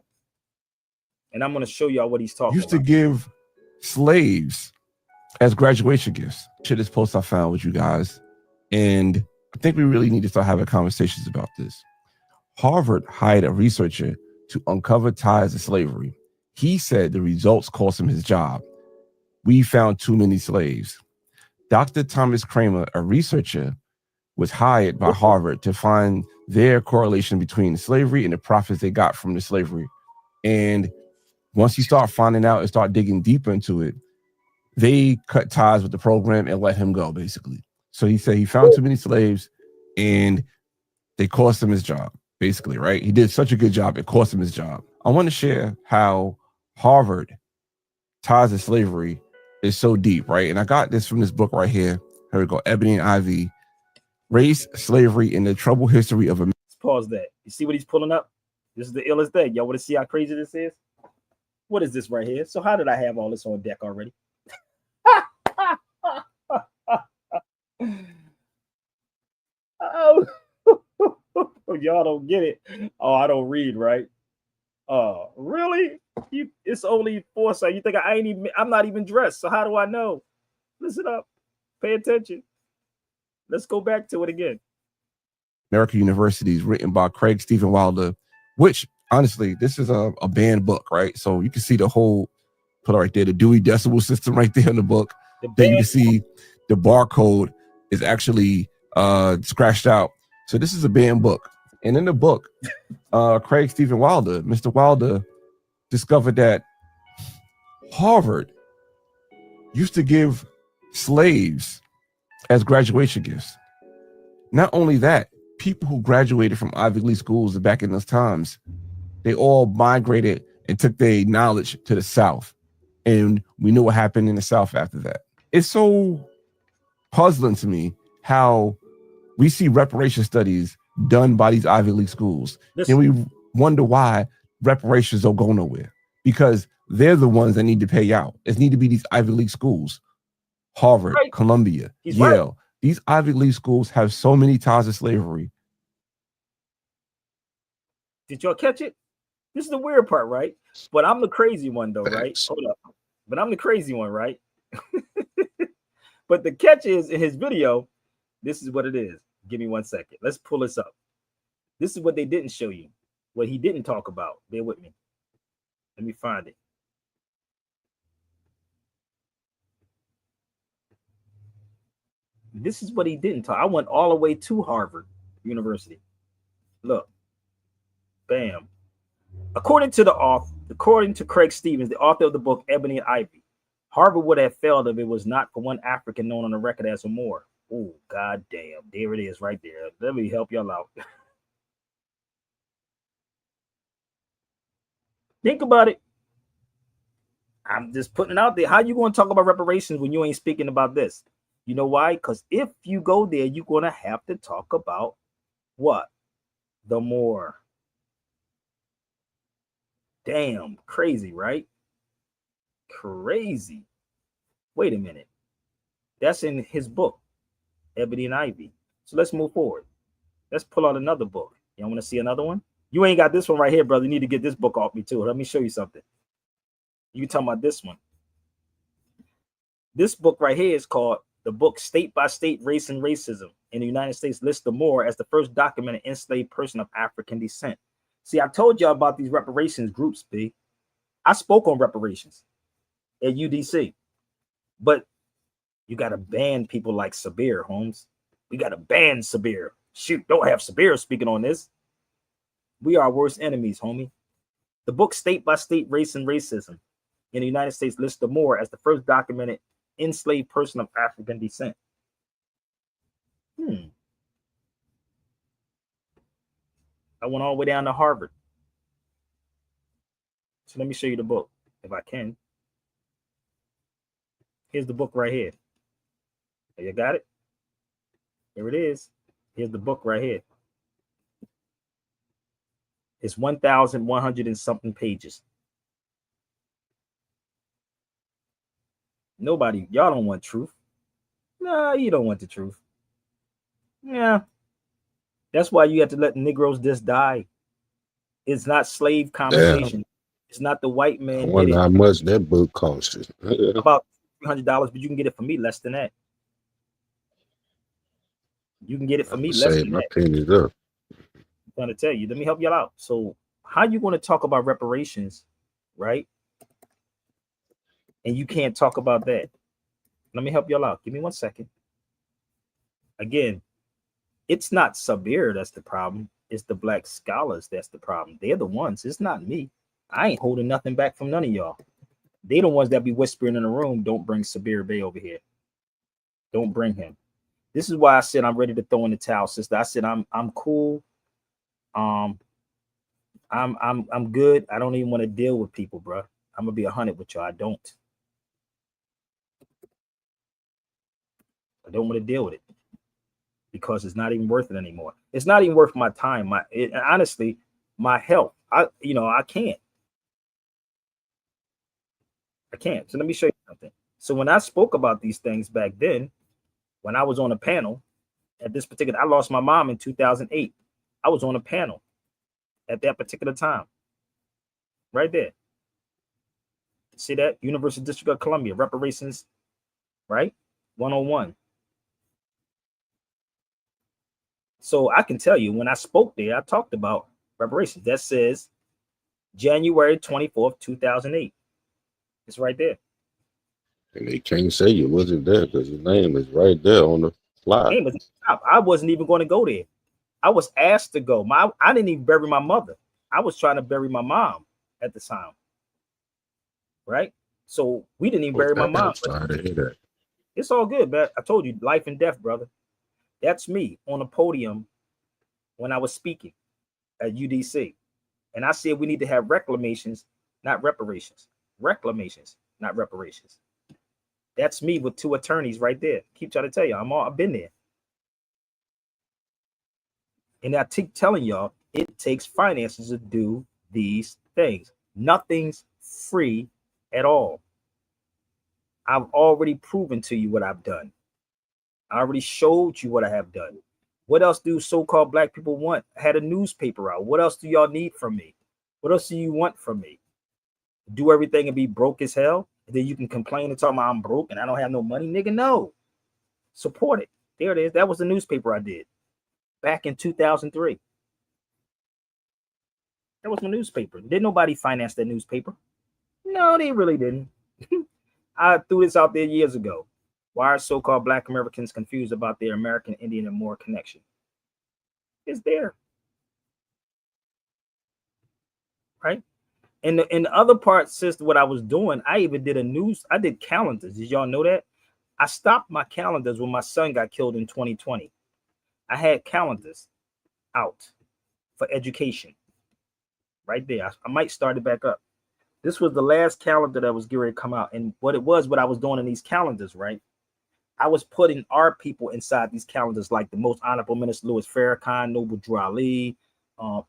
And I'm going to show y'all what he's talking Used to about. give slaves as graduation gifts. Share this post I found with you guys. And I think we really need to start having conversations about this. Harvard hired a researcher to uncover ties to slavery. He said the results cost him his job. We found too many slaves. Dr. Thomas Kramer, a researcher, was hired by Harvard to find their correlation between slavery and the profits they got from the slavery. And once you start finding out and start digging deeper into it, they cut ties with the program and let him go, basically. So he said he found too many slaves and they cost him his job, basically, right? He did such a good job, it cost him his job. I want to share how Harvard ties to slavery is so deep, right? And I got this from this book right here. Here we go, Ebony and Ivy, Race, Slavery, and the Troubled History of America. Let's pause that. You see what he's pulling up? This is the illest thing. Y'all want to see how crazy this is? What is this right here? So how did I have all this on deck already? Oh, y'all don't get it. Oh, I don't read, right? Really? It's only foresight. You think I'm not even dressed. So how do I know? Listen up. Pay attention. Let's go back to it again. American Universities, written by Craig Stephen Wilder, which honestly, this is a banned book, right? So you can see the whole, put it right there, the Dewey Decimal System right there in the book. Then you can see the barcode is actually scratched out. So this is a banned book. And in the book, Craig Stephen Wilder, Mr. Wilder, discovered that Harvard used to give slaves as graduation gifts. Not only that, people who graduated from Ivy League schools back in those times, they all migrated and took their knowledge to the South. And we know what happened in the South after that. It's so puzzling to me how we see reparation studies done by these Ivy League schools. And we wonder why reparations don't go nowhere, because they're the ones that need to pay out. It need to be these Ivy League schools, Harvard, right. Columbia, Yale. Right. These Ivy League schools have so many ties to slavery. Did y'all catch it? This is the weird part, right? But I'm the crazy one, though, right? Hold up. But I'm the crazy one, right? But the catch is, in his video, this is what it is. Give me 1 second. Let's pull this up. This is what they didn't show you, what he didn't talk about. Bear with me. Let me find it. This is what he didn't talk. I went all the way to Harvard University. Look. Bam. According to Craig Stevens, the author of the book Ebony and Ivy, Harvard would have failed if it was not for one African known on the record as a Moor. Oh, god damn. There it is right there. Let me help y'all out. Think about it. I'm just putting it out there. How you going to talk about reparations when you ain't speaking about this? You know why? Because if you go there, you're going to have to talk about what? The Moor. Damn, crazy, right? Crazy. Wait a minute. That's in his book, Ebony and Ivy. So let's move forward. Let's pull out another book. You want to see another one? You ain't got this one right here, brother. You need to get this book off me too. Let me show you something. You talking about this one. This book right here is called the book State by State, Race and Racism in the United States lists the Moor as the first documented enslaved person of African descent. See, I told y'all about these reparations groups, B. I spoke on reparations at UDC. But you got to ban people like Sabir, Holmes. We got to ban Sabir. Shoot, don't have Sabir speaking on this. We are our worst enemies, homie. The book State by State, Race and Racism in the United States lists the Moor as the first documented enslaved person of African descent. I went all the way down to Harvard. So let me show you the book, if I can. Here's the book right here. You got it? Here it is. Here's the book right here. It's 1,100 and something pages. Nobody, y'all don't want truth. No, you don't want the truth. Yeah. That's why you have to let Negroes just die. It's not slave conversation. It's not the white I man did wonder it. how much that book cost you. About $300, but you can get it for me less than that. You can get it for me less Save than my that. pennies up. I'm trying to tell you. Let me help y'all out. So, how you going to talk about reparations, right? And you can't talk about that. Let me help y'all out. Give me 1 second. Again, it's not Sabir that's the problem. It's the black scholars that's the problem. They're the ones. It's not me. I ain't holding nothing back from none of y'all. They the ones that be whispering in the room, don't bring Sabir Bey over here. Don't bring him. This is why I said I'm ready to throw in the towel, sister. I said I'm cool. I'm good. I don't even want to deal with people, bro. I'm gonna be 100 with y'all. I don't want to deal with it because it's not even worth it anymore. It's not even worth my time. Honestly, my health. I can't. So let me show you something. So when I spoke about these things back then, when I was on a panel at this particular, I lost my mom in 2008. I was on a panel at that particular time. Right there. See that? University District of Columbia, reparations, right? 101. So I can tell you when I spoke there, I talked about reparations. That says January 24th, 2008. It's right there. And they can't say you wasn't there because your name is right there on the flyer. Name was at the top. I wasn't even going to go there. I was asked to go. I didn't even bury my mother. I was trying to bury my mom at the time. Right? So we didn't even bury my mom. Sorry to hear that. It's all good, man. I told you, life and death, brother. That's me on a podium when I was speaking at UDC. And I said we need to have reclamations, not reparations. Reclamations, not reparations. That's me with 2 attorneys right there. Keep trying to tell you, I've been there. And I keep telling y'all, it takes finances to do these things. Nothing's free at all. I've already proven to you what I've done. I already showed you what I have done. What else do so-called black people want? I had a newspaper out. What else do y'all need from me? What else do you want from me? Do everything and be broke as hell? And then you can complain and talk about I'm broke and I don't have no money, nigga. No. Support it. There it is. That was the newspaper I did back in 2003. That was my newspaper. Didn't nobody finance that newspaper? No, they really didn't. I threw this out there years ago. Why are so-called black Americans confused about their American, Indian, and Moor connection? It's there. Right? And the other part, sister, what I was doing, I even did I did calendars. Did y'all know that? I stopped my calendars when my son got killed in 2020. I had calendars out for education. Right there. I might start it back up. This was the last calendar that was getting ready to come out. And what I was doing in these calendars, right? I was putting our people inside these calendars, like the Most Honorable Minister Louis Farrakhan, Noble Drew Ali,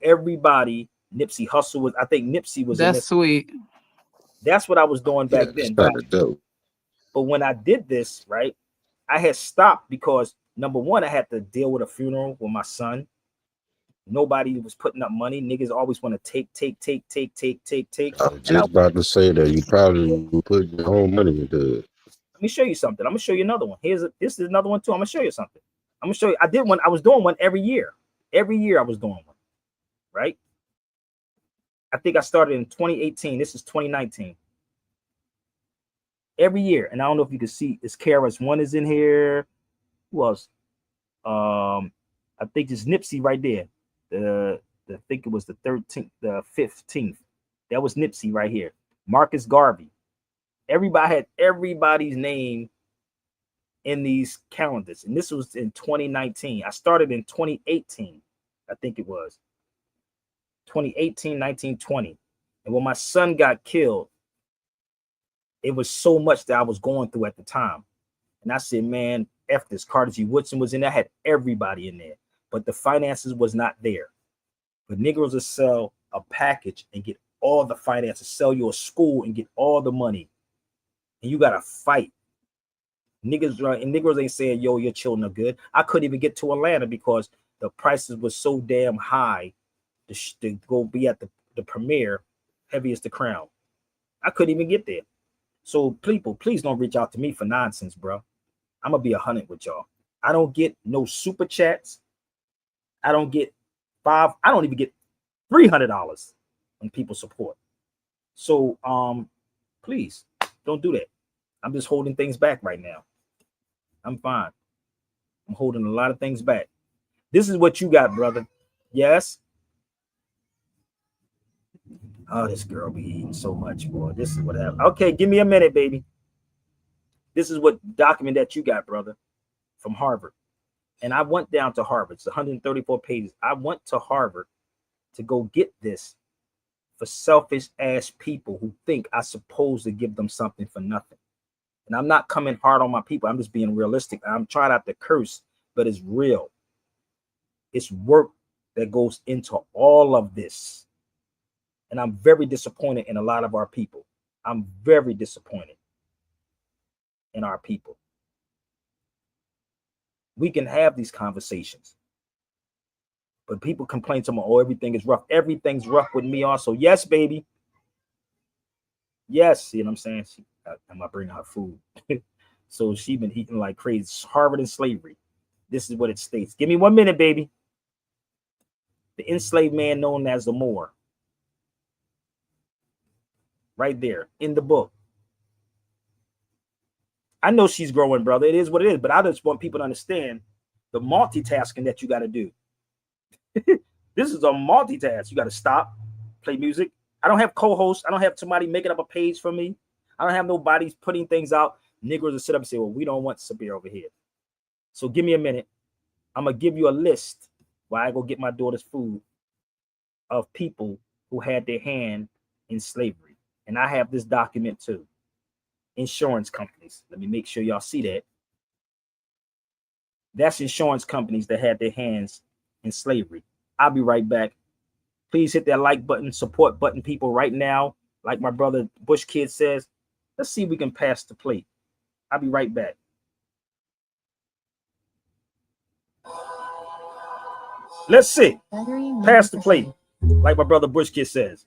everybody. Nipsey Hussle was, I think Nipsey was in this. That's sweet. That's what I was doing back then. But when I did this, right, I had stopped because number one, I had to deal with a funeral with my son. Nobody was putting up money. Niggas always want to take. I was just about to say that you probably put your own money into it. Let me show you something. I'm gonna show you another one. This is another one too. I'm gonna show you something. I'm gonna show you. I did one. I was doing one every year. Every year I was doing one. Right. I think I started in 2018. This is 2019. Every year, and I don't know if you can see. It's KRS-One is in here. Who else? I think it's Nipsey right there. I think it was the 13th, the 15th. That was Nipsey right here. Marcus Garvey. Everybody had everybody's name in these calendars. And this was in 2019. I started in 2018. I think it was 2018, 19, 20. And when my son got killed, it was so much that I was going through at the time. And I said, man, F this. Carter G. Woodson was in there. I had everybody in there, but the finances was not there. But Negroes will sell a package and get all the finances, sell you a school and get all the money. And you got to fight. Niggas and Negroes ain't saying, yo, your children are good. I couldn't even get to Atlanta because the prices were so damn high to go be at the premiere, Heavy as the Crown. I couldn't even get there. So people, please don't reach out to me for nonsense, bro. I'm gonna be 100 with y'all. I don't get no super chats. I don't get I don't even get $300 when people support. So please don't do that. I'm just holding things back right now. I'm fine. I'm holding a lot of things back. This is what you got, brother. Yes. Oh, this girl be eating so much, boy. This is what happened. Okay, give me a minute, baby. This is what document that you got, brother, from Harvard. And I went down to Harvard. It's 134 pages. I went to Harvard to go get this for selfish ass people who think I'm supposed to give them something for nothing. And I'm not coming hard on my people. I'm just being realistic. I'm trying not to curse, but it's real. It's work that goes into all of this. And I'm very disappointed in a lot of our people. I'm very disappointed in our people. We can have these conversations. But people complain to me, oh, everything is rough. Everything's rough with me also. Yes, baby. Yes, you know what I'm saying? I'm not bringing her food. So she's been eating like crazy. Harvard and slavery. This is what it states. Give me 1 minute, baby. The enslaved man known as the Moor. Right there in the book. I know she's growing, brother. It is what it is. But I just want people to understand the multitasking that you got to do. This is a multitask. You got to stop, play music. I don't have co-hosts. I don't have somebody making up a page for me. I don't have nobody putting things out. Negroes will sit up and say, well, we don't want Sabir over here. So give me a minute. I'm going to give you a list while I go get my daughter's food of people who had their hand in slavery. And I have this document too. Insurance companies. Let me make sure y'all see that. That's insurance companies that had their hands in slavery. I'll be right back. Please hit that like button, support button, people, right now. Like my brother Bush Kid says, let's see if we can pass the plate. I'll be right back. Let's see. Pass the plate. Like my brother Bush Kid says.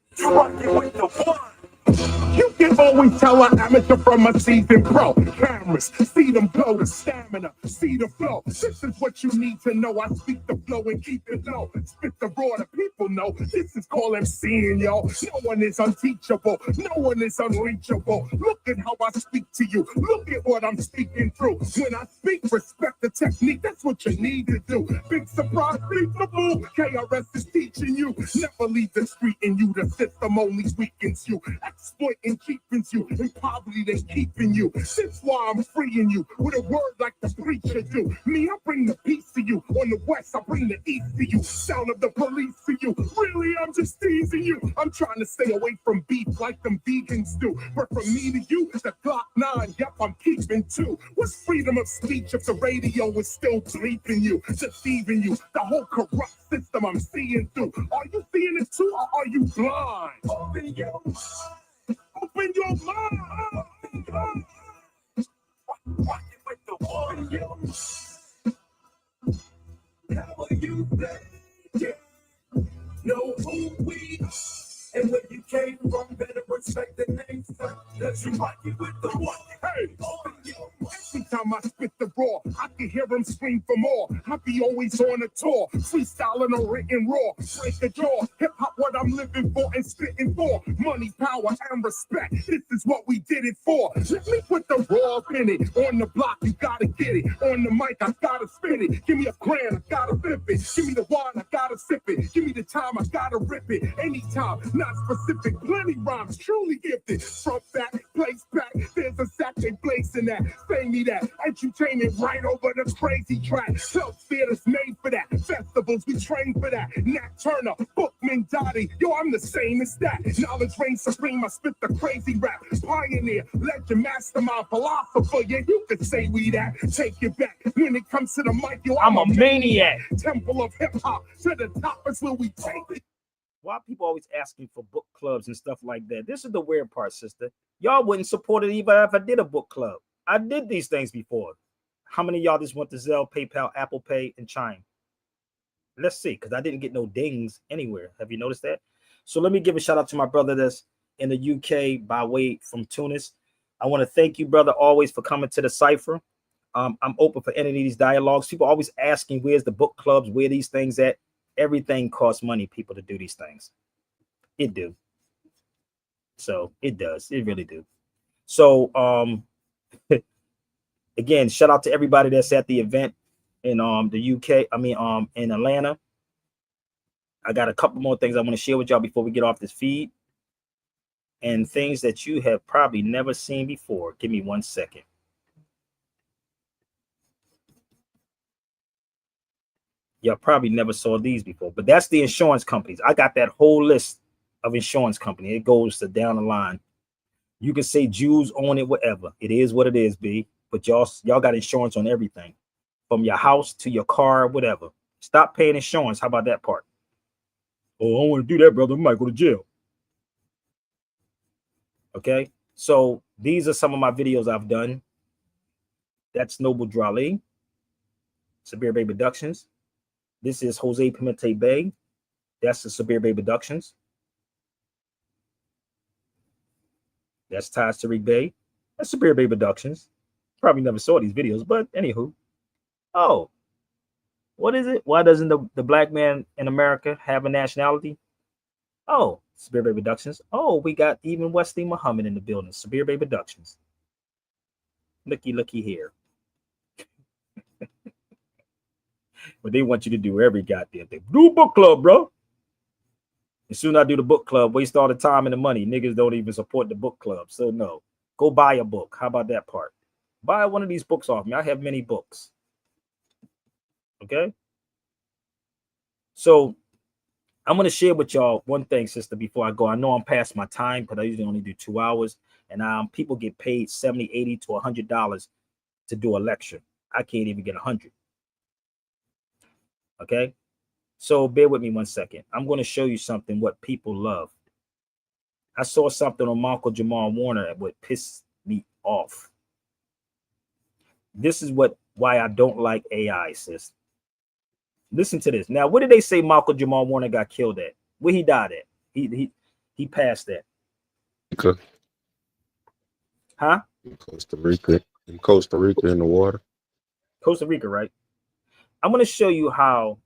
You can always tell an amateur from a seasoned pro. Cameras, see them blow, the stamina, see the flow. This is what you need to know. I speak the flow and keep it low. Spit the raw, the people know. This is called MCing, yo. No one is unteachable. No one is unreachable. Look at how I speak to you. Look at what I'm speaking through. When I speak, respect the technique. That's what you need to do. Big surprise, beat the move. KRS is teaching you. Never leave the street in you. The system only weakens you. Exploit and keeping you in poverty, they keeping you. That's why I'm freeing you with a word like the preacher do. Me, I bring the peace to you. On the west, I bring the east to you. Sound of the police to you. Really, I'm just teasing you. I'm trying to stay away from beef like them vegans do. But from me to you, the Glock 9, yep, I'm keeping two. What's freedom of speech if the radio is still bleeping you, deceiving you? The whole corrupt system I'm seeing through. Are you seeing it too, or are you blind? Open your mind. Open your mind. Rocking with the Warriors. How are you ready? Know who we are and where you came from. Better respect the name, sir. Let's rock you with the one. Hey, open your mind. Every time I spit the raw, I can hear them scream for more. I be always on a tour, freestyling or written raw. Break the jaw, hip hop, what I'm living for and spitting for. Money, power, and respect. This is what we did it for. Let me put the raw in it. On the block, you gotta get it. On the mic, I gotta spin it. Give me a grand, I gotta flip it. Give me the wine, I gotta sip it. Give me the time, I gotta rip it. Anytime, not specific. Plenty rhymes, truly gifted. Front back, place back. There's a Saturday blazing that. Say me that. Entertainment right over the crazy track. Self theaters made for that. Festivals we train for that. Nat Turner, Bookman, Dottie. Yo, I'm the same as that. Knowledge reigns supreme. I spit the crazy rap. Pioneer, legend, mastermind, philosopher. Yeah, you could say we that. Take it back. When it comes to the mic, yo, I'm a maniac. Temple of hip hop. To the top is where we take it. Why people always asking for book clubs and stuff like that? This is the weird part, sister. Y'all wouldn't support it even if I did a book club. I did these things before. How many of y'all just went to Zelle, PayPal, Apple Pay, and Chime? Let's see, because I didn't get no dings anywhere. Have you noticed that? So let me give a shout out to my brother that's in the UK by way from Tunis. I want to thank you, brother, always for coming to the cipher. I'm open for any of these dialogues. People always asking, where's the book clubs? Where these things at? Everything costs money, people, to do these things. It do. So it does. It really do. So again, shout out to everybody that's at the event in the UK. I mean, in Atlanta. I got a couple more things I want to share with y'all before we get off this feed. And things that you have probably never seen before. Give me 1 second. Y'all probably never saw these before, but that's the insurance companies. I got that whole list of insurance company. It goes to down the line. You can say Jews own it, whatever. It is what it is, B. But y'all got insurance on everything, from your house to your car, whatever. Stop paying insurance. How about that part? Oh, I don't want to do that, brother. I might go to jail. Okay, so these are some of my videos I've done. That's Noble Drali, Sabir Bay Productions. This is Jose Pimente Bay. That's the Sabir Bay Productions. That's Taj Tariq Bay. That's Sabir Bay Productions. Probably never saw these videos, but anywho. Oh, what is it? Why doesn't the black man in America have a nationality? Oh, Sabir Bay Productions. Oh, we got even Wesley Muhammad in the building. Sabir Bay Productions. Looky here. But they want you to do every goddamn thing. Do a book club, bro. As soon as I do the book club, waste all the time and the money. Niggas don't even support the book club. So no, go buy a book. How about that part? Buy one of these books off me. I have many books. Okay. So I'm going to share with y'all one thing, sister, before I go. I know I'm past my time, but I usually only do 2 hours. And people get paid $70, $80 to $100 to do a lecture. I can't even get 100. Okay, so bear with me 1 second. I'm going to show you something what people love. I saw something on Michael Jamal Warner that would piss me off. This is why I don't like AI, sis. Listen to this. Now, what did they say Michael Jamal Warner got killed at? Where he died at? He passed at. Okay. Huh? Costa Rica. In Costa Rica in the water. Costa Rica, right? I'm going to show you how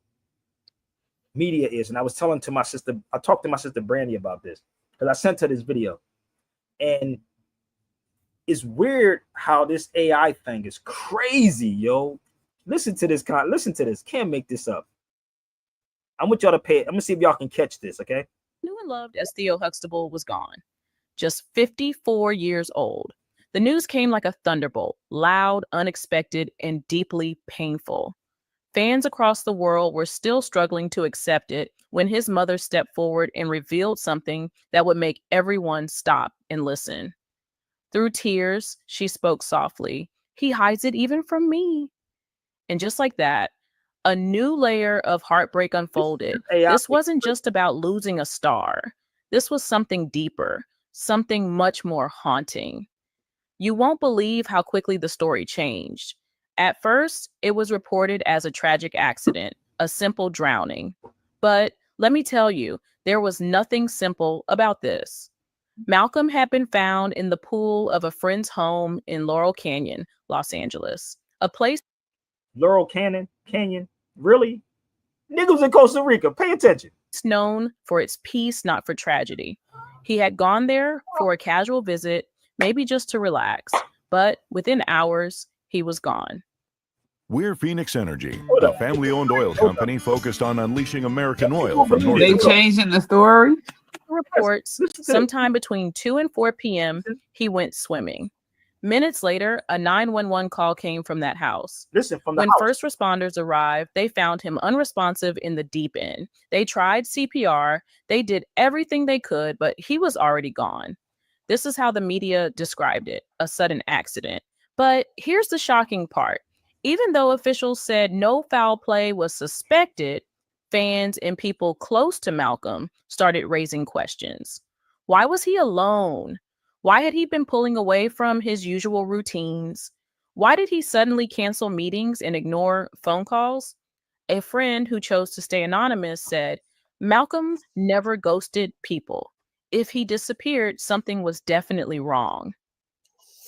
media is. And I was telling to my sister, I talked to my sister Brandy about this because I sent her this video. And it's weird how this AI thing is crazy, yo. Listen to this. Listen to this. Can't make this up. I want y'all to pay. I'm going to see if y'all can catch this, okay? Knew and loved as Theo Huxtable was gone. Just 54 years old. The news came like a thunderbolt, loud, unexpected, and deeply painful. Fans across the world were still struggling to accept it when his mother stepped forward and revealed something that would make everyone stop and listen. Through tears, she spoke softly. "He hides it even from me." And just like that, a new layer of heartbreak unfolded. This wasn't just about losing a star. This was something deeper, something much more haunting. You won't believe how quickly the story changed. At first, it was reported as a tragic accident, a simple drowning. But let me tell you, there was nothing simple about this. Malcolm had been found in the pool of a friend's home in Laurel Canyon, Los Angeles, a place. Laurel Canyon? Really? Niggas in Costa Rica, pay attention. It's known for its peace, not for tragedy. He had gone there for a casual visit, maybe just to relax, but within hours, he was gone. We're Phoenix Energy, a family-owned oil company focused on unleashing American oil from North They Dakota. changing the story? reports, sometime between 2 and 4 p.m., he went swimming. Minutes later, a 911 call came from that house. Listen, from the When house. first responders arrived, they found him unresponsive in the deep end. They tried CPR, they did everything they could, but he was already gone. This is how the media described it, a sudden accident. But here's the shocking part. Even though officials said no foul play was suspected, fans and people close to Malcolm started raising questions. Why was he alone? Why had he been pulling away from his usual routines? Why did he suddenly cancel meetings and ignore phone calls? A friend who chose to stay anonymous said, Malcolm never ghosted people. If he disappeared, something was definitely wrong.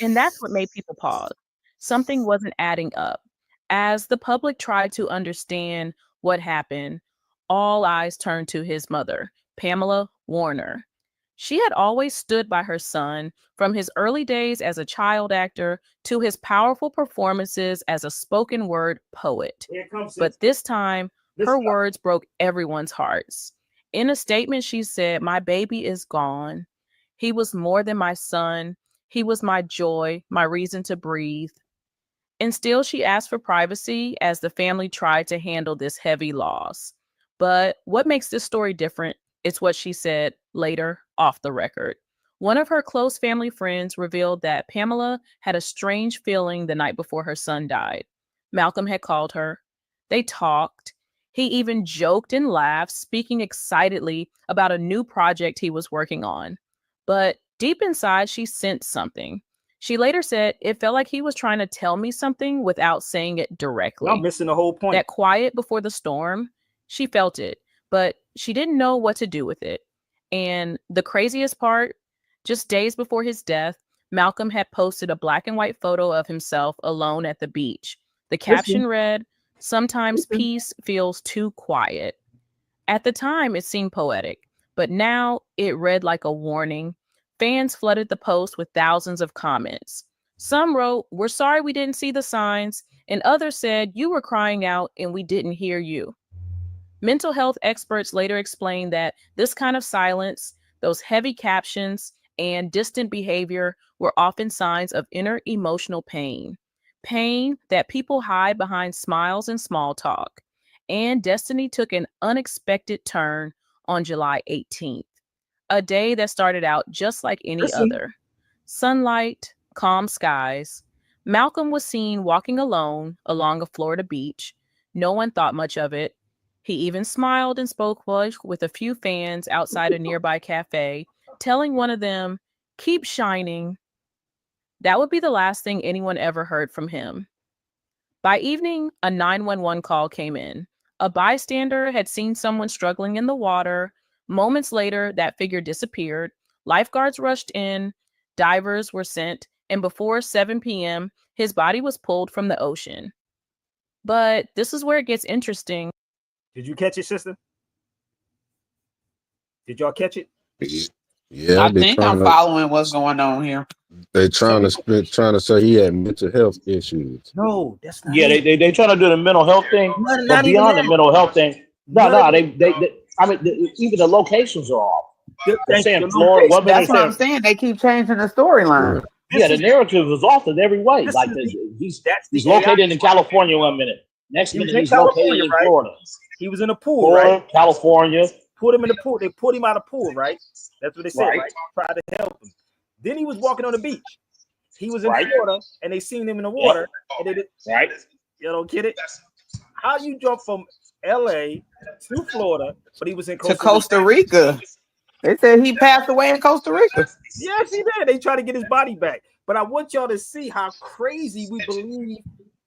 And that's what made people pause. Something wasn't adding up. As the public tried to understand what happened, all eyes turned to his mother, Pamela Warner. She had always stood by her son from his early days as a child actor to his powerful performances as a spoken word poet. But this time, her words broke everyone's hearts. In a statement, she said, My baby is gone. He was more than my son. He was my joy, my reason to breathe. And still, she asked for privacy as the family tried to handle this heavy loss. But what makes this story different is what she said later off the record. One of her close family friends revealed that Pamela had a strange feeling the night before her son died. Malcolm had called her. They talked. He even joked and laughed, speaking excitedly about a new project he was working on. But deep inside, she sensed something. She later said, it felt like he was trying to tell me something without saying it directly. I'm missing the whole point. That quiet before the storm, she felt it, but she didn't know what to do with it. And the craziest part, just days before his death, Malcolm had posted a black and white photo of himself alone at the beach. The caption read, Sometimes peace feels too quiet. At the time, it seemed poetic, but now it read like a warning. Fans flooded the post with thousands of comments. Some wrote, We're sorry we didn't see the signs, and others said, You were crying out and we didn't hear you. Mental health experts later explained that this kind of silence, those heavy captions, and distant behavior were often signs of inner emotional pain. Pain that people hide behind smiles and small talk. And destiny took an unexpected turn on July 18th, a day that started out just like any other. Sunlight, calm skies. Malcolm was seen walking alone along a Florida beach. No one thought much of it. He even smiled and spoke with a few fans outside a nearby cafe, telling one of them, Keep shining. That would be the last thing anyone ever heard from him. By evening, a 911 call came in. A bystander had seen someone struggling in the water. Moments later, that figure disappeared. Lifeguards rushed in, divers were sent, and before 7 p.m., his body was pulled from the ocean. But this is where it gets interesting. Did you catch it, sister? Did y'all catch it? Yeah, I think I'm following what's going on here. They trying to say he had mental health issues. No, that's not. Yeah, they trying to do the mental health thing, but beyond the mental health thing, I mean, even the locations are off. They're saying Florida. What That's they're what I'm saying. saying. They keep changing the storyline. Yeah, the narrative is off in every way. Like he's located in California 1 minute, next He was minute in he's located California, in right? Florida. He was in the pool, Florida, right? California. Put him in the pool. They put him out of the pool, right? That's what they said, Right. right? Tried to help him. Then he was walking on the beach. He was in Right. Florida, and they seen him in the water. And they did, right. You don't get it? How you jump from LA to Florida, but he was in Costa Rica. They said he passed away in Costa Rica. Yes, he did. They try to get his body back. But I want y'all to see how crazy we believe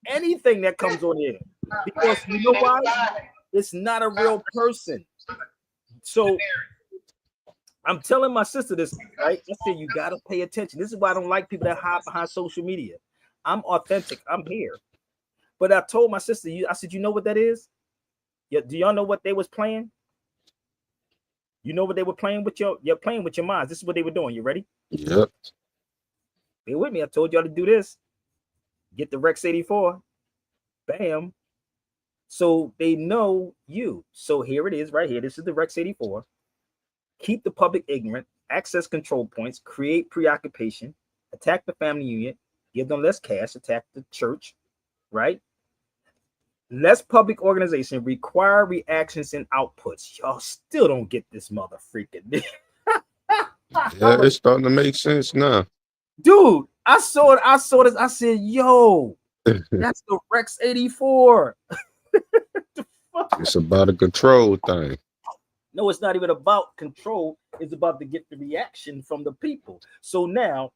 anything that comes on here. Because you know why? It's not a real person. So I'm telling my sister this, right? I said, you got to pay attention. This is why I don't like people that hide behind social media. I'm authentic. I'm here. But I told my sister, I said, you know what that is? Do y'all know what they was playing? You know what they were playing with you're playing with your minds. This is what they were doing. You ready? Yep. Be with me. I told y'all to do this. Get the Rex 84. Bam. So they know you. So here it is right here. This is the Rex 84. keep the public ignorant, access control points, create preoccupation, attack the family unit, give them less cash, attack the church, right? Less public organization, require reactions and outputs. Y'all still don't get this mother freaking. Yeah, it's starting to make sense now. Dude, I saw this. I said, yo, that's the Rex 84. It's about a control thing. No, it's not even about control. It's about to get the reaction from the people. So now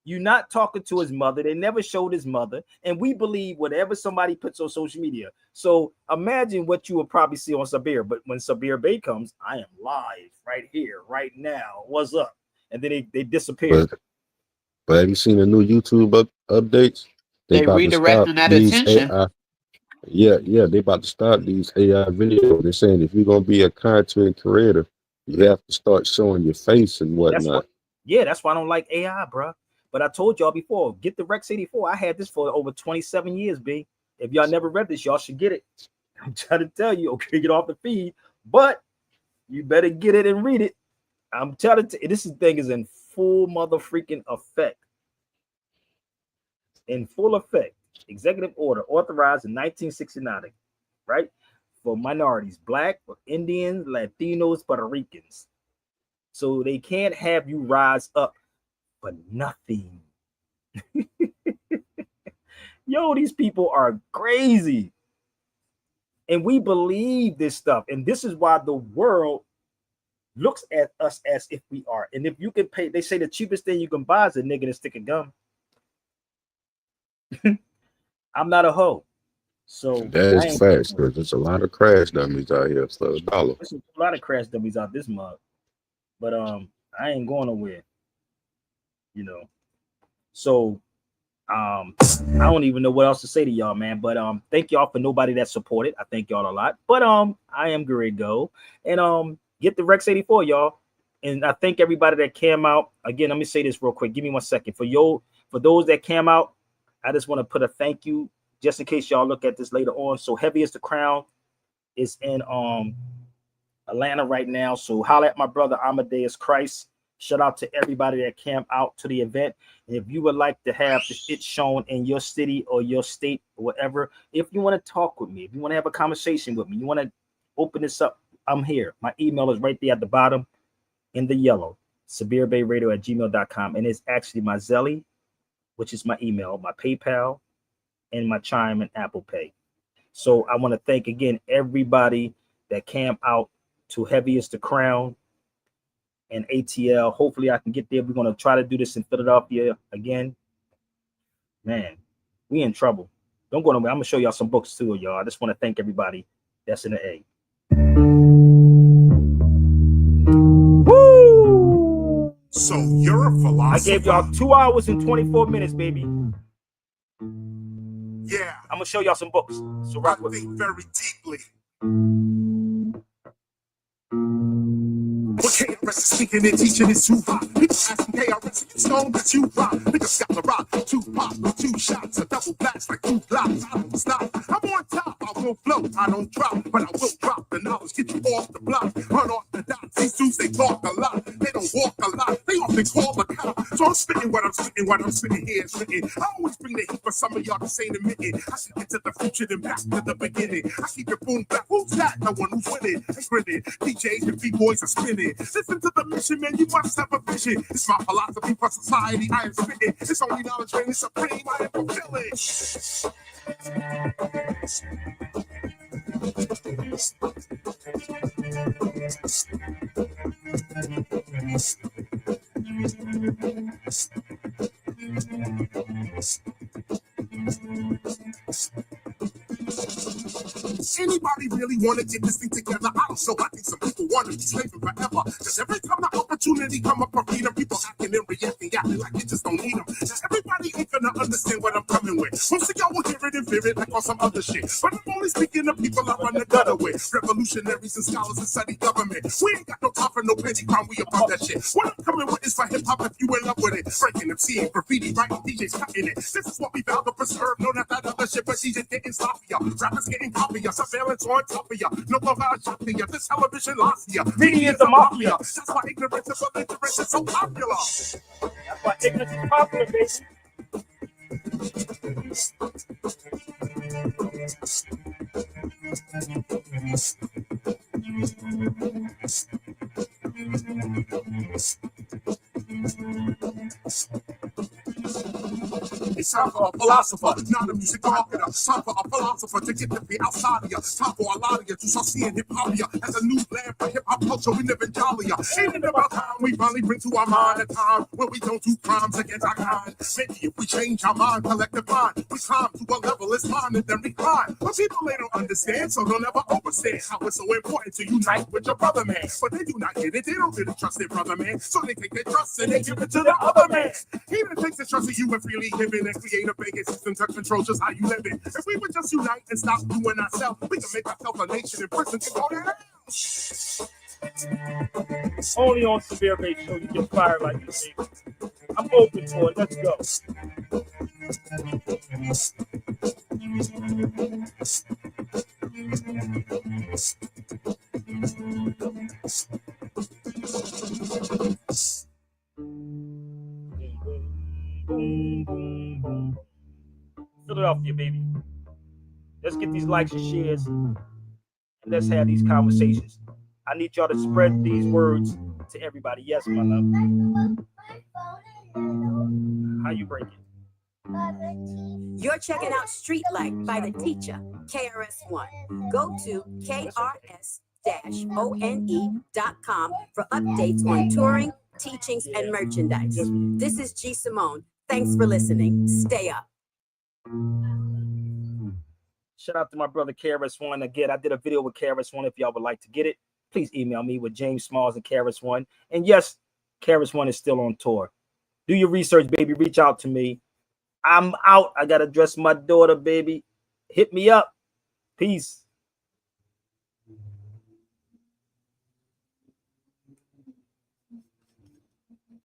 you're not talking to his mother. They never showed his mother. And we believe whatever somebody puts on social media. So imagine what you will probably see on Sabir. But when Sabir Bay comes, I am live right here, right now. What's up? And then they disappear. But have you seen the new YouTube updates? They about redirecting that these attention. AI, yeah, they about to start these AI videos. They're saying if you're gonna be a content creator, you have to start showing your face and whatnot. That's why I don't like AI, bro. But I told y'all before, get the Rex 84. I had this for over 27 years, B. If y'all never read this, y'all should get it. I'm trying to tell you, okay, get off the feed, but you better get it and read it. I'm telling you, this thing is in full mother freaking effect. In full effect. Executive order authorized in 1969, right? For minorities, Black, for Indians, Latinos, Puerto Ricans. So they can't have you rise up for nothing. Yo, these people are crazy. And we believe this stuff. And this is why the world looks at us as if we are. And if you can pay, they say the cheapest thing you can buy is a nigga and a stick of gum. I'm not a hoe. So that is facts, because there's a lot of crash dummies out here for $1. There's a lot of crash dummies out this mug. But I ain't going nowhere. You know. So I don't even know what else to say to y'all, man. But thank y'all for nobody that supported. I thank y'all a lot. But I am great go. And get the Rex 84, y'all. And I thank everybody that came out. Again, let me say this real quick. Give me 1 second. For those that came out, I just want to put a thank you just in case y'all look at this later on. So Heavy is the Crown is in Atlanta right now. So holla at my brother Amadeus Christ. Shout out to everybody that came out to the event. And if you would like to have it shown in your city or your state or whatever, if you want to talk with me, if you want to have a conversation with me, you want to open this up, I'm here. My email is right there at the bottom in the yellow, SabirBayRadio@gmail.com. And it's actually my Zelly, which is my email, my PayPal, and my Chime and Apple Pay. So I want to thank again everybody that came out to Heavy is the Crown and ATL. Hopefully I can get there. We're going to try to do this in Philadelphia again. Man, we in trouble. Don't go nowhere. I'm going to show y'all some books too, y'all. I just want to thank everybody that's in the A. Woo! So you're a philosopher. I gave y'all 2 hours and 24 minutes, baby. Yeah. I'm going to show y'all some books. So rock with me. Very deeply. What KRS is speaking and teaching is too hot. People asking KRS, you stone that you rock. Niggas got the rock, 2 pop, with 2 shots, a double blast like 2 blocks. I don't stop. I'm on top, I won't float, I don't drop, but I will drop the knowledge, get you off the block, run off the dots. These dudes, they talk a lot, they don't walk a lot, they often call the cop. So I'm spitting what I'm spitting here and spitting. I always bring the heat for some of y'all this ain't admitting. I should get to the future then back to the beginning. I keep it boom back. Who's that? The one who's winning. They grinning. DJs and B-boys are spinning. Listen to the mission, man. You must have a vision. It's my philosophy for society. I am spitting. It's only knowledge, man. It's supreme. I am fulfilling. Anybody really want to get this thing together? I don't know. I think some people want to be slaving forever. Because every time the opportunity come up for freedom, people acting and reacting like you just don't need them. Everybody ain't gonna understand what I'm coming with. Most of y'all will hear it and fear it like on some other shit. But I'm only speaking to people I run the gutter with. Revolutionaries and scholars and study government. We ain't got no time for no petty crime. We about that shit. What I'm coming with is for hip hop if you in love with it. Breaking MC, graffiti, writing, DJs cutting it. This is what we vow to preserve. No, not that other shit, but DJs getting sloppy. Rappers getting copier, surveillance on top of ya. No longer a shop to ya. This television lost ya. Media is the mafia. That's why ignorance and belligerence is so popular. That's why ignorance is popular, baby. It's time for a philosopher, not a music marketer. Time for a philosopher to get the beat outside of you. Time for a lot of you to start seeing hip-hop as a new land for hip-hop culture. We live in jollier. Ain't it about time we finally bring to our mind a time where we don't do crimes against our kind? Maybe if we change our mind, collective mind, we climb to a level it's fine and then recline. But people, they don't understand, so they'll never understand how it's so important to unite with your brother man. But they do not get it, they don't really trust their brother man. So they take their trust and they give it to the other man. He that takes the trust of you and freely give it and create a bigger system to control just how you live it. If we would just unite and stop doing ourselves, we can make ourselves a nation in prison and go to hell. Only on Severe Base Show you get fired like this, baby. I'm open for it. Let's go. Boom, boom, boom. Philadelphia, baby. Let's get these likes and shares and let's have these conversations. I need y'all to spread these words to everybody. Yes, my love. How you break it? You're checking out Street Life by the teacher, KRS-One. Go to KRS-ONE.com for updates on touring, teachings, and merchandise. This is G. Simone. Thanks for listening. Stay up. Shout out to my brother KRS-One. Again, I did a video with KRS-One. If y'all would like to get it, please email me with James Smalls and KRS-One. And yes, KRS-One is still on tour. Do your research, baby. Reach out to me. I'm out. I got to dress my daughter, baby. Hit me up. Peace.